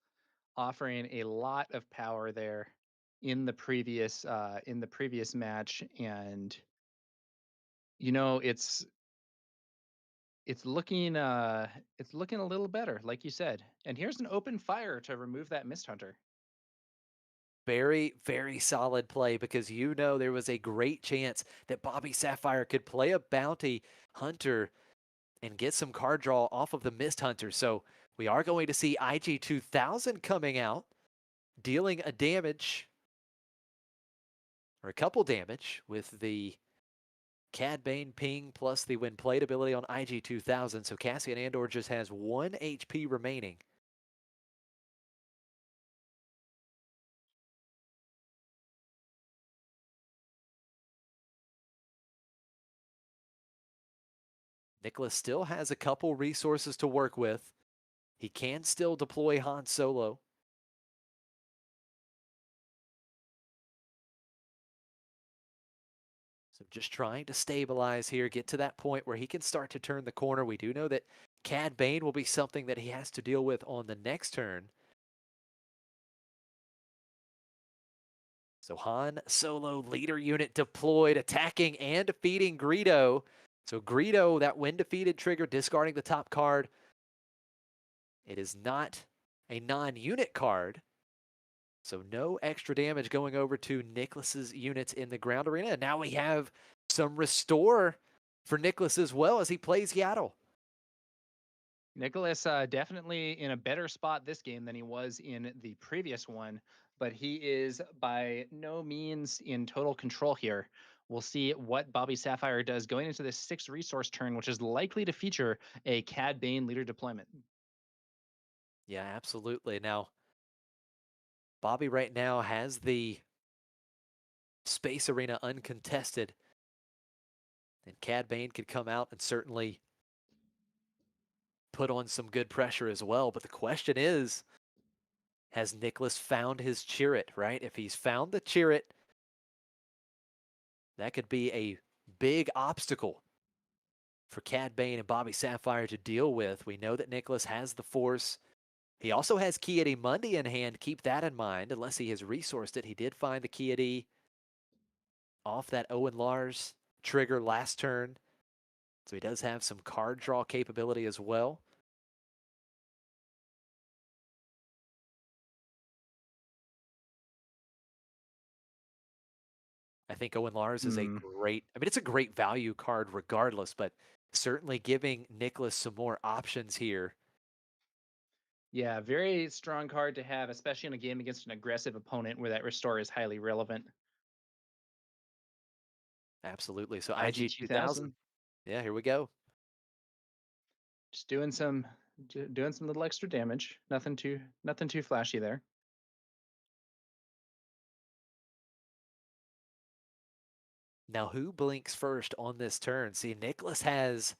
offering a lot of power there in the previous match, and you know it's looking a little better, like you said. And here's an open fire to remove that Mist Hunter. Very, very solid play, because you know there was a great chance that Bobby Sapphire could play a bounty hunter and get some card draw off of the Mist Hunter. So we are going to see IG 2000 coming out, dealing a damage, or a couple damage, with the Cad Bane ping plus the when played ability on IG 2000. So Cassian Andor just has 1 HP remaining. Nicholas still has a couple resources to work with. He can still deploy Han Solo. So just trying to stabilize here, get to that point where he can start to turn the corner. We do know that Cad Bane will be something that he has to deal with on the next turn. So Han Solo leader unit deployed, attacking and defeating Greedo. So Greedo, that when defeated trigger, discarding the top card. It is not a non-unit card, so no extra damage going over to Nicholas's units in the ground arena. And now we have some restore for Nicholas as well as he plays Yaddle. Nicholas definitely in a better spot this game than he was in the previous one, but he is by no means in total control here. We'll see what Bobby Sapphire does going into this 6 resource turn, which is likely to feature a Cad Bane leader deployment. Yeah, absolutely. Now, Bobby right now has the space arena uncontested, and Cad Bane could come out and certainly put on some good pressure as well. But the question is, has Nicholas found his Chirrut, right? If he's found the Chirrut, that could be a big obstacle for Cad Bane and Bobby Sapphire to deal with. We know that Nicholas has the Force. He also has Kiadi Mundi in hand. Keep that in mind, unless he has resourced it. He did find the Kiadi off that Owen Lars trigger last turn. So he does have some card draw capability as well. I think Owen Lars is a great, I mean, it's a great value card regardless, but certainly giving Nicholas some more options here. Yeah, very strong card to have, especially in a game against an aggressive opponent where that restore is highly relevant. Absolutely. So IG IG 2000. 2000, Yeah, here we go. just doing some little extra damage. Nothing too flashy there. Now, who blinks first on this turn? See, Nicholas has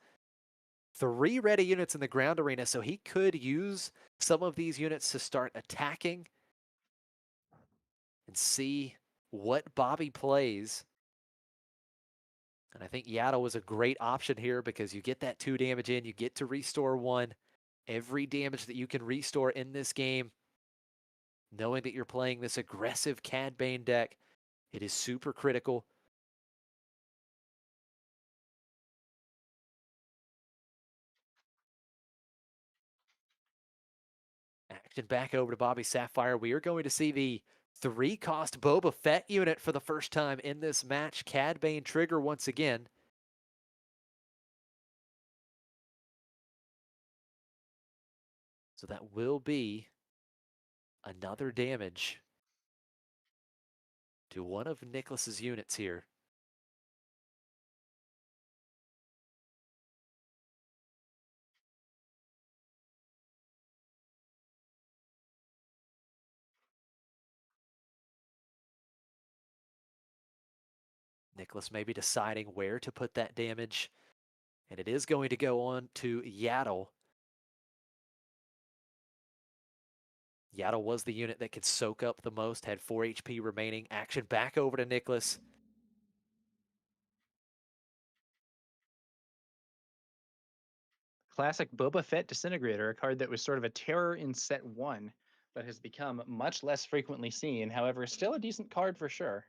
3 ready units in the ground arena, so he could use some of these units to start attacking and see what Bobby plays. And I think Yaddle was a great option here because you get that 2 damage in, you get to restore 1. Every damage that you can restore in this game, knowing that you're playing this aggressive Cad Bane deck, it is super critical. Action back over to Bobby Sapphire. We are going to see the 3-cost Boba Fett unit for the first time in this match. Cad Bane trigger once again. So that will be another damage to one of Nicholas's units here. Nicholas may be deciding where to put that damage, and it is going to go on to Yaddle. Yaddle was the unit that could soak up the most, had 4 HP remaining. Action back over to Nicholas. Classic Boba Fett Disintegrator, a card that was sort of a terror in set 1, but has become much less frequently seen. However, still a decent card for sure.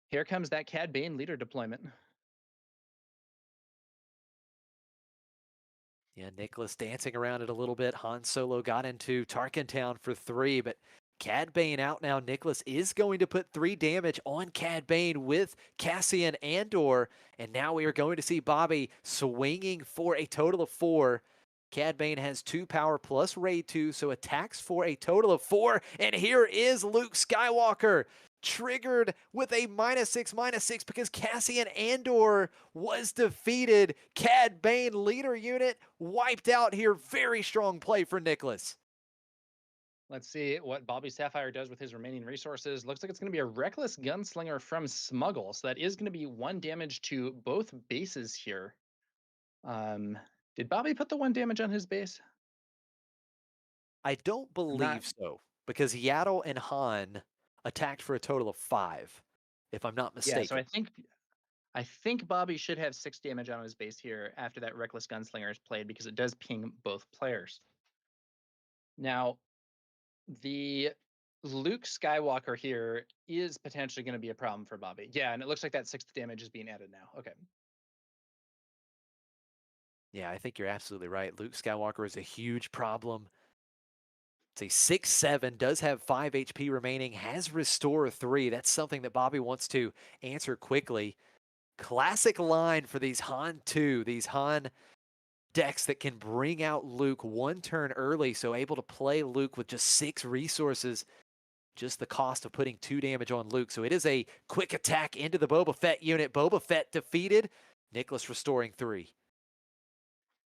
Here comes that Cad Bane leader deployment. Yeah, Nicholas dancing around it a little bit. Han Solo got into Tarkin Town for 3, but Cad Bane out now. Nicholas is going to put 3 damage on Cad Bane with Cassian Andor, and now we are going to see Bobby swinging for a total of 4. Cad Bane has 2 power plus raid 2, so attacks for a total of 4. And here is Luke Skywalker, triggered with a -6/-6 because Cassian Andor was defeated. Cad Bane leader unit wiped out here. Very strong play for Nicholas. Let's see what Bobby Sapphire does with his remaining resources. Looks like it's going to be a Reckless Gunslinger from Smuggle. So that is going to be 1 damage to both bases here. Did Bobby put the 1 damage on his base? I don't Not. believe so because Yaddle and Han attacked for a total of 5, if I'm not Yeah, so mistaken. I think Bobby should have 6 damage on his base here after that Reckless Gunslinger is played because it does ping both players. Now, the Luke Skywalker here is potentially going to be a problem for Bobby. Yeah, and it looks like that 6th damage is being added now. Okay. Yeah, I think you're absolutely right. Luke Skywalker is a huge problem. It's a 6/7, does have 5 HP remaining, has Restore 3. That's something that Bobby wants to answer quickly. Classic line for these Han 2, these Han decks that can bring out Luke 1 turn early, so able to play Luke with just 6 resources. Just the cost of putting 2 damage on Luke. So it is a quick attack into the Boba Fett unit. Boba Fett defeated. Nicholas restoring 3.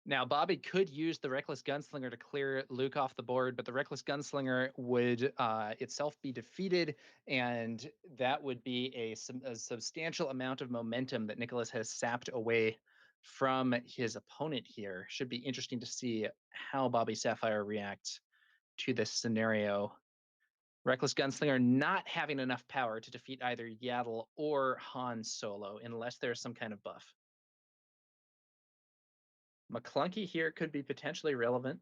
Now, Bobby could use the Reckless Gunslinger to clear Luke off the board, but the Reckless Gunslinger would itself be defeated, and that would be a substantial amount of momentum that Nicholas has sapped away from his opponent here. Should be interesting to see how Bobby Sapphire reacts to this scenario. Reckless Gunslinger not having enough power to defeat either Yaddle or Han Solo unless there's some kind of buff. McClunky here could be potentially relevant.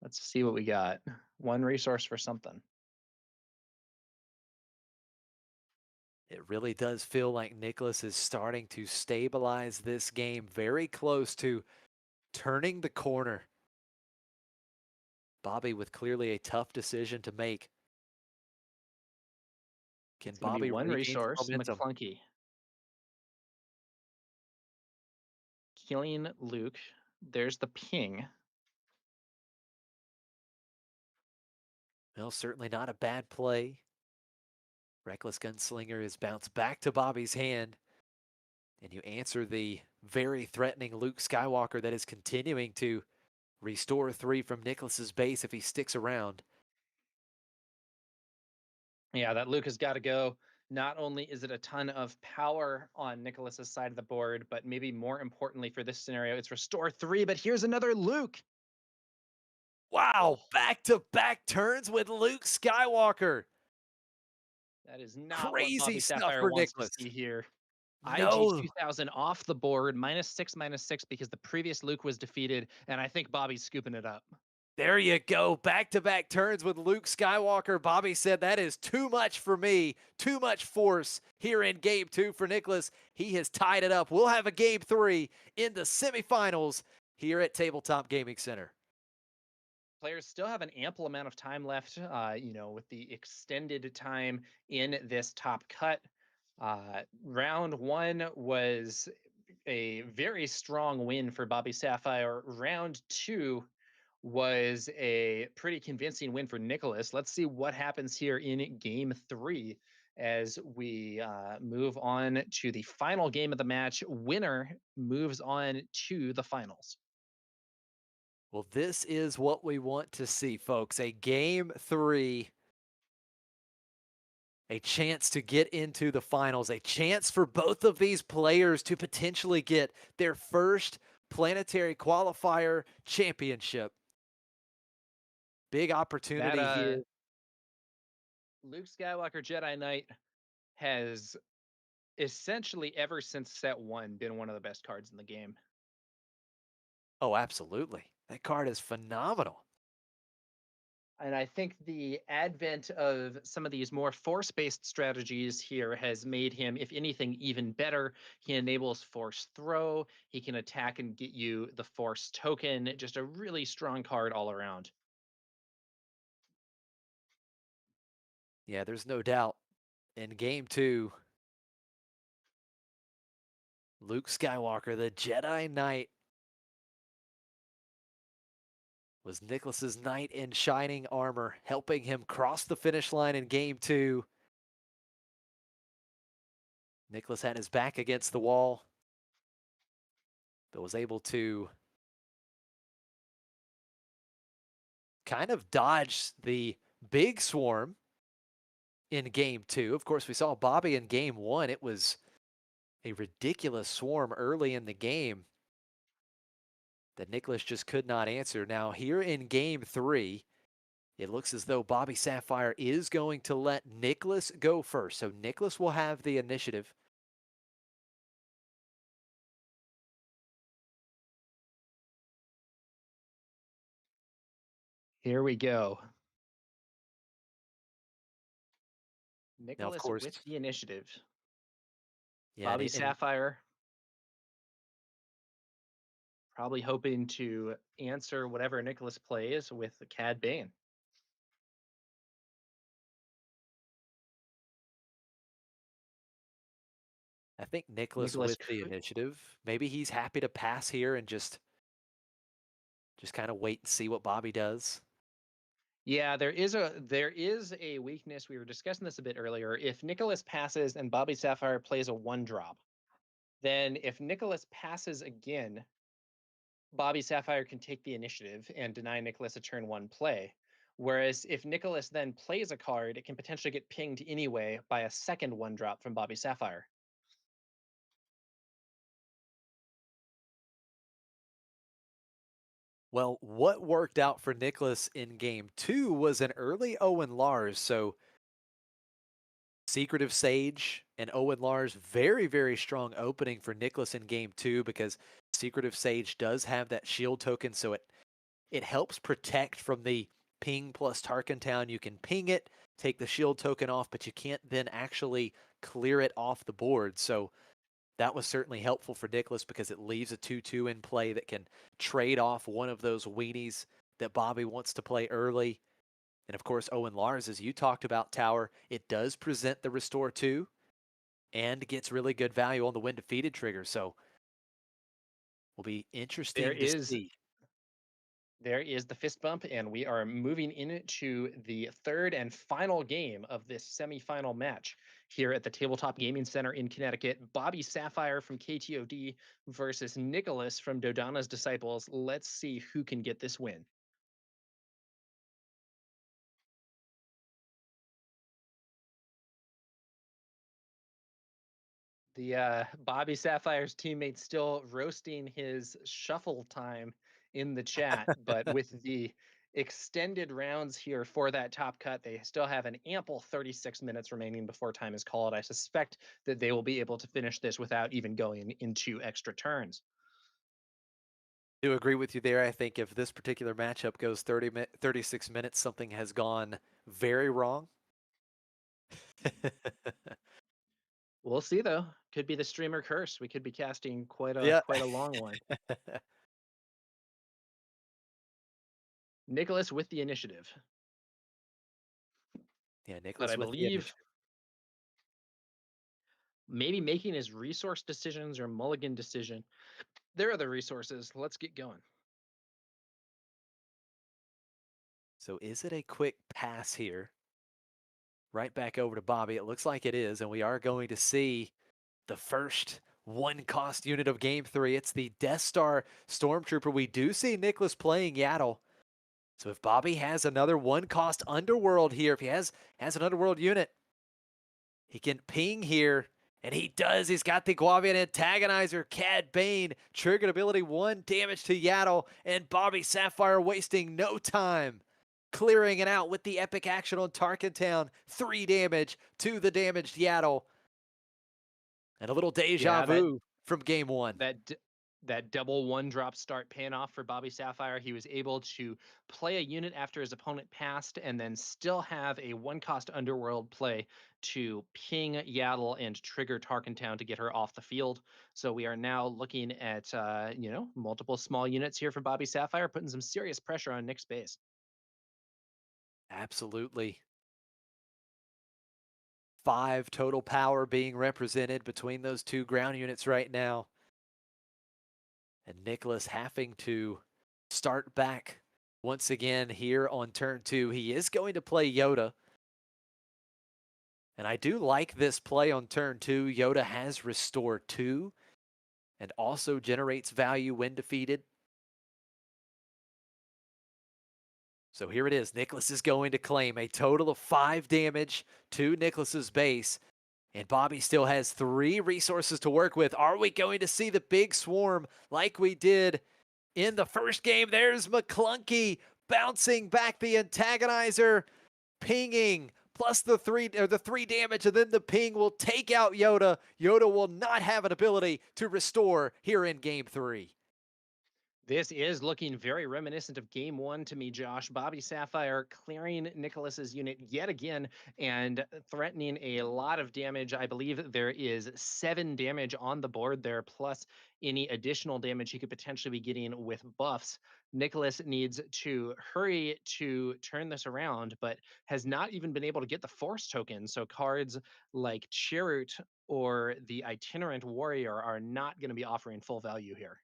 Let's see what we got. 1 resource for something. It really does feel like Nicholas is starting to stabilize this game, very close to turning the corner. Bobby with clearly a tough decision to make. Can It's going to be Bobby one regain some resource, momentum? McClunky. Killing Luke. There's the ping. Well, certainly not a bad play. Reckless Gunslinger is bounced back to Bobby's hand. And you answer the very threatening Luke Skywalker that is continuing to restore 3 from Nicholas's base if he sticks around. Yeah, that Luke has got to go. Not only is it a ton of power on Nicholas's side of the board, but maybe more importantly for this scenario, it's restore 3. But here's another Luke. Oh, Wow, back-to-back turns with Luke Skywalker. that is not what Crazy Bobby stuff Sapphire for wants to Nicholas. see here. IG No, 2000 off the board, -6 because the previous Luke was defeated, and I think Bobby's scooping it up. there you go. Back-to-back turns with Luke Skywalker. Bobby said that is too much for me. Too much force here in game 2 for Nicholas. He has tied it up. We'll have a game 3 in the semifinals here at Tabletop Gaming Center. Players still have an ample amount of time left, with the extended time in this top cut. Round 1 was a very strong win for Bobby Sapphire. Round 2 was a pretty convincing win for Nicholas. Let's see what happens here in game 3 as we move on to the final game of the match. Winner moves on to the finals. Well, this is what we want to see, folks. A game 3, a chance to get into the finals, a chance for both of these players to potentially get their first planetary qualifier championship. Big That opportunity here. Luke Skywalker Jedi Knight has essentially ever since set 1 been one of the best cards in the game. Oh, absolutely. That card is phenomenal. And I think the advent of some of these more force-based strategies here has made him, if anything, even better. He enables force throw. He can attack and get you the force token. Just a really strong card all around. Yeah, there's no doubt. In game 2, Luke Skywalker, the Jedi Knight, was Nicholas's knight in shining armor, helping him cross the finish line in game 2. Nicholas had his back against the wall, but was able to kind of dodge the big swarm in game 2. Of course, we saw Bobby in game 1. It was a ridiculous swarm early in the game that Nicholas just could not answer. Now, here in game 3, it looks as though Bobby Sapphire is going to let Nicholas go first. So Nicholas will have the initiative. Here we go. Now, of Nicholas course, with the initiative. yeah, Bobby Sapphire probably hoping to answer whatever Nicholas plays with the Cad Bane. I think Nicholas Nicholas with the could, initiative. Maybe he's happy to pass here and just kind of wait and see what Bobby does. yeah, there is a weakness. We were discussing this a bit earlier. If Nicholas passes and Bobby Sapphire plays a 1-drop, then if Nicholas passes again, Bobby Sapphire can take the initiative and deny Nicholas a turn 1 play. Whereas if Nicholas then plays a card, it can potentially get pinged anyway by a second 1-drop from Bobby Sapphire. Well, what worked out for Nicholas in game 2 was an early Owen Lars. So Secretive Sage and Owen Lars, very, very strong opening for Nicholas in game 2 because Secretive Sage does have that shield token. So it helps protect from the ping plus Tarkin Town. You can ping it, take the shield token off, but you can't then actually clear it off the board. So that was certainly helpful for Nicholas because it leaves a 2-2 in play that can trade off one of those weenies that Bobby wants to play early. And of course, Owen Lars, as you talked about, Tower, it does present the Restore 2 and gets really good value on the when defeated trigger. So will be There interesting to is see. There is the fist bump, and we are moving into the third and final game of this semifinal match here at the Tabletop Gaming Center in Connecticut. Bobby Sapphire from KTOD versus Nicholas from Dodana's Disciples. Let's see who can get this win. The Bobby Sapphire's teammate still roasting his shuffle time in the chat, but with the extended rounds here for that top cut, they still have an ample 36 minutes remaining before time is called. I suspect that they will be able to finish this without even going into extra turns. Do agree with you there. I think if this particular matchup goes 36 minutes, something has gone very wrong. We'll see though. Could be the streamer curse. We could be casting Yeah. quite a long one. Nicholas with the initiative, Yeah, but I Nicholas with the believe initiative. maybe making his resource decisions or mulligan decision. There are the resources. Let's get going. So is it a quick pass here? Right back over to Bobby. It looks like it is, and we are going to see the first one cost unit of game 3. It's the Death Star Stormtrooper. We do see Nicholas playing Yaddle. So if Bobby has another one cost Underworld here, if he has an Underworld unit, he can ping here. And he does. He's got the Guavian Antagonizer, Cad Bane, triggered ability 1 damage to Yaddle, and Bobby Sapphire wasting no time. Clearing it out with the epic action on Tarkentown. 3 damage to the damaged Yaddle. And a little deja Yeah, that vu from game 1. that d- that double one drop start paying off for Bobby Sapphire. He was able to play a unit after his opponent passed, and then still have a one cost Underworld play to ping Yaddle and trigger Tarkentown to get her off the field. So we are now looking at multiple small units here for Bobby Sapphire, putting some serious pressure on Nick's base. Absolutely. 5 total power being represented between those 2 ground units right now. And Nicholas having to start back once again here on turn 2. He is going to play Yoda. And I do like this play on turn 2. Yoda has Restore 2 and also generates value when defeated. So here it is. Nicholas is going to claim a total of 5 damage to Nicholas's base. And Bobby still has 3 resources to work with. Are we going to see the big swarm like we did in the first game? There's McClunky bouncing back the Antagonizer, pinging, plus the 3 damage, and then the ping will take out Yoda. Yoda will not have an ability to restore here in game 3. This is looking very reminiscent of game 1 to me, Josh. Bobby Sapphire clearing Nicholas's unit yet again and threatening a lot of damage. I believe there is 7 damage on the board there, plus any additional damage he could potentially be getting with buffs. Nicholas needs to hurry to turn this around, but has not even been able to get the force token. So cards like Chirrut or the Itinerant Warrior are not going to be offering full value here.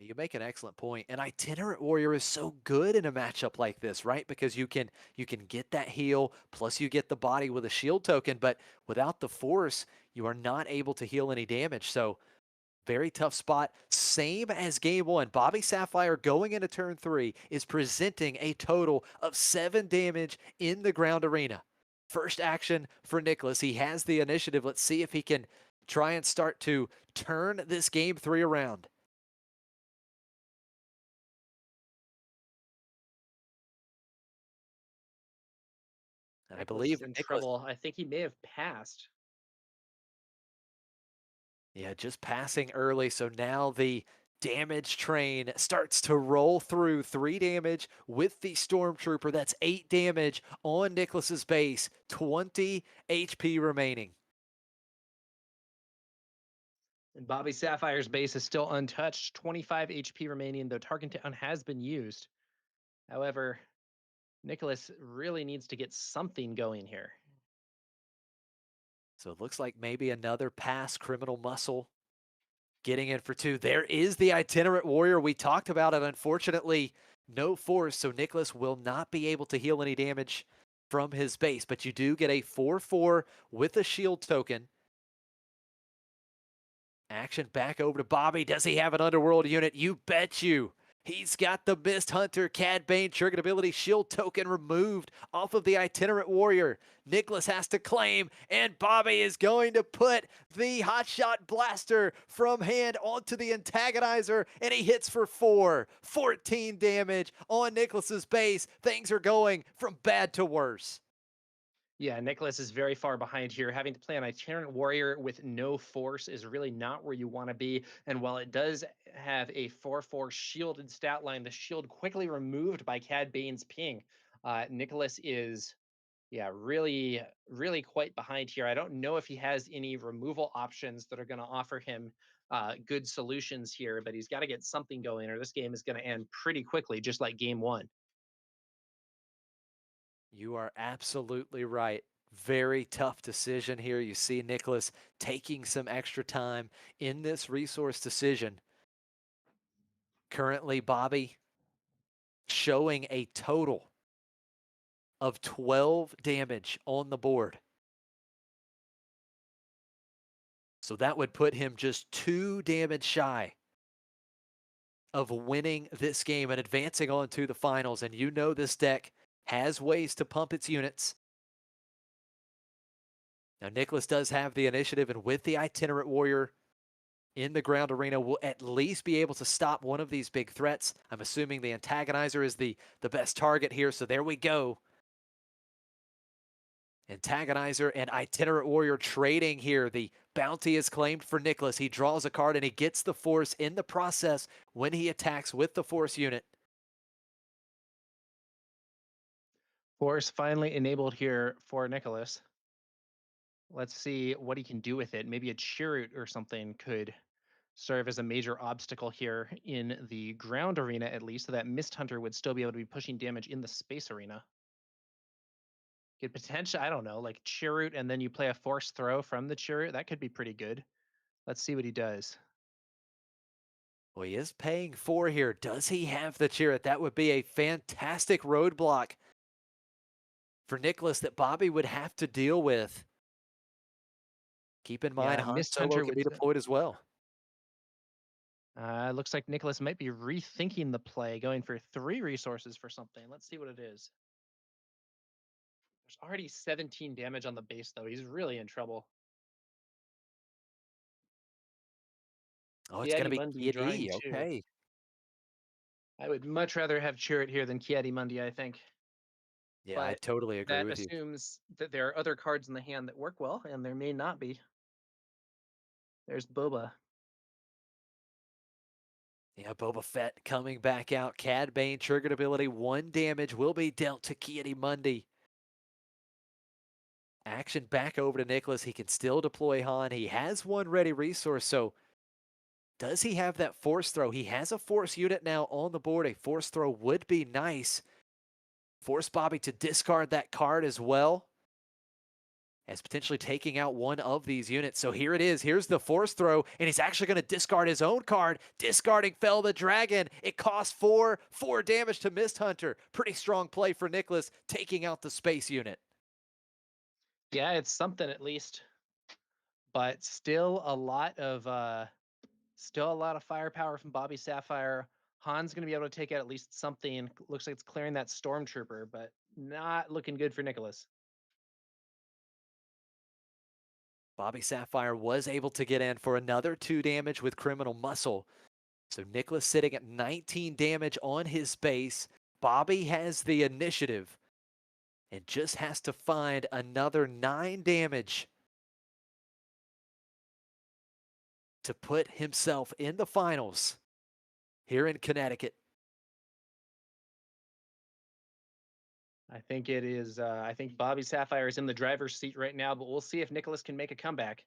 You make an excellent point. An itinerant warrior is so good in a matchup like this, right? Because you can get that heal, plus you get the body with a shield token, but without the force, you are not able to heal any damage. So very tough spot. Same as game 1. Bobby Sapphire going into turn 3 is presenting a total of 7 damage in the ground arena. First action for Nicholas. He has the initiative. Let's see if he can try and start to turn this game 3 around. And I Nicholas believe is in Nicholas, trouble. I think he may have passed. yeah, just passing early. So now the damage train starts to roll through. 3 damage with the Stormtrooper. That's 8 damage on Nicholas's base. 20 HP remaining. And Bobby Sapphire's base is still untouched, 25 HP remaining, though Target Town has been used. However, Nicholas really needs to get something going here. So it looks like maybe another pass Criminal Muscle getting in for 2. There is the Itinerant Warrior. We talked about it. Unfortunately, no force, so Nicholas will not be able to heal any damage from his base, but you do get a 4/4 with a shield token. Action back over to Bobby. Does he have an Underworld unit? You bet you. He's got the Mist Hunter, Cad Bane, triggered ability, shield token removed off of the Itinerant Warrior. Nicholas has to claim, and Bobby is going to put the Hotshot Blaster from hand onto the Antagonizer, and he hits for 4. 14 damage on Nicholas's base. Things are going from bad to worse. Yeah, Nicholas is very far behind here. Having to play an Itinerant Warrior with no force is really not where you want to be. And while it does have a 4/4 shielded stat line, the shield quickly removed by Cad Bane's ping. Nicholas is, yeah, really, really quite behind here. I don't know if he has any removal options that are going to offer him good solutions here, but he's got to get something going, or this game is going to end pretty quickly, just like game one. You are absolutely right. Very tough decision here. You see Nicholas taking some extra time in this resource decision. Currently, Bobby showing a total of 12 damage on the board. So that would put him just 2 damage shy of winning this game and advancing on to the finals. And you know this deck has ways to pump its units. Now, Nicholas does have the initiative, and with the Itinerant Warrior in the ground arena, will at least be able to stop one of these big threats. I'm assuming the Antagonizer is the best target here, so there we go. Antagonizer and Itinerant Warrior trading here. The bounty is claimed for Nicholas. He draws a card and he gets the force in the process when he attacks with the force unit. Force finally enabled here for Nicholas. Let's see what he can do with it. Maybe a Chirrut or something could serve as a major obstacle here in the ground arena, at least, so that Mist Hunter would still be able to be pushing damage in the space arena. Could potentially, I don't know, like Chirrut, and then you play a force throw from the Chirrut. That could be pretty good. Let's see what he does. Well, he is paying 4 here. Does he have the Chirrut? That would be a fantastic roadblock for Nicholas that Bobby would have to deal with. Keep in mind, Yeah, Han Mist Solo Hunter can would. be deployed as well. Looks like Nicholas might be rethinking the play, going for 3 resources for something. Let's see what it is. There's already 17 damage on the base, though. He's really in trouble. Oh, it's going to be Kiadi drawing Kitty. 2. Okay. I would much rather have Chirrut here than Kiadi, I think. Yeah, I But totally agree that with you. assumes that there are other cards in the hand that work well, and there may not be. There's Boba. Yeah, Boba Fett coming back out. Cad Bane triggered ability. 1 damage will be dealt to Kiadi. Action back over to Nicholas. He can still deploy Han. He has 1 ready resource, so does he have that force throw? He has a force unit now on the board. A force throw would be nice. Force Bobby to discard that card as well as potentially taking out one of these units. So here it is. Here's the force throw, and he's actually going to discard his own card. Discarding Fell the Dragon. It costs 4 damage to Mist Hunter. Pretty strong play for Nicholas, taking out the space unit. Yeah, it's something at least. But still a lot of firepower from Bobby Sapphire. Han's going to be able to take out at least something. Looks like it's clearing that Stormtrooper, but not looking good for Nicholas. Bobby Sapphire was able to get in for another 2 damage with Criminal Muscle. So Nicholas sitting at 19 damage on his base. Bobby has the initiative and just has to find another 9 damage to put himself in the finals. here in Connecticut. I think it is. I think Bobby Sapphire is in the driver's seat right now, but we'll see if Nicholas can make a comeback.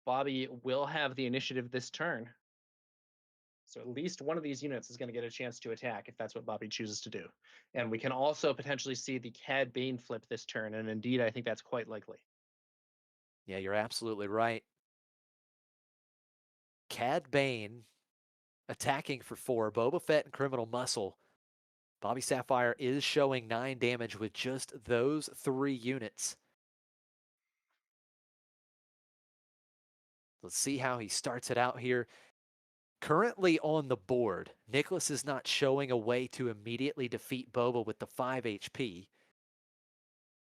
Bobby will have the initiative this turn. So at least one of these units is going to get a chance to attack if that's what Bobby chooses to do. And we can also potentially see the Cad Bane flip this turn. And indeed, I think that's quite likely. Yeah, you're absolutely right. Cad Bane attacking for 4. Boba Fett and Criminal Muscle. Bobby Sapphire is showing 9 damage with just those 3 units. Let's see how he starts it out here. Currently on the board, Nicholas is not showing a way to immediately defeat Boba with the 5 HP.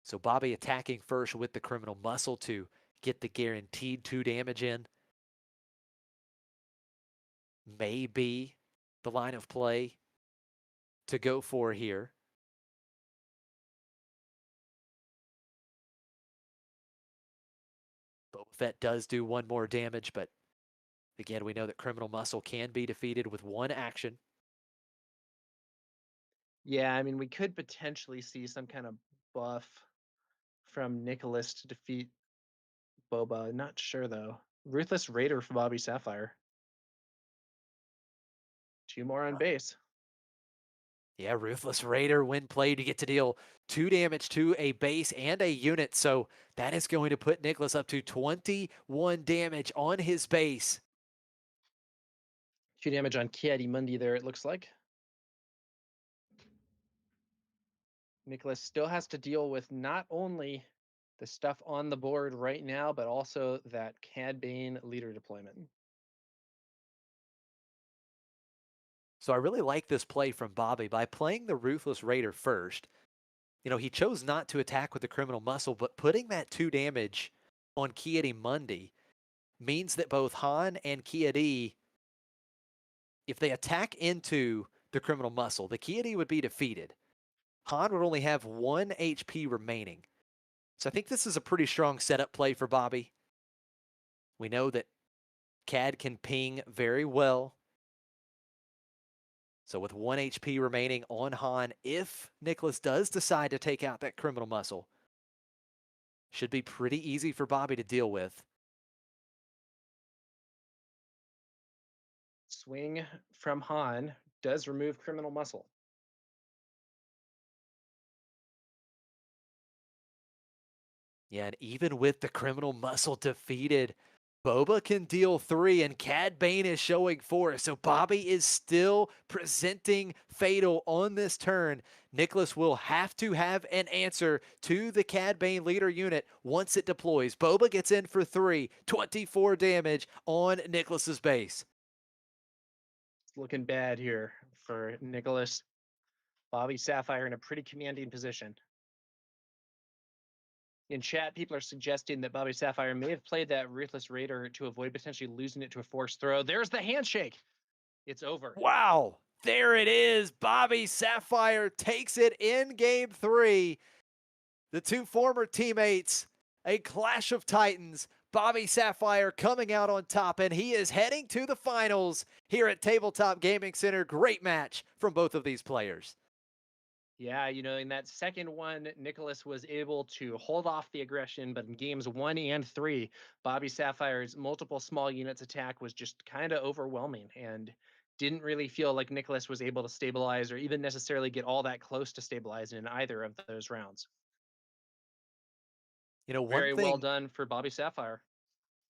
So Bobby attacking first with the Criminal Muscle to get the guaranteed 2 damage in. May be the line of play to go for here. Boba Fett does do 1 more damage, but again, we know that Criminal Muscle can be defeated with 1 action. Yeah, I mean, we could potentially see some kind of buff from Nicholas to defeat Boba. Not sure though. Ruthless Raider for Bobby Sapphire. 2 more on base. Yeah, Ruthless Raider, when played, you get to deal 2 damage to a base and a unit. So that is going to put Nicholas up to 21 damage on his base. 2 damage on Kiadi there, it looks like. Nicholas still has to deal with not only the stuff on the board right now, but also that Cad Bane leader deployment. So I really like this play from Bobby by playing the Ruthless Raider first. You know, he chose not to attack with the Criminal Muscle, but putting that 2 damage on Kiadi means that both Han and Kiadi, if they attack into the Criminal Muscle, the Kiadi would be defeated. Han would only have 1 HP remaining. So I think this is a pretty strong setup play for Bobby. We know that Cad can ping very well. So with 1 HP remaining on Han, if Nicholas does decide to take out that Criminal Muscle, should be pretty easy for Bobby to deal with. Swing from Han does remove Criminal Muscle. Yeah, and even with the Criminal Muscle defeated, Boba can deal 3 and Cad Bane is showing 4. So Bobby is still presenting Fatal on this turn. Nicholas will have to have an answer to the Cad Bane leader unit once it deploys. Boba gets in for 3, 24 damage on Nicholas's base. It's looking bad here for Nicholas. Bobby Sapphire in a pretty commanding position. In chat, people are suggesting that Bobby Sapphire may have played that Ruthless Raider to avoid potentially losing it to a forced throw. There's the handshake. It's over. Wow, there it is. Bobby Sapphire takes it in game 3. The 2 former teammates, a clash of titans. Bobby Sapphire coming out on top, and he is heading to the finals here at Tabletop Gaming Center. Great match from both of these players. Yeah, you know, in that second one, Nicholas was able to hold off the aggression, but in games 1 and 3, Bobby Sapphire's multiple small units attack was just kind of overwhelming and didn't really feel like Nicholas was able to stabilize or even necessarily get all that close to stabilizing in either of those rounds. You know, one Very well thing, done for Bobby Sapphire.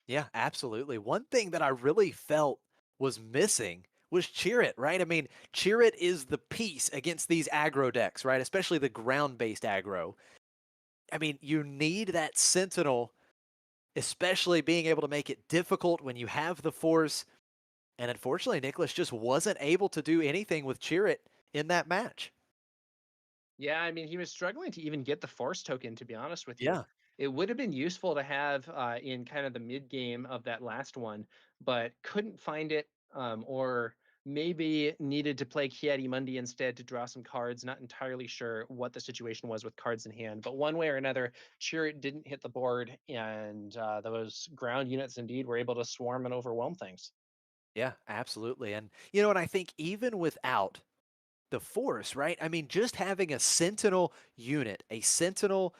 yeah, absolutely. One thing that I really felt was missing was Chirrut, right? I mean, Chirrut is the piece against these aggro decks, right? Especially the ground-based aggro. I mean, you need that Sentinel, especially being able to make it difficult when you have the Force. And unfortunately, Nicholas just wasn't able to do anything with Chirrut in that match. Yeah, I mean, he was struggling to even get the force token, to be honest with you. Yeah. It would have been useful to have in kind of the mid game of that last one, but couldn't find it, or maybe needed to play Kiadi instead to draw some cards. Not entirely sure what the situation was with cards in hand, but one way or another, Chirrut didn't hit the board, and those ground units indeed were able to swarm and overwhelm things. Yeah, absolutely. And and I think even without the force, right? I mean, just having a sentinel unit, a sentinel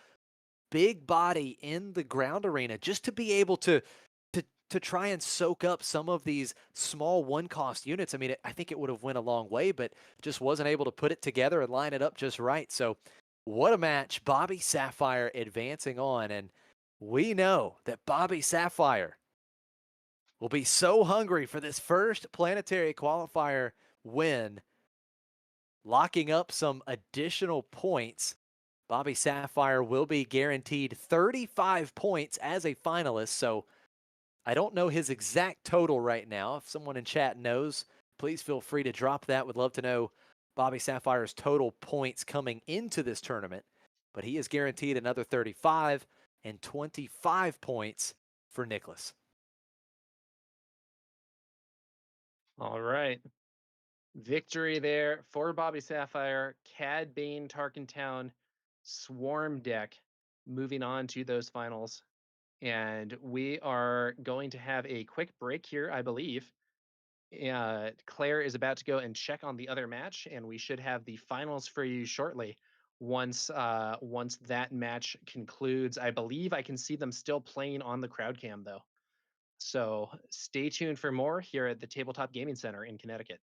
big body in the ground arena just to be able to try and soak up some of these small one cost units. I mean, I think it would have went a long way, but just wasn't able to put it together and line it up just right. So, what a match. Bobby Sapphire advancing on, and we know that Bobby Sapphire will be so hungry for this first planetary qualifier win, locking up some additional points. Bobby Sapphire will be guaranteed 35 points as a finalist. So I don't know his exact total right now. If someone in chat knows, please feel free to drop that. Would love to know Bobby Sapphire's total points coming into this tournament. But he is guaranteed another 35 and 25 points for Nicholas. All right. Victory there for Bobby Sapphire, Cad Bane, Tarkentown, Swarm deck moving on to those finals. And we are going to have a quick break here, I believe. Claire is about to go and check on the other match, and we should have the finals for you shortly. Once that match concludes, I believe I can see them still playing on the crowd cam though. So stay tuned for more here at the Tabletop Gaming Center in Connecticut.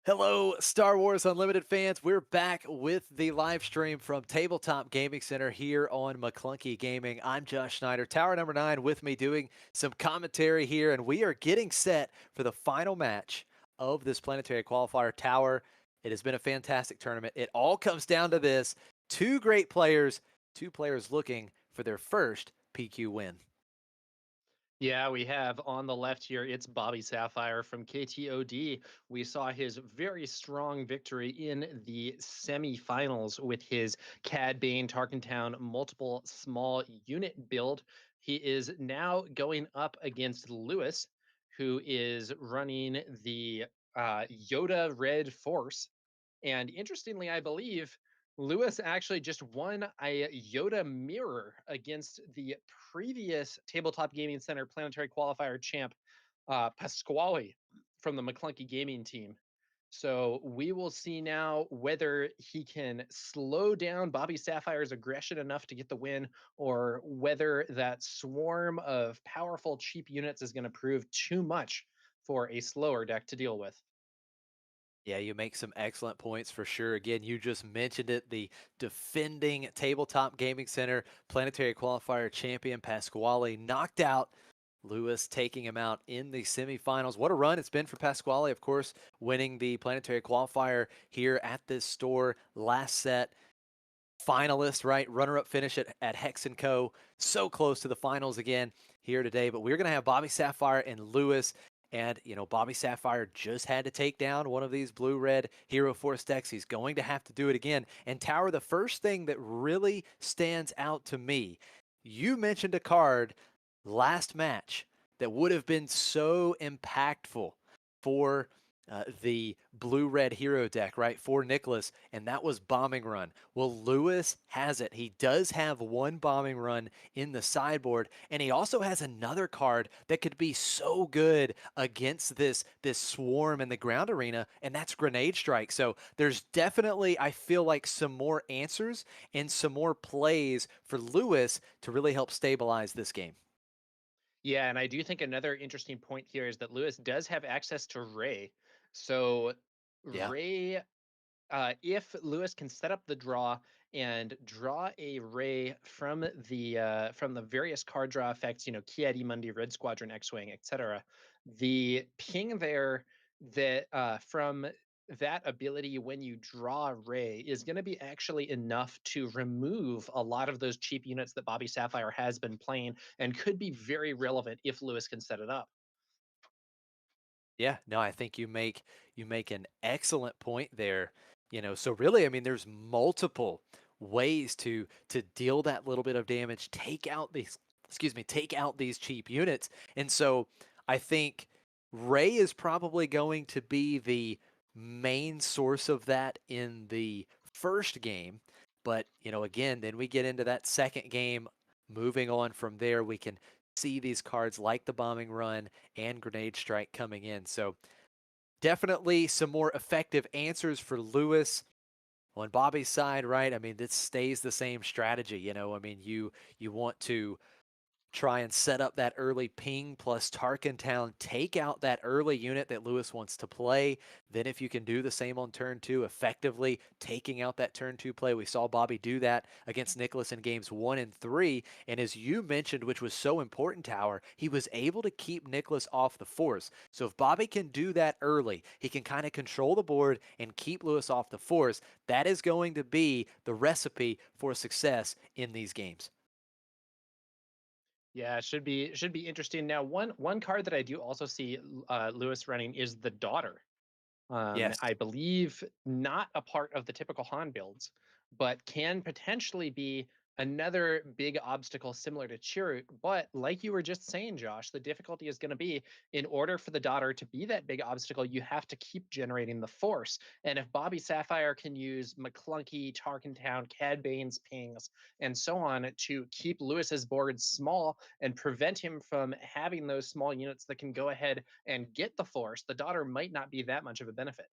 Hello, Star Wars Unlimited fans. We're back with the live stream from Tabletop Gaming Center here on McClunky Gaming. I'm Josh Schneider, Tower number 9, with me doing some commentary here, and we are getting set for the final match of this planetary qualifier tower. It has been a fantastic tournament. It all comes down to this: two players looking for their first PQ win. Yeah, we have on the left here, it's Bobby Sapphire from KTOD. We saw his very strong victory in the semifinals with his Cad Bane Tarkentown multiple small unit build. He is now going up against Lewis, who is running the Yoda Red Force. And interestingly, I believe Lewis actually just won a Yoda mirror against the previous Tabletop Gaming Center Planetary Qualifier champ, Pasquale from the McClunky Gaming team. So we will see now whether he can slow down Bobby Sapphire's aggression enough to get the win, or whether that swarm of powerful cheap units is going to prove too much for a slower deck to deal with. Yeah, you make some excellent points for sure. Again, you just mentioned it. The defending Tabletop Gaming Center Planetary Qualifier champion Pasquale knocked out Lewis, taking him out in the semifinals. What a run it's been for Pasquale, of course, winning the Planetary Qualifier here at this store last set. Finalist, right? Runner-up finish at Hex & Co. So close to the finals again here today. But we're going to have Bobby Sapphire and Lewis. And, Bobby Sapphire just had to take down one of these blue-red Hero Force decks. He's going to have to do it again. And Tower, the first thing that really stands out to me, you mentioned a card last match that would have been so impactful for the blue-red hero deck, right, for Nicholas, and that was Bombing Run. Well, Lewis has it. He does have one Bombing Run in the sideboard, and he also has another card that could be so good against this swarm in the ground arena, and that's Grenade Strike. So there's definitely, I feel like, some more answers and some more plays for Lewis to really help stabilize this game. Yeah, and I do think another interesting point here is that Lewis does have access to Ray. So Yeah. Ray, if Lewis can set up the draw and draw a Ray from the various card draw effects, Kiadi Mundi, Red Squadron, X-Wing, etc., the ping there that from that ability when you draw a Ray is going to be actually enough to remove a lot of those cheap units that Bobby Sapphire has been playing, and could be very relevant if Lewis can set it up. Yeah, no, I think you make an excellent point there. So really, I mean, there's multiple ways to deal that little bit of damage, take out these cheap units. And so I think Ray is probably going to be the main source of that in the first game. But, again, then we get into that second game. Moving on from there, we can see these cards like the Bombing Run and Grenade Strike coming in. So definitely some more effective answers for Lewis. On Bobby's side, right? I mean, this stays the same strategy. I mean, you want to try and set up that early ping plus Tarkentown, take out that early unit that Lewis wants to play. Then if you can do the same on turn 2, effectively taking out that turn 2 play. We saw Bobby do that against Nicholas in games 1 and 3. And as you mentioned, which was so important, Tower, he was able to keep Nicholas off the force. So if Bobby can do that early, he can kind of control the board and keep Lewis off the force. That is going to be the recipe for success in these games. Yeah, it should be interesting. Now, one card that I do also see Lewis running is the Daughter. Yes. I believe not a part of the typical Han builds, but can potentially be another big obstacle similar to Chirrut. But like you were just saying, Josh, the difficulty is going to be, in order for the Daughter to be that big obstacle, you have to keep generating the force. And if Bobby Sapphire can use McClunky, Tarkentown, Cad Bane's pings, and so on to keep Lewis's board small and prevent him from having those small units that can go ahead and get the force, the Daughter might not be that much of a benefit.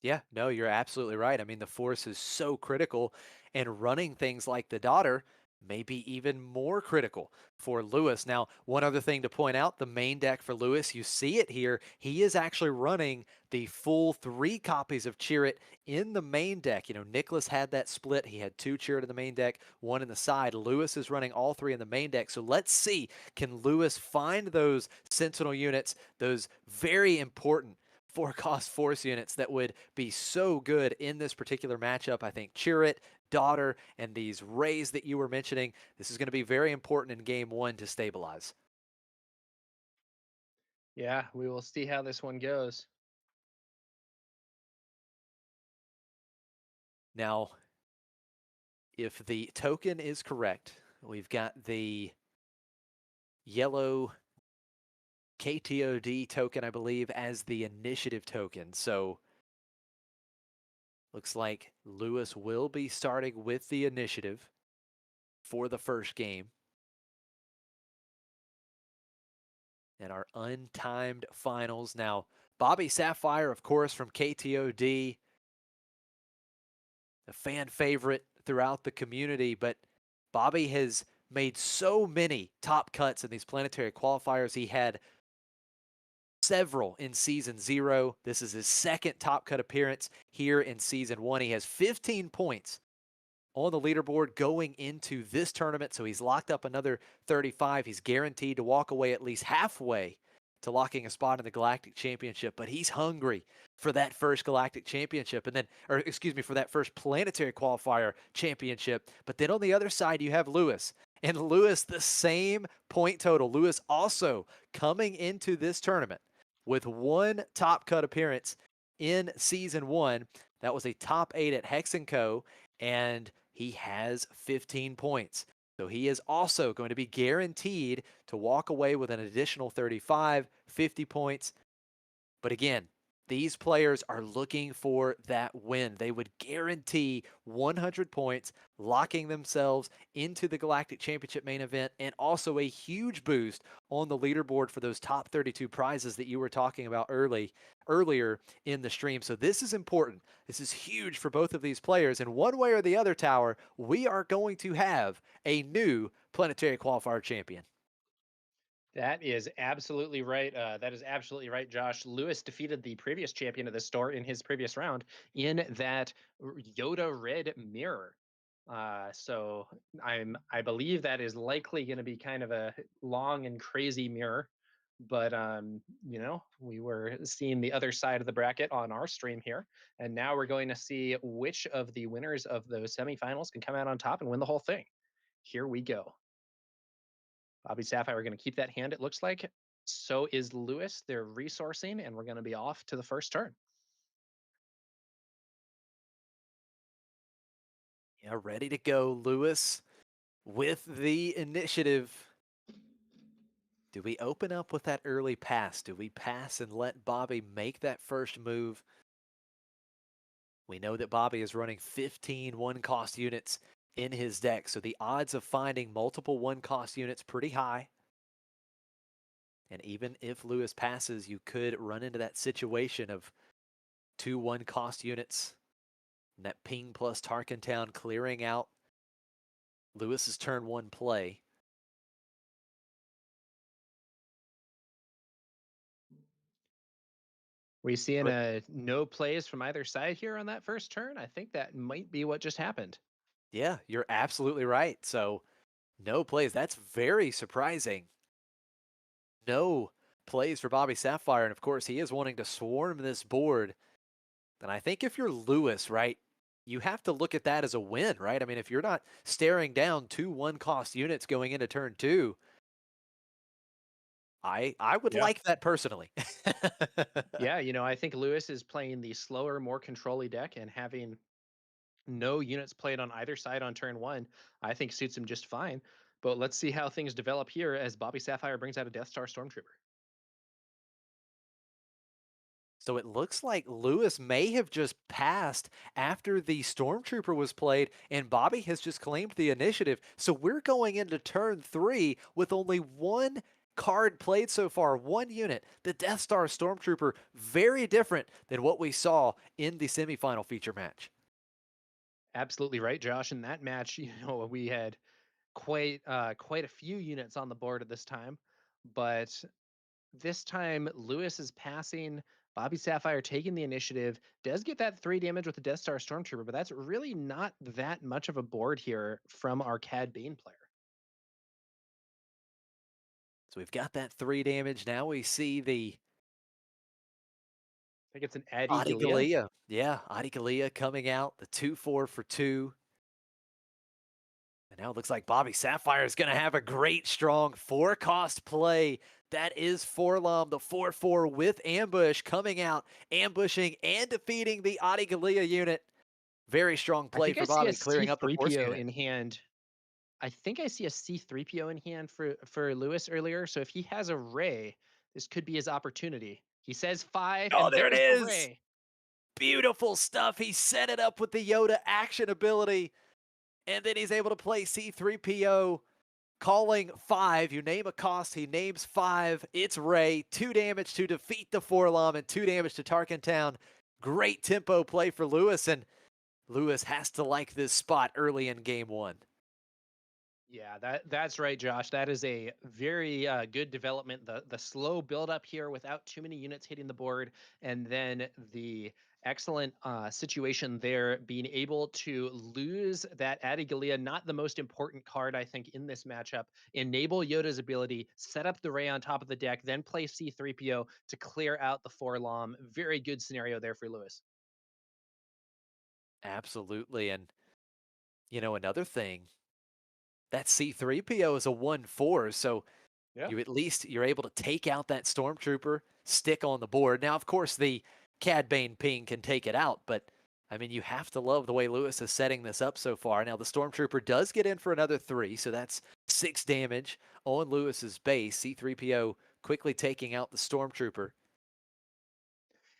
Yeah, no, you're absolutely right. I mean, the force is so critical, and running things like the Daughter. maybe even more critical for Lewis. Now, one other thing to point out, the main deck for Lewis, you see it here. He is actually running the full 3 copies of Cheer It in the main deck. You know, Nicholas had that split. He had 2 Cheer It in the main deck, 1 in the side. Lewis is running all 3 in the main deck. So let's see, can Lewis find those Sentinel units, those very important 4-cost force units that would be so good in this particular matchup. I think Cheer It, Daughter, and these Rays that you were mentioning, this is going to be very important in game 1 to stabilize. Yeah, we will see how this one goes. Now, if the token is correct, we've got the yellow KTOD token, I believe, as the initiative token. So looks like Lewis will be starting with the initiative for the first game. And our untimed finals. Now, Bobby Sapphire, of course, from KTOD, a fan favorite throughout the community, but Bobby has made so many top cuts in these planetary qualifiers. He had several in season 0. This is his second top cut appearance here in season 1. He has 15 points on the leaderboard going into this tournament, so he's locked up another 35. He's guaranteed to walk away at least halfway to locking a spot in the Galactic Championship, but he's hungry for that first Galactic Championship, and then, or excuse me, for that first Planetary Qualifier Championship. But then on the other side, you have Lewis. And Lewis, the same point total. Lewis also coming into this tournament with 1 top cut appearance in season 1. That was a top 8 at Hex & Co., and he has 15 points. So he is also going to be guaranteed to walk away with an additional 35, 50 points. But again, these players are looking for that win. They would guarantee 100 points, locking themselves into the Galactic Championship main event, and also a huge boost on the leaderboard for those top 32 prizes that you were talking about earlier in the stream. So this is important. This is huge for both of these players. And one way or the other, Tower, we are going to have a new Planetary Qualifier champion. That is absolutely right. That is absolutely right, Josh. Lewis defeated the previous champion of the store in his previous round in that Yoda red mirror. So I believe that is likely going to be kind of a long and crazy mirror. But you know, we were seeing the other side of the bracket on our stream here, and now we're going to see which of the winners of those semifinals can come out on top and win the whole thing. Here we go. Bobby Sapphire going to keep that hand, it looks like. So is Lewis. They're resourcing, and we're going to be off to the first turn. Yeah, ready to go, Lewis, with the initiative. Do we open up with that early pass? Do we pass and let Bobby make that first move? We know that Bobby is running 15 1-cost units in his deck, so the odds of finding multiple 1-cost units pretty high. And even if Lewis passes, you could run into that situation of 2 1-cost units. And that ping plus Tarkentown clearing out Lewis's turn 1 play. We seeing no plays from either side here on that first turn. I think that might be what just happened. Yeah, you're absolutely right. So no plays. That's very surprising. No plays for Bobby Sapphire. And of course, he is wanting to swarm this board. And I think if you're Lewis, right, you have to look at that as a win, right? I mean, if you're not staring down 2 1-cost units going into turn 2, I would Yeah. like that personally. Yeah, you know, I think Lewis is playing the slower, more controlly deck, and having no units played on either side on turn 1, I think suits him just fine. But let's see how things develop here as Bobby Sapphire brings out a Death Star Stormtrooper. So it looks like Lewis may have just passed after the Stormtrooper was played, and Bobby has just claimed the initiative. So we're going into turn 3 with only 1 card played so far, 1 unit. The Death Star Stormtrooper, very different than what we saw in the semifinal feature match. Absolutely right, Josh. In that match, you know, we had quite a few units on the board at this time, but this time Lewis is passing. Bobby Sapphire taking the initiative, does get that 3 damage with the Death Star Stormtrooper, but that's really not that much of a board here from our Cad Bane player. So we've got that 3 damage. Now we see the I think it's an Addy Adi Galea. Galea. Yeah, Adi Galea coming out, the 2/4 for 2. And now it looks like Bobby Sapphire is going to have a great, strong 4-cost play. That is Forlom, the 4/4 with ambush coming out, ambushing and defeating the Adi Galea unit. Very strong I play think I for see a Bobby, clearing up the force C3PO unit. in hand. I think I see a C3PO in hand for Lewis earlier. So if he has a Ray, this could be his opportunity. He says 5, Oh, and there it there's the is. Ray. Beautiful stuff. He set it up with the Yoda action ability, and then he's able to play C3PO, calling 5. You name a cost, he names 5. It's Ray. 2 damage to defeat the Forlom and 2 damage to Tarkin Town. Great tempo play for Lewis, and Lewis has to like this spot early in game 1. Yeah, that's right, Josh. That is a very good development. The slow build up here without too many units hitting the board, and then the excellent situation there, being able to lose that Adigalia, not the most important card I think in this matchup. Enable Yoda's ability, set up the Ray on top of the deck, then play C3PO to clear out the Forlom. Very good scenario there for Lewis. Absolutely, and another thing, that C3PO is a 1/4, so Yeah. you're able to take out that Stormtrooper, stick on the board. Now, of course, the Cad Bane ping can take it out, but I mean, you have to love the way Lewis is setting this up so far. Now, the Stormtrooper does get in for another 3, so that's 6 damage on Lewis's base. C3PO quickly taking out the Stormtrooper.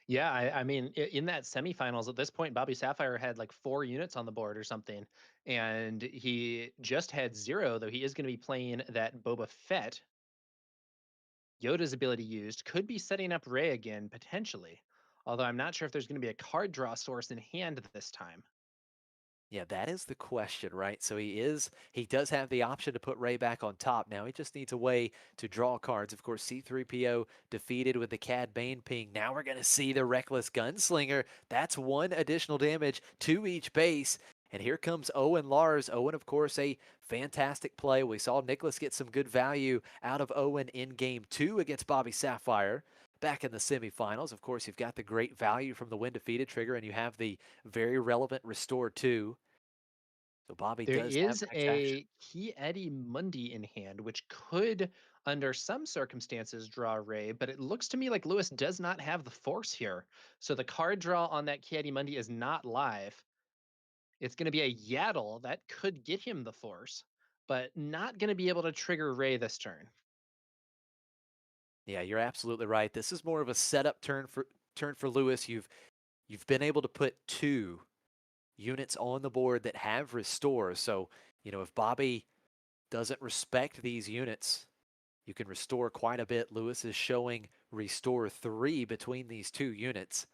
Yeah, I mean, in that semifinals at this point, Bobby Sapphire had like 4 units on the board or something, and he just had 0. Though he is going to be playing that Boba Fett. Yoda's ability used could be setting up Ray again potentially, although I'm not sure if there's going to be a card draw source in hand this time. Yeah, that is the question, right? So he does have the option to put Ray back on top. Now he just needs a way to draw cards. Of course, C3PO defeated with the Cad Bane ping. Now we're going to see the Reckless Gunslinger. That's 1 additional damage to each base. And here comes Owen Lars. Owen, of course, a fantastic play. We saw Nicholas get some good value out of Owen in game 2 against Bobby Sapphire. Back in the semifinals, of course, you've got the great value from the when defeated trigger, and you have the very relevant Restore 2. So Bobby There does have is max action. a Key Eddie Mundi in hand, which could, under some circumstances, draw Ray, but it looks to me like Lewis does not have the force here. So the card draw on that Key Eddie Mundi is not live. It's going to be a Yaddle that could get him the force, but not going to be able to trigger Ray this turn. Yeah, you're absolutely right. This is more of a setup turn for Lewis. You've been able to put 2 units on the board that have restore. So, if Bobby doesn't respect these units, you can restore quite a bit. Lewis is showing restore 3 between these 2 units.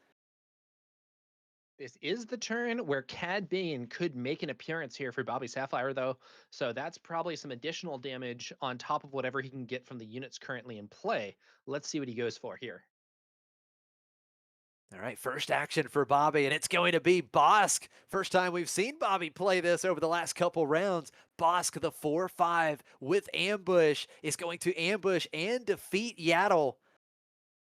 This is the turn where Cad Bane could make an appearance here for Bobby Sapphire, though. So that's probably some additional damage on top of whatever he can get from the units currently in play. Let's see what he goes for here. All right, first action for Bobby, and it's going to be Bosk. First time we've seen Bobby play this over the last couple rounds. Bosk, the 4/5 with ambush, is going to ambush and defeat Yaddle.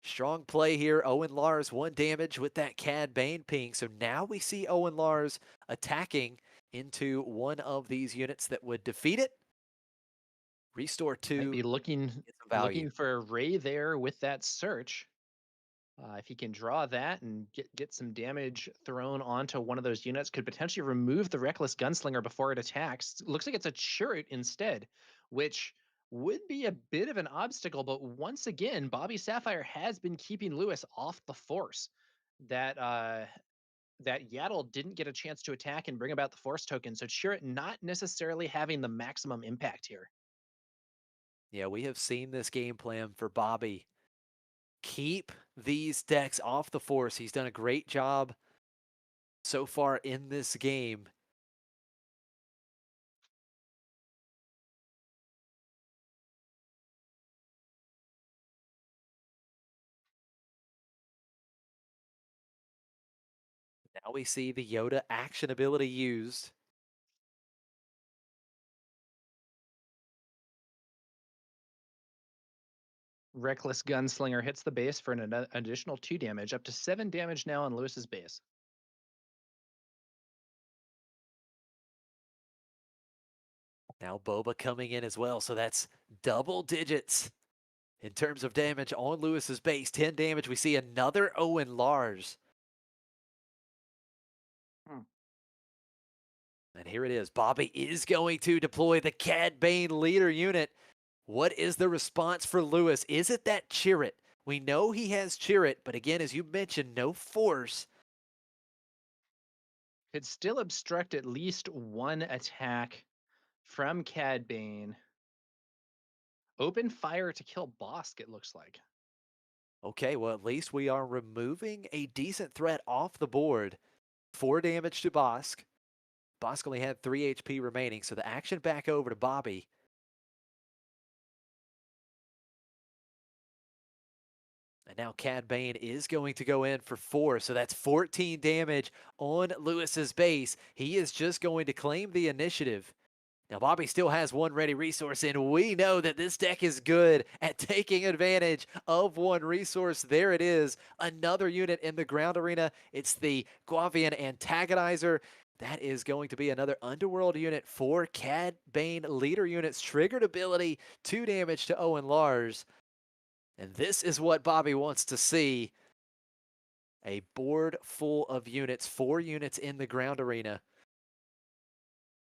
Strong play here. Owen Lars, 1 damage with that Cad Bane ping. So now we see Owen Lars attacking into one of these units that would defeat it. Restore Might 2, be looking get some value. looking for a Ray there with that search. If he can draw that and get some damage thrown onto one of those units, could potentially remove the Reckless Gunslinger before it attacks. Looks like it's a Chirrut instead, which would be a bit of an obstacle. But once again, Bobby Sapphire has been keeping Lewis off the force. That Yaddle didn't get a chance to attack and bring about the force token. So Chirrut not necessarily having the maximum impact here. Yeah, we have seen this game plan for Bobby. Keep these decks off the force. He's done a great job so far in this game. Now we see the Yoda action ability used. Reckless Gunslinger hits the base for an additional 2 damage, up to 7 damage now on Lewis's base. Now Boba coming in as well, so that's double digits in terms of damage on Lewis's base. 10 damage. We see another Owen Lars. And here it is. Bobby is going to deploy the Cad Bane leader unit. What is the response for Lewis? Is it that Chirrut? We know he has Chirrut, but again, as you mentioned, no force. Could still obstruct at least one attack from Cad Bane. Open fire to kill Bosk, it looks like. Okay, well, at least we are removing a decent threat off the board. 4 damage to Bosk. Bosk only had 3 HP remaining, so the action back over to Bobby. And now Cad Bane is going to go in for 4, so that's 14 damage on Lewis's base. He is just going to claim the initiative. Now, Bobby still has 1 ready resource, and we know that this deck is good at taking advantage of 1 resource. There it is, another unit in the ground arena. It's the Guavian Antagonizer. That is going to be another Underworld unit for Cad Bane leader units. Triggered ability, 2 damage to Owen Lars. And this is what Bobby wants to see. A board full of units, 4 units in the ground arena.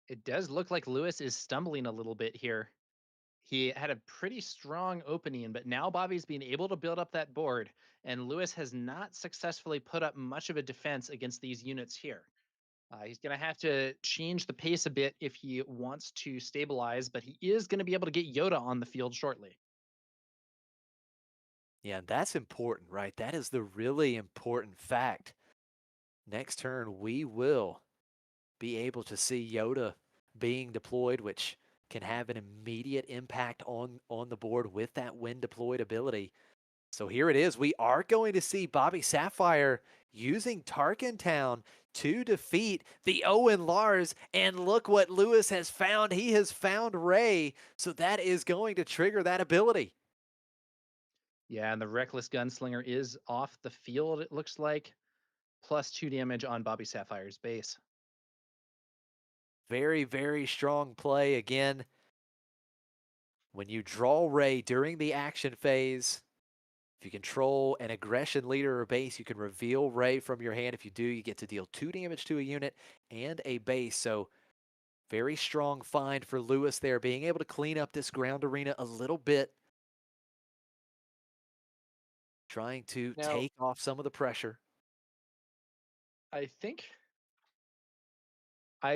It does look like Lewis is stumbling a little bit here. He had a pretty strong opening, but now Bobby's being able to build up that board, and Lewis has not successfully put up much of a defense against these units here. He's going to have to change the pace a bit if he wants to stabilize, but he is going to be able to get Yoda on the field shortly. Yeah, that's important, right? That is the really important fact. Next turn, we will be able to see Yoda being deployed, which can have an immediate impact on the board with that when deployed ability. So here it is. We are going to see Bobby Sapphire using Tarkin Town to defeat the Owen Lars. And look what Lewis has found. He has found Rey. So that is going to trigger that ability. Yeah, and the Reckless Gunslinger is off the field, it looks like. Plus 2 damage on Bobby Sapphire's base. Very, very strong play again. When you draw Rey during the action phase, if you control an aggression leader or base, you can reveal Rey from your hand. If you do, you get to deal 2 damage to a unit and a base. So very strong find for Lewis there, being able to clean up this ground arena a little bit. Trying to Now, take off some of the pressure. I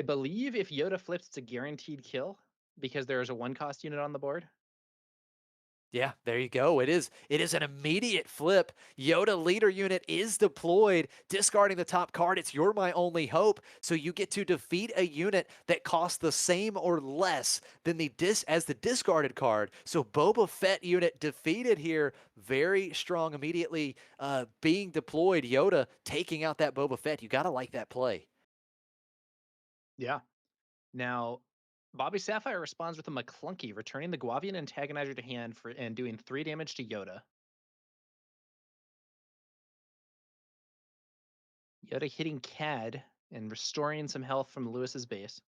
believe if Yoda flips, it's a guaranteed kill because there is a 1-cost unit on the board. Yeah, there you go. It is an immediate flip. Yoda leader unit is deployed, discarding the top card. It's You're My Only Hope. So you get to defeat a unit that costs the same or less than the discarded card. So Boba Fett unit defeated here. Very strong immediately being deployed. Yoda taking out that Boba Fett. You got to like that play. Yeah. Now, Bobby Sapphire responds with a McClunky, returning the Guavian Antagonizer to hand and doing 3 damage to Yoda. Yoda hitting Cad and restoring some health from Lewis's base.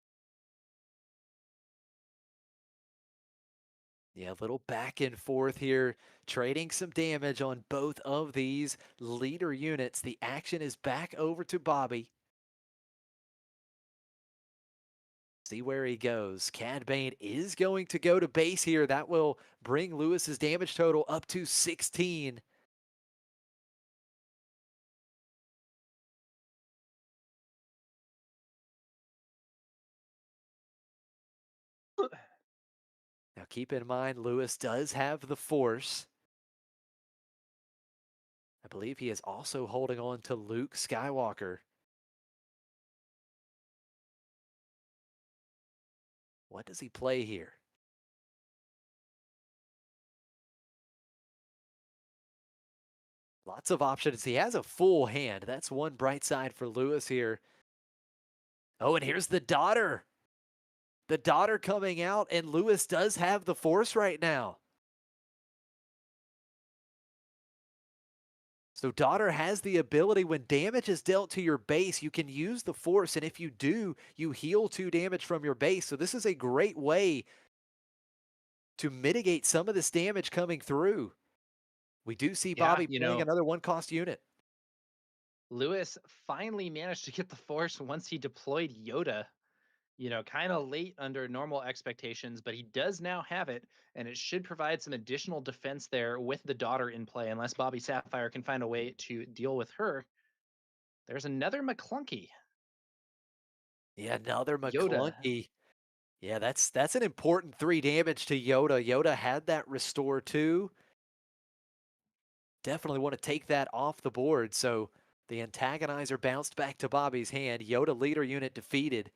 Yeah, a little back and forth here, trading some damage on both of these leader units. The action is back over to Bobby. See where he goes. Cad Bane is going to go to base here. That will bring Lewis's damage total up to 16. Now keep in mind, Lewis does have the Force. I believe he is also holding on to Luke Skywalker. What does he play here? Lots of options. He has a full hand. That's one bright side for Lewis here. Oh, and here's the daughter. The daughter coming out, and Lewis does have the force right now. So daughter has the ability when damage is dealt to your base, you can use the force, and if you do, you heal 2 damage from your base. So this is a great way to mitigate some of this damage coming through. We do see Yeah, Bobby playing another 1-cost unit. Lewis finally managed to get the force once he deployed Yoda, kind of late under normal expectations, but he does now have it, and it should provide some additional defense there with the daughter in play, unless Bobby Sapphire can find a way to deal with her. There's another McClunky. Yeah, another Yoda. McClunky. Yeah, that's an important 3 damage to Yoda. Yoda had that restore too. Definitely want to take that off the board. So the antagonizer bounced back to Bobby's hand. Yoda leader unit defeated.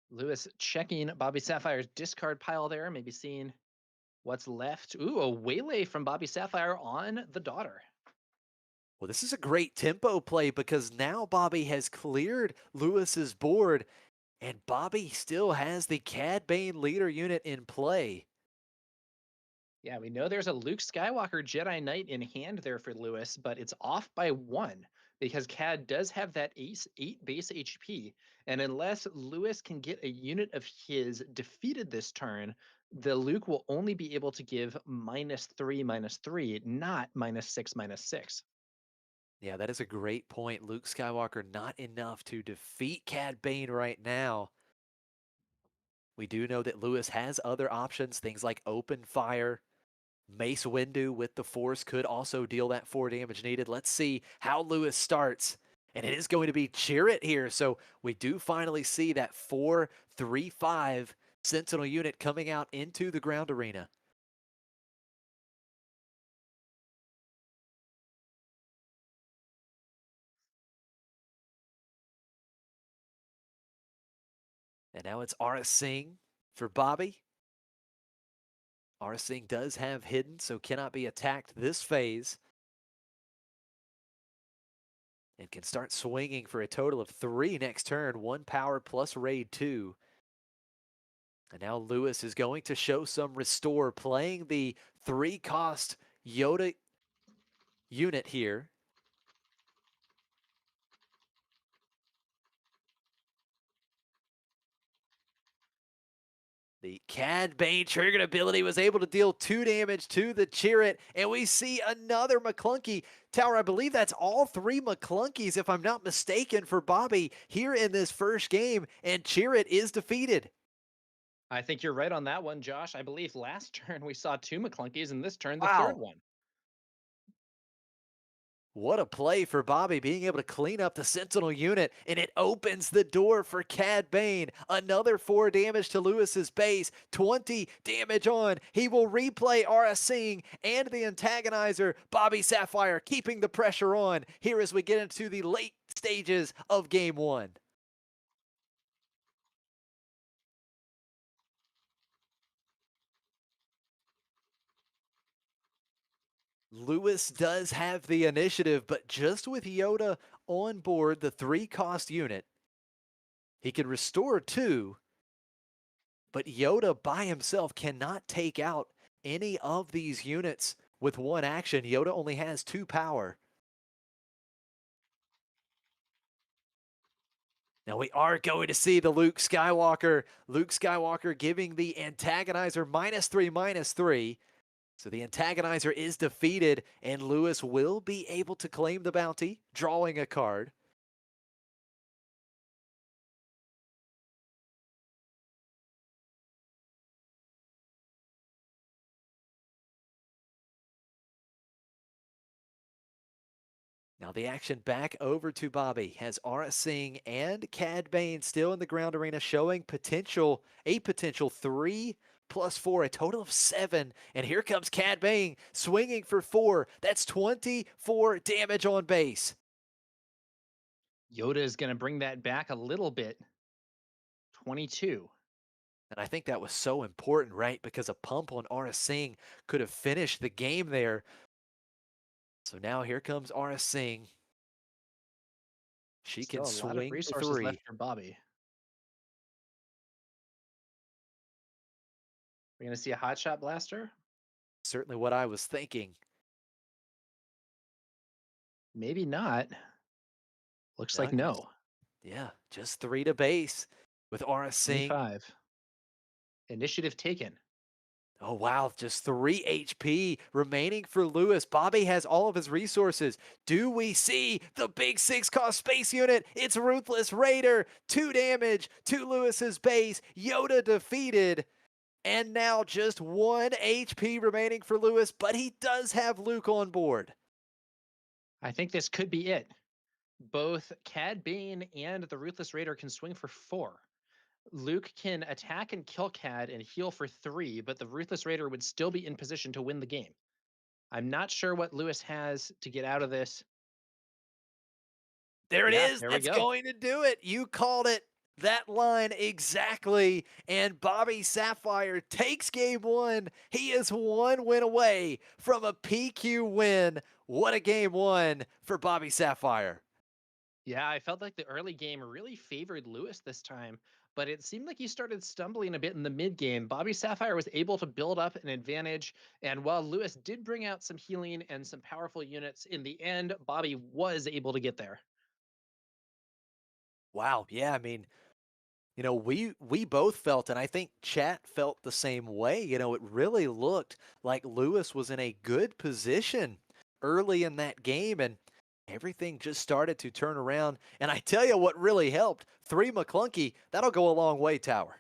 Lewis checking Bobby Sapphire's discard pile there, maybe seeing what's left. Ooh, a waylay from Bobby Sapphire on the daughter. Well, this is a great tempo play because now Bobby has cleared Lewis's board, and Bobby still has the Cad Bane leader unit in play. Yeah, we know there's a Luke Skywalker Jedi Knight in hand there for Lewis, but it's off by 1 because Cad does have that 8 base HP. And unless Lewis can get a unit of his defeated this turn, the Luke will only be able to give -3/-3, not -6/-6. Yeah, that is a great point. Luke Skywalker not enough to defeat Cad Bane right now. We do know that Lewis has other options, things like open fire. Mace Windu with the Force could also deal that 4 damage needed. Let's see how Lewis starts. And it is going to be Chirrut here. So we do finally see that 4-3-5 Sentinel unit coming out into the ground arena. And now it's Aura Singh for Bobby. Aura Singh does have hidden, so cannot be attacked this phase. And can start swinging for a total of 3 next turn. 1 power plus raid 2. And now Lewis is going to show some restore, playing the 3-cost Yoda unit here. The Cad Bane triggered ability was able to deal 2 damage to the Chirrut, and we see another McClunky. Tower, I believe that's all 3 McClunkies, if I'm not mistaken, for Bobby here in this first game, and Chirrut is defeated. I think you're right on that one, Josh. I believe last turn we saw 2 McClunkies, and this turn the third Wow. one. What a play for Bobby, being able to clean up the Sentinel unit, and it opens the door for Cad Bane. Another 4 damage to Lewis's base, 20 damage on. He will replay Aura Singh and the antagonizer, Bobby Sapphire, keeping the pressure on here as we get into the late stages of Game 1. Lewis does have the initiative, but just with Yoda on board the 3-cost unit, he can restore 2, but Yoda by himself cannot take out any of these units with 1 action. Yoda only has 2 power. Now we are going to see the Luke Skywalker. Luke Skywalker giving the antagonizer -3/-3. So the antagonizer is defeated, and Lewis will be able to claim the bounty, drawing a card. Now the action back over to Bobby has Aura Singh and Cad Bane still in the ground arena, showing a potential 3+4, a total of 7. And here comes Cad Bane swinging for 4. That's 24 damage on base. Yoda is going to bring that back a little bit. 22. And I think that was so important, right? Because a pump on Aura Singh could have finished the game there. So now here comes Aura Singh. She can Still a lot of swing for resources left 3. for Bobby. We're going to see a hot shot blaster. Certainly what I was thinking. Maybe not. Looks No, like no. just 3 to base with Aura Singh. 25. Initiative taken. Oh, wow. Just 3 HP remaining for Lewis. Bobby has all of his resources. Do we see the big 6 cost space unit? It's Ruthless Raider. 2 damage to Lewis's base. Yoda defeated. And now just 1 HP remaining for Lewis, but he does have Luke on board. I think this could be it. Both Cad Bane and the Ruthless Raider can swing for 4. Luke can attack and kill Cad and heal for 3, but the Ruthless Raider would still be in position to win the game. I'm not sure what Lewis has to get out of this. There it Yeah, is. there we That's go. going to do it. You called it. That line exactly. And Bobby Sapphire takes game 1. He is 1 win away from a PQ win. What a game 1 for Bobby Sapphire. Yeah, I felt like the early game really favored Lewis this time, but it seemed like he started stumbling a bit in the mid game. Bobby Sapphire was able to build up an advantage, and while Lewis did bring out some healing and some powerful units, in the end, Bobby was able to get there. Wow. Yeah, I mean, we both felt, and I think chat felt the same way. It really looked like Lewis was in a good position early in that game, and everything just started to turn around. And I tell you what really helped: 3 McClunky. That'll go a long way, Tower.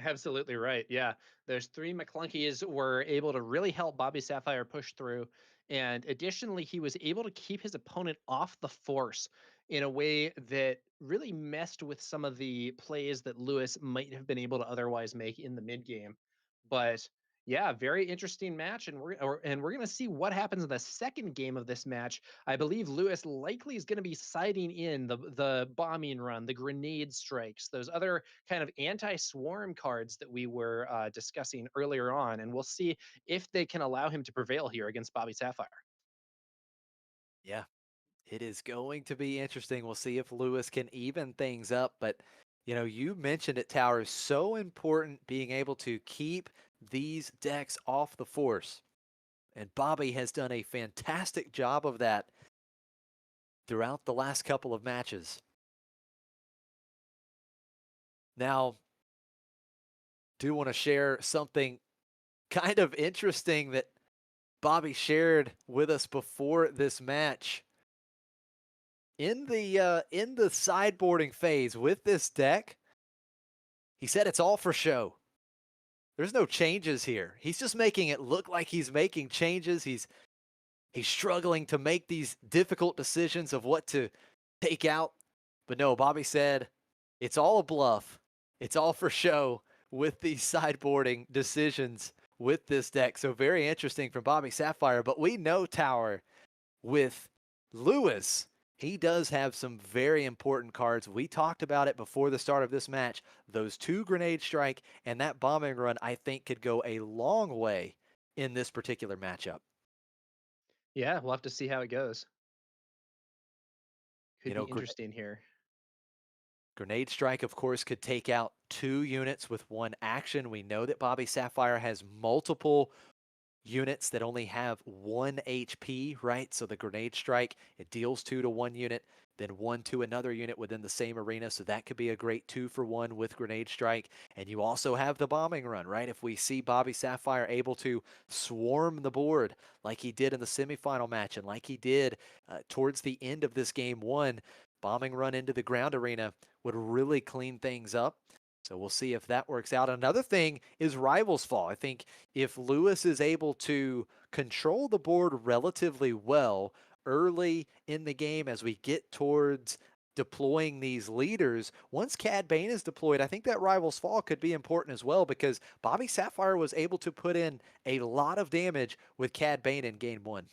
Absolutely right. Yeah. Those 3 McClunkies were able to really help Bobby Sapphire push through. And additionally, he was able to keep his opponent off the force in a way that really messed with some of the plays that Lewis might have been able to otherwise make in the mid game. But yeah, very interesting match, and we're gonna see what happens in the second game of this match. I believe Lewis likely is going to be siding in the bombing run, the grenade strikes, those other kind of anti-swarm cards that we were discussing earlier on, and we'll see if they can allow him to prevail here against Bobby Sapphire. Yeah, it is going to be interesting. We'll see if Lewis can even things up. But, you mentioned it, Tower, is so important being able to keep these decks off the force. And Bobby has done a fantastic job of that throughout the last couple of matches. Now, do want to share something kind of interesting that Bobby shared with us before this match. In the sideboarding phase with this deck, he said it's all for show. There's no changes here. He's just making it look like he's making changes. He's struggling to make these difficult decisions of what to take out. But no, Bobby said it's all a bluff. It's all for show with these sideboarding decisions with this deck. So very interesting from Bobby Sapphire. But we know, Tower, with Lewis, he does have some very important cards. We talked about it before the start of this match. Those 2 grenade strike and that bombing run, I think, could go a long way in this particular matchup. Yeah, we'll have to see how it goes. Could You be know, interesting here. Grenade Strike, of course, could take out 2 units with 1 action. We know that Bobby Sapphire has multiple units that only have 1 HP, right? So the Grenade Strike, it deals 2 to 1 unit, then 1 to another unit within the same arena. So that could be a great 2-for-1 with Grenade Strike. And you also have the Bombing Run, right? If we see Bobby Sapphire able to swarm the board like he did in the semifinal match and like he did towards the end of this game 1, Bombing Run into the ground arena would really clean things up. So we'll see if that works out. Another thing is Rivals Fall. I think if Lewis is able to control the board relatively well early in the game as we get towards deploying these leaders, once Cad Bane is deployed, I think that Rivals Fall could be important as well because Bobby Sapphire was able to put in a lot of damage with Cad Bane in game 1.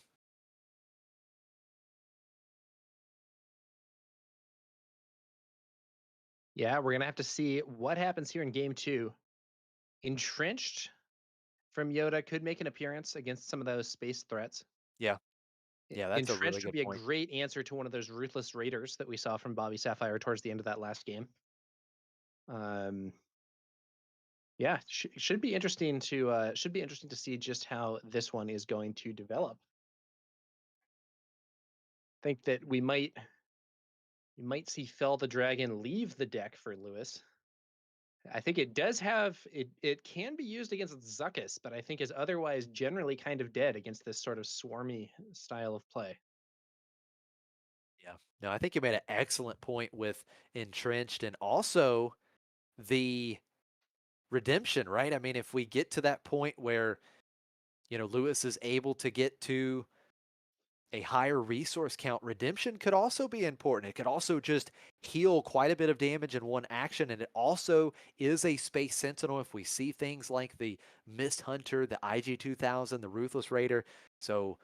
Yeah, we're gonna have to see what happens here in game 2. Entrenched from Yoda could make an appearance against some of those space threats. Yeah. Yeah, that's a really Entrenched would good be a point. great answer to one of those ruthless raiders that we saw from Bobby Sapphire towards the end of that last game. Um, yeah, should be interesting to see just how this one is going to develop. Think that we might see Fell the Dragon leave the deck for Lewis. I think it does have it. It can be used against Zuckus, but I think is otherwise generally kind of dead against this sort of swarmy style of play. Yeah. No, I think you made an excellent point with entrenched and also the redemption, right? I mean, if we get to that point where, Lewis is able to get to a higher resource count, redemption could also be important. It could also just heal quite a bit of damage in one action. And it also is a space sentinel if we see things like the Mist Hunter, the IG-2000, the Ruthless Raider. So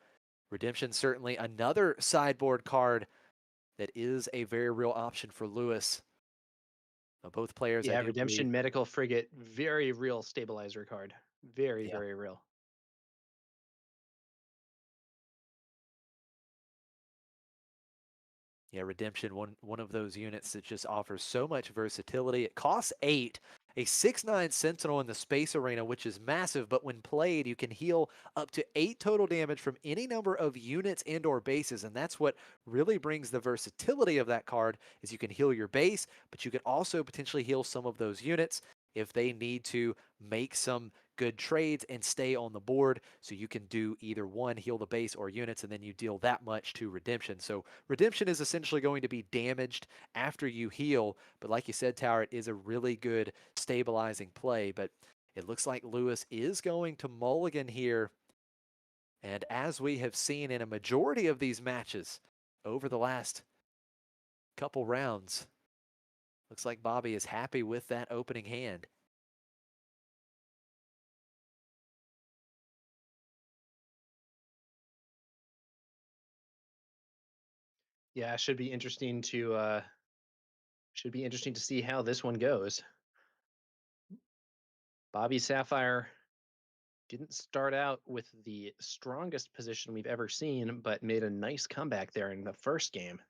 redemption certainly another sideboard card that is a very real option for Lewis. Both players, I Yeah, do believe. Redemption Medical Frigate, very real stabilizer card. Very, Yeah. very real. Yeah, Redemption, one of those units that just offers so much versatility. It costs 8, a 6/9 Sentinel in the Space Arena, which is massive, but when played, you can heal up to 8 total damage from any number of units and or bases, and that's what really brings the versatility of that card, is you can heal your base, but you can also potentially heal some of those units if they need to make some good trades and stay on the board. So you can do either one, heal the base or units, and then you deal that much to redemption. So redemption is essentially going to be damaged after you heal. But like you said, Tower, it is a really good stabilizing play. But it looks like Lewis is going to mulligan here. And as we have seen in a majority of these matches over the last couple rounds, looks like Bobby is happy with that opening hand. Yeah, should be interesting to see how this one goes. Bobby Sapphire didn't start out with the strongest position we've ever seen, but made a nice comeback there in the first game.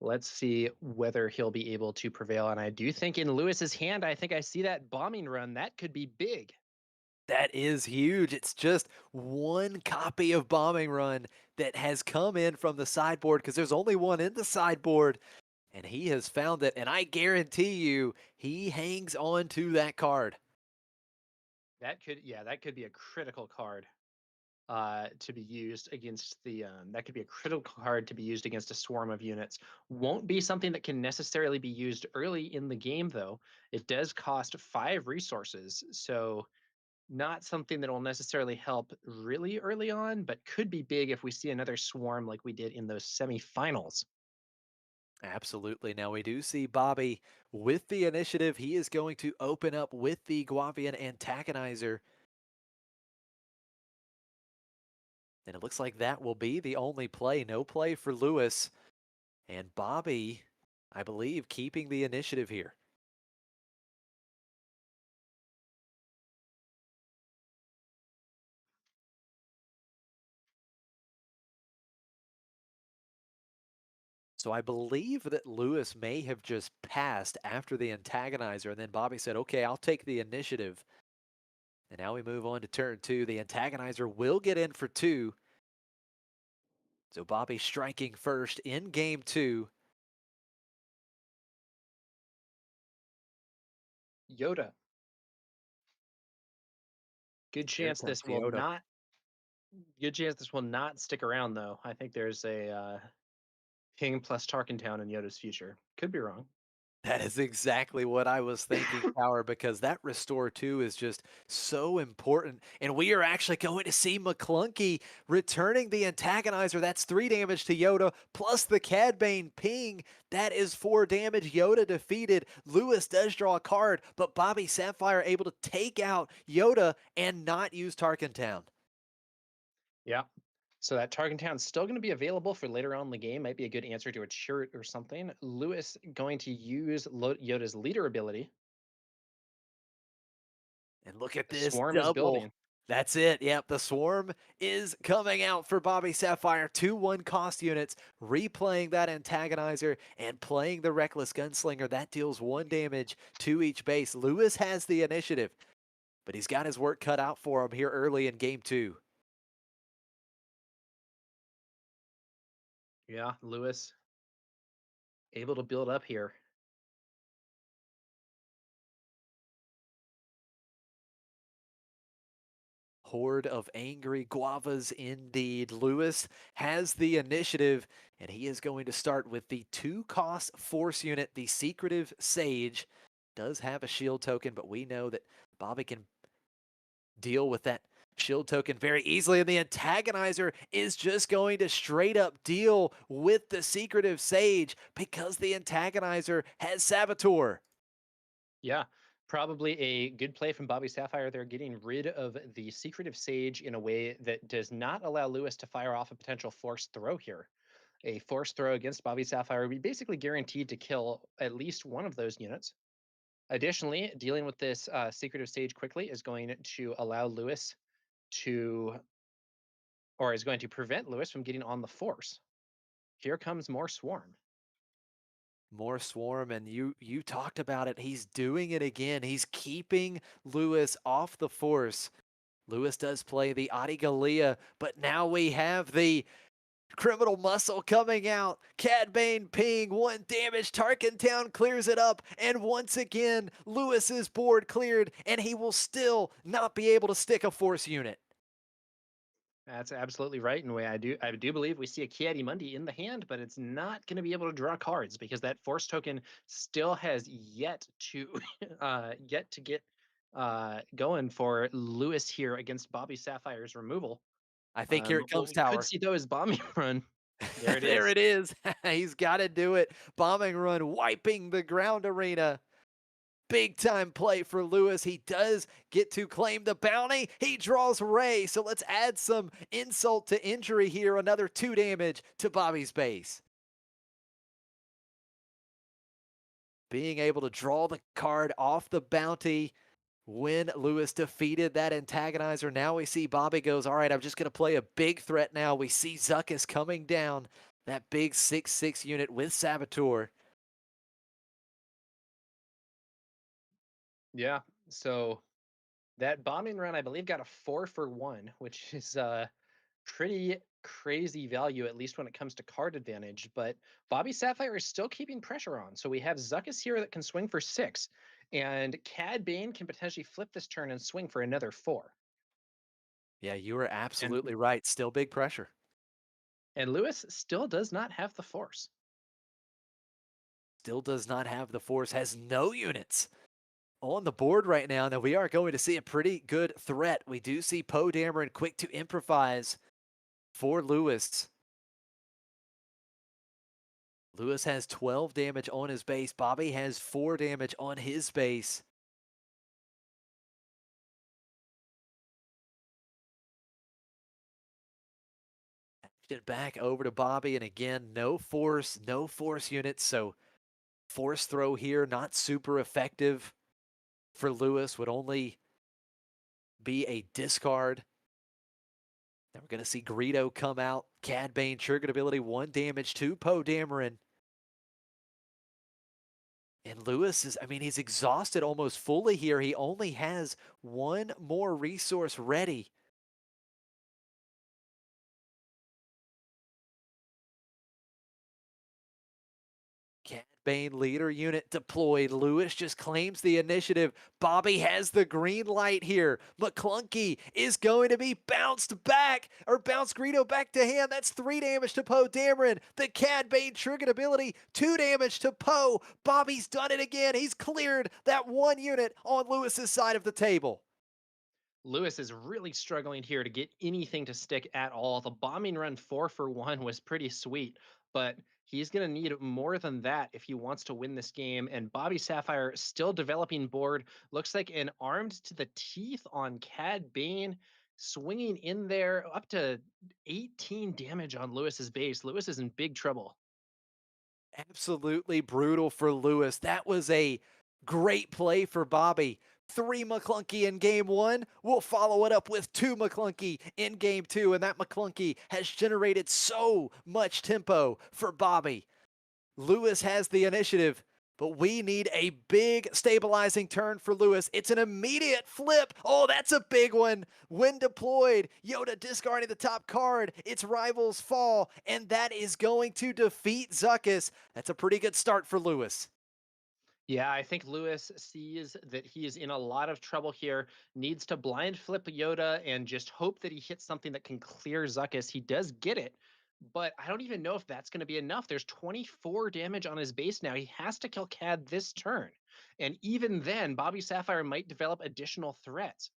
Let's see whether he'll be able to prevail. And I do think in Lewis's hand, I think I see that bombing run. That could be big. That is huge. It's just one copy of Bombing Run that has come in from the sideboard because there's only one in the sideboard, and he has found it. And I guarantee you, he hangs on to that card. That could be a critical card to be used against that could be a critical card to be used against a swarm of units. Won't be something that can necessarily be used early in the game, though. It does cost 5 resources, so not something that will necessarily help really early on, but could be big if we see another swarm like we did in those semifinals. Absolutely. Now we do see Bobby with the initiative. He is going to open up with the Guavian Antagonizer. And it looks like that will be the only play. No play for Lewis. And Bobby, I believe, keeping the initiative here. So I believe that Lewis may have just passed after the antagonizer, and then Bobby said, okay, I'll take the initiative. And now we move on to turn 2. The antagonizer will get in for 2. So Bobby striking first in game 2. Yoda. Good Here chance comes this will Yoda. not. Good chance this will not stick around, though. I think there's a Ping plus Tarkentown in Yoda's future. Could be wrong. That is exactly what I was thinking, Power, because that Restore 2 is just so important. And we are actually going to see McClunky returning the antagonizer. That's 3 damage to Yoda, plus the Cad Bane ping. That is 4 damage. Yoda defeated. Lewis does draw a card, but Bobby Sapphire able to take out Yoda and not use Tarkentown. Yeah. So that Tarkentown's still going to be available for later on in the game. Might be a good answer to a chert or something. Lewis going to use Yoda's leader ability. And look at The this swarm is double. building. That's it. Yep, the swarm is coming out for Bobby Sapphire. 2-1 cost units, replaying that antagonizer and playing the reckless gunslinger. That deals 1 damage to each base. Lewis has the initiative, but he's got his work cut out for him here early in game 2. Yeah, Lewis able to build up here. Horde of angry guavas indeed. Lewis has the initiative, and he is going to start with the 2-cost force unit. The Secretive Sage does have a shield token, but we know that Bobby can deal with that shield token very easily, and the antagonizer is just going to straight up deal with the Secretive Sage because the antagonizer has Saboteur. Yeah, probably a good play from Bobby Sapphire. They're getting rid of the Secretive Sage in a way that does not allow Lewis to fire off a potential force throw here. A force throw against Bobby Sapphire would be basically guaranteed to kill at least one of those units. Additionally, dealing with this Secretive Sage quickly is going to allow Lewis to, or is going to prevent Lewis from getting on the force. Here comes more Swarm. More swarm, and you talked about it. He's doing it again. He's keeping Lewis off the force. Lewis does play the Adi Gallia, but now we have the criminal muscle coming out. Cad Bane ping, 1 damage. Tarkentown clears it up, and once again, Lewis's board cleared, and he will still not be able to stick a force unit. That's absolutely right. And I do believe we see a Kiadimundi in the hand, but it's not going to be able to draw cards because that force token still has yet to yet to get going for Lewis here against Bobby Sapphire's removal. I think here it What comes, we could Tower. see though is bombing run. There it There is. it is. He's got to do it. Bombing run, wiping the ground arena. Big time play for Lewis. He does get to claim the bounty. He draws Ray. So let's add some insult to injury here. Another 2 damage to Bobby's base. Being able to draw the card off the bounty when Lewis defeated that antagonizer. Now we see Bobby goes, all right, I'm just going to play a big threat now. We see Zuckus coming down. That big 6/6 unit with Saboteur. Yeah. So that bombing run, I believe, got a 4-for-1, which is pretty crazy value, at least when it comes to card advantage. But Bobby Sapphire is still keeping pressure on. So we have Zuckus here that can swing for 6, and Cad Bane can potentially flip this turn and swing for another 4. Yeah, you were And absolutely right. Still big pressure. Lewis still does not have the force. Still does not have the force, has no units on the board right now. Now we are going to see a pretty good threat. We do see Poe Dameron quick to improvise for Lewis. Lewis has 12 damage on his base. Bobby has 4 damage on his base. It back over to Bobby, and again, no force units, so force throw here, not super effective for Lewis, would only be a discard. Then we're going to see Greedo come out. Cad Bane, triggered ability, 1 damage to Poe Dameron. And Lewis is, I mean, he's exhausted almost fully here. He only has 1 more resource ready. Cad Bane leader unit deployed. Lewis just claims the initiative. Bobby has the green light here. McClunky is going to be bounced back, or bounce Greedo back to hand. That's 3 damage to Poe Dameron. The Cad Bane triggered ability, 2 damage to Poe. Bobby's done it again. He's cleared that 1 unit on Lewis's side of the table. Lewis is really struggling here to get anything to stick at all. The bombing run 4-for-1 was pretty sweet, but he's going to need more than that if he wants to win this game. And Bobby Sapphire still developing board. Looks like an armed to the teeth on Cad Bane, swinging in there up to 18 damage on Lewis's base. Lewis is in big trouble. Absolutely brutal for Lewis. That was a great play for Bobby. 3 McClunky in game 1. We'll follow it up with 2 McClunky in game 2, and that McClunky has generated so much tempo for Bobby. Lewis has the initiative, but we need a big stabilizing turn for Lewis. It's an immediate flip. Oh, that's a big one. When deployed, Yoda discarding the top card. Its rivals fall, and that is going to defeat Zuckuss. That's a pretty good start for Lewis. Yeah, I think Lewis sees that he is in a lot of trouble here, needs to blind flip Yoda and just hope that he hits something that can clear Zuckuss. He does get it, but I don't even know if that's going to be enough. There's 24 damage on his base now. He has to kill Cad this turn. And even then, Bobby Sapphire might develop additional threats.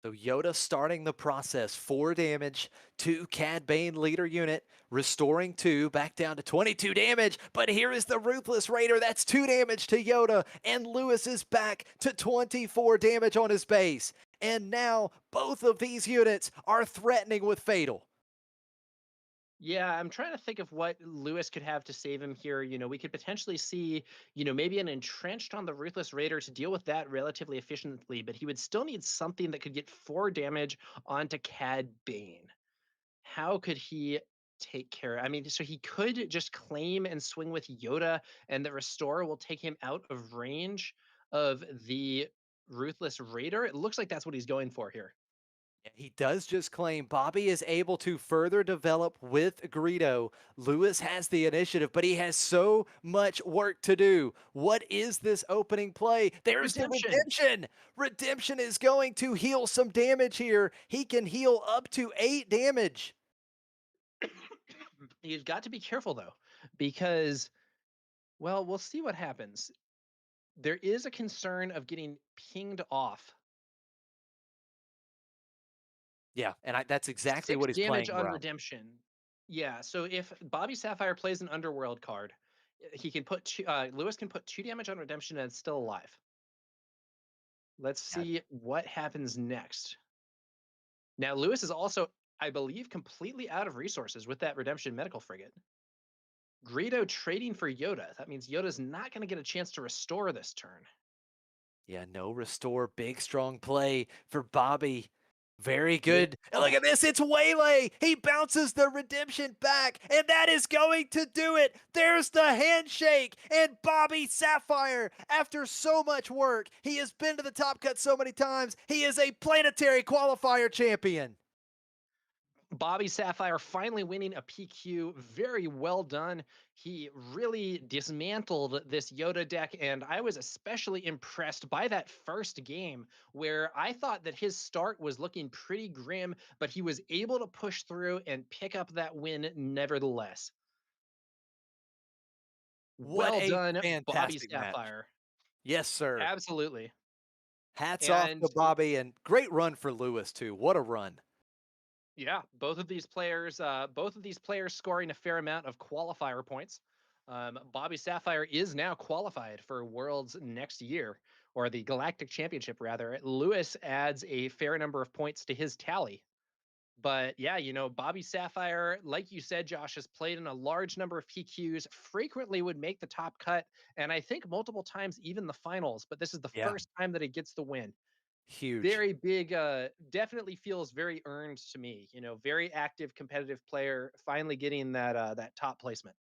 So Yoda starting the process, 4 damage to Cad Bane leader unit, restoring 2, back down to 22 damage, but here is the Ruthless Raider, that's 2 damage to Yoda, and Lewis is back to 24 damage on his base. And now both of these units are threatening with Fatal. Yeah, I'm trying to think of what Lewis could have to save him here. We could potentially see, maybe an entrenched on the Ruthless Raider to deal with that relatively efficiently, but he would still need something that could get 4 damage onto Cad Bane. How could he take care? I mean, so he could just claim and swing with Yoda, and the Restorer will take him out of range of the Ruthless Raider. It looks like that's what he's going for here. He does just claim Bobby is able to further develop with Greedo. Lewis has the initiative, but he has so much work to do. What is this opening play? There's Redemption. the redemption. Redemption is going to heal some damage here. He can heal up to 8 damage. You've got to be careful though, because, well, we'll see what happens. There is a concern of getting pinged off. Yeah, and that's exactly 6 what he's damage playing on around. redemption. Yeah, so if Bobby Sapphire plays an Underworld card, he can put Lewis can put 2 damage on redemption and it's still alive. Let's Yeah. see what happens next. Now, Lewis is also, I believe, completely out of resources with that redemption medical frigate. Greedo trading for Yoda. That means Yoda's not going to get a chance to restore this turn. Yeah, no restore. Big, strong play for Bobby. Very Yeah. good. And look at this. It's Waylay. He bounces the redemption back, and that is going to do it. There's the handshake. And Bobby Sapphire, after so much work, he has been to the top cut so many times. He is a planetary qualifier champion. Bobby Sapphire finally winning a PQ. Very well done. He really dismantled this Yoda deck, and I was especially impressed by that first game where I thought that his start was looking pretty grim, but he was able to push through and pick up that win nevertheless. What Well a done, Bobby fantastic match. Sapphire. Yes, sir. Absolutely. Hats off And to Bobby, and great run for Lewis, too. What a run. yeah, both of these players scoring a fair amount of qualifier points. Bobby Sapphire is now qualified for Worlds next year, or the Galactic Championship rather. Lewis adds a fair number of points to his tally. But yeah, Bobby Sapphire, like you said, Josh, has played in a large number of PQs, frequently would make the top cut, and I think multiple times even the finals. But this is the Yeah, first time that he gets the win. huge. Very big, definitely feels very earned to me. Very active competitive player, finally getting that top placement.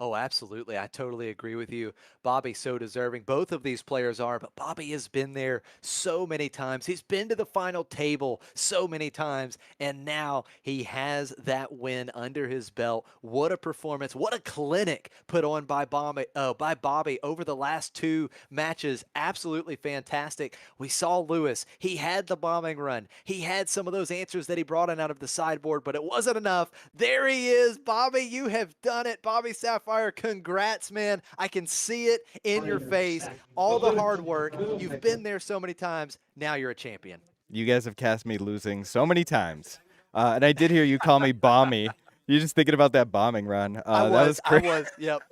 Oh, absolutely. I totally agree with you. Bobby, so deserving. Both of these players are, but Bobby has been there so many times. He's been to the final table so many times, and now he has that win under his belt. What a performance. What a clinic put on by Bobby over the last 2 matches. Absolutely fantastic. We saw Lewis. He had the bombing run. He had some of those answers that he brought in out of the sideboard, but it wasn't enough. There he is. Bobby, you have done it. Bobby Sapphire, congrats, man. I can see it in your face. All the hard work. You've been there so many times. Now you're a champion. You guys have cast me losing so many times. And I did hear you call me Bomby. You're just thinking about that bombing run. That was crazy. Yep.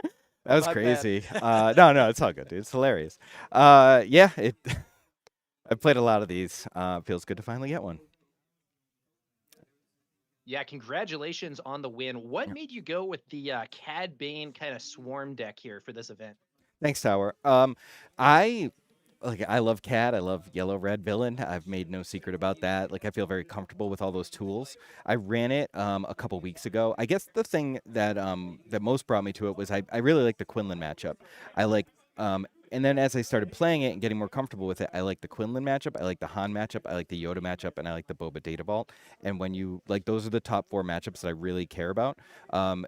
That was My crazy. No, it's all good, dude. It's hilarious. Yeah, I've played a lot of these. Feels good to finally get one. Yeah, congratulations on the win. What made you go with the Cad Bane kind of swarm deck here for this event? Thanks, Tower. I I love Cat. I love Yellow Red Villain. I've made no secret about that. Like I feel very comfortable with all those tools. I ran it a couple weeks ago. I guess the thing that that most brought me to it was I really like the Quinlan matchup. I like and then as I started playing it and getting more comfortable with it, I like the Quinlan matchup, I like the Han matchup, I like the Yoda matchup, and I like the Boba Data Vault. And when you like those are the top 4 matchups that I really care about.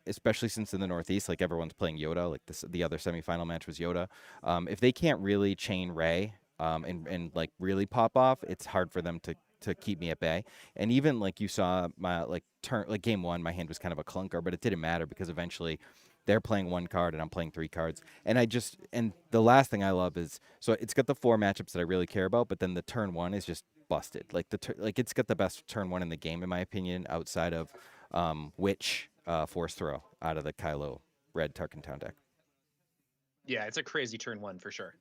Especially since in the Northeast, like everyone's playing Yoda. Like the other semifinal match was Yoda. If they can't really chain Ray and like really pop off, it's hard for them to keep me at bay. And even like you saw my like turn like game 1, my hand was kind of a clunker, but it didn't matter because eventually they're playing 1 card and I'm playing 3 cards. And the last thing I love is so it's got the 4 matchups that I really care about, but then the turn 1 is just busted. Like like it's got the best turn 1 in the game in my opinion, outside of Witch Force Throw out of the Kylo Red Tarkin Town deck. Yeah, it's a crazy turn 1 for sure.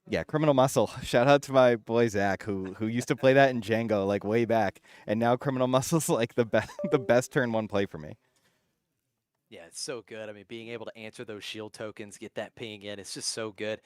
Yeah, Criminal Muscle. Shout out to my boy Zach, who used to play that in Django like way back, and now Criminal Muscle's like the best the best turn 1 play for me. Yeah, it's so good. I mean, being able to answer those shield tokens, get that ping in, it's just so good.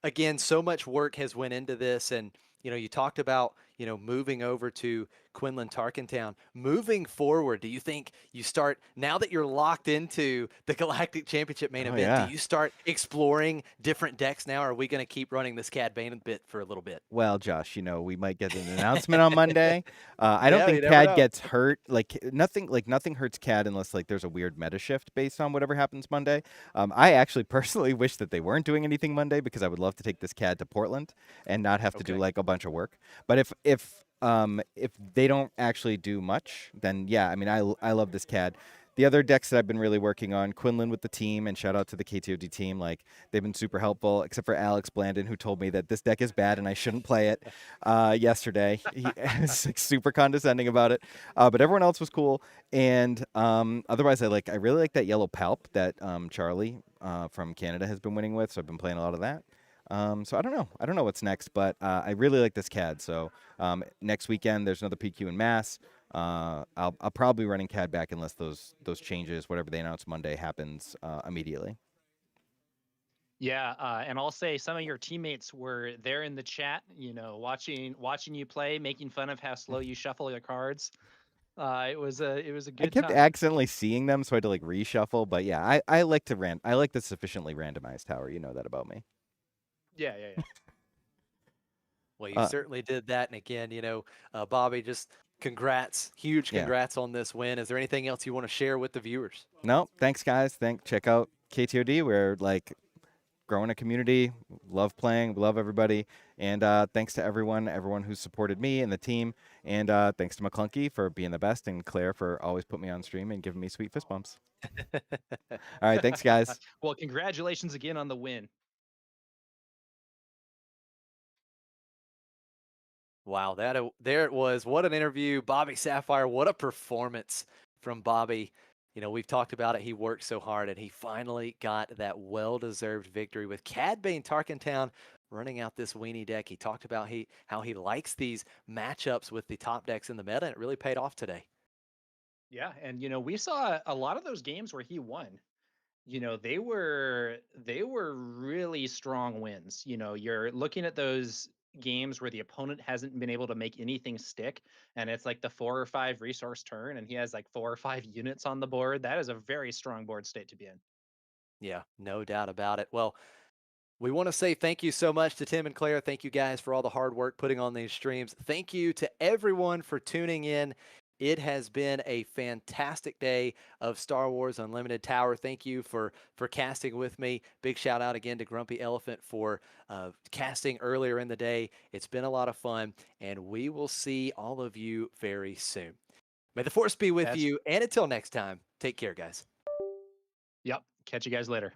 Again, so much work has went into this, and you talked about moving over to Quinlan Tarkentown. Moving forward, do you think you start now that you're locked into the Galactic Championship main Oh event? Do yeah. you start exploring different decks now? Or are we going to keep running this Cad Bane bit for a little bit? Well, Josh, we might get an announcement on Monday. I don't Yeah, you think never Cad know. gets hurt. Nothing hurts Cad unless like there's a weird meta shift based on whatever happens Monday. I actually personally wish that they weren't doing anything Monday because I would love to take this Cad to Portland and not have to do Okay. like a bunch of work. But if they don't actually do much, then yeah, I mean I love this Cad. The other decks that I've been really working on, Quinlan with the team, and shout out to the KTOD team. Like they've been super helpful, except for Alex Blandon, who told me that this deck is bad and I shouldn't play it yesterday. He was like, super condescending about it, but everyone else was cool. And otherwise, I really like that yellow Palp that Charlie from Canada has been winning with. So I've been playing a lot of that. So I don't know. I don't know what's next, but I really like this CAD. So next weekend there's another PQ in Mass. I'll probably be running CAD back unless those changes, whatever they announce Monday, happens immediately. Yeah, and I'll say some of your teammates were there in the chat, watching you play, making fun of how slow you shuffle your cards. It was a I good kept time. accidentally seeing them, so I had to like reshuffle. But yeah, I like to I like the sufficiently randomized tower. You know that about me. Yeah. Well, you Uh, certainly did that. And again, Bobby, just congrats, huge yeah. congrats on this win. Is there anything else you want to share with the viewers? No, thanks guys. Check out KTOD. We're like growing a community, love playing, love everybody, and thanks to everyone who's supported me and the team, and thanks to McClunky for being the best, and Claire for always putting me on stream and giving me sweet fist bumps. All right, thanks guys. Well, congratulations again on the win. Wow, there it was. What an interview, Bobby Sapphire. What a performance from Bobby. We've talked about it. He worked so hard, and he finally got that well-deserved victory with Cad Bane Tarkentown running out this weenie deck. He talked about how he likes these matchups with the top decks in the meta, and it really paid off today. Yeah, and we saw a lot of those games where he won. They were really strong wins. You're looking at those games where the opponent hasn't been able to make anything stick, and it's like the 4 or 5 resource turn, and he has like 4 or 5 units on the board. That is a very strong board state to be in. Yeah, no doubt about it. Well, we want to say thank you so much to Tim and Claire. Thank you guys for all the hard work putting on these streams. Thank you to everyone for tuning in. It has been a fantastic day of Star Wars Unlimited Tower. Thank you for casting with me. Big shout out again to Grumpy Elephant for casting earlier in the day. It's been a lot of fun, and we will see all of you very soon. May the Force be with That's you, and until next time, take care, guys. Yep. Catch you guys later.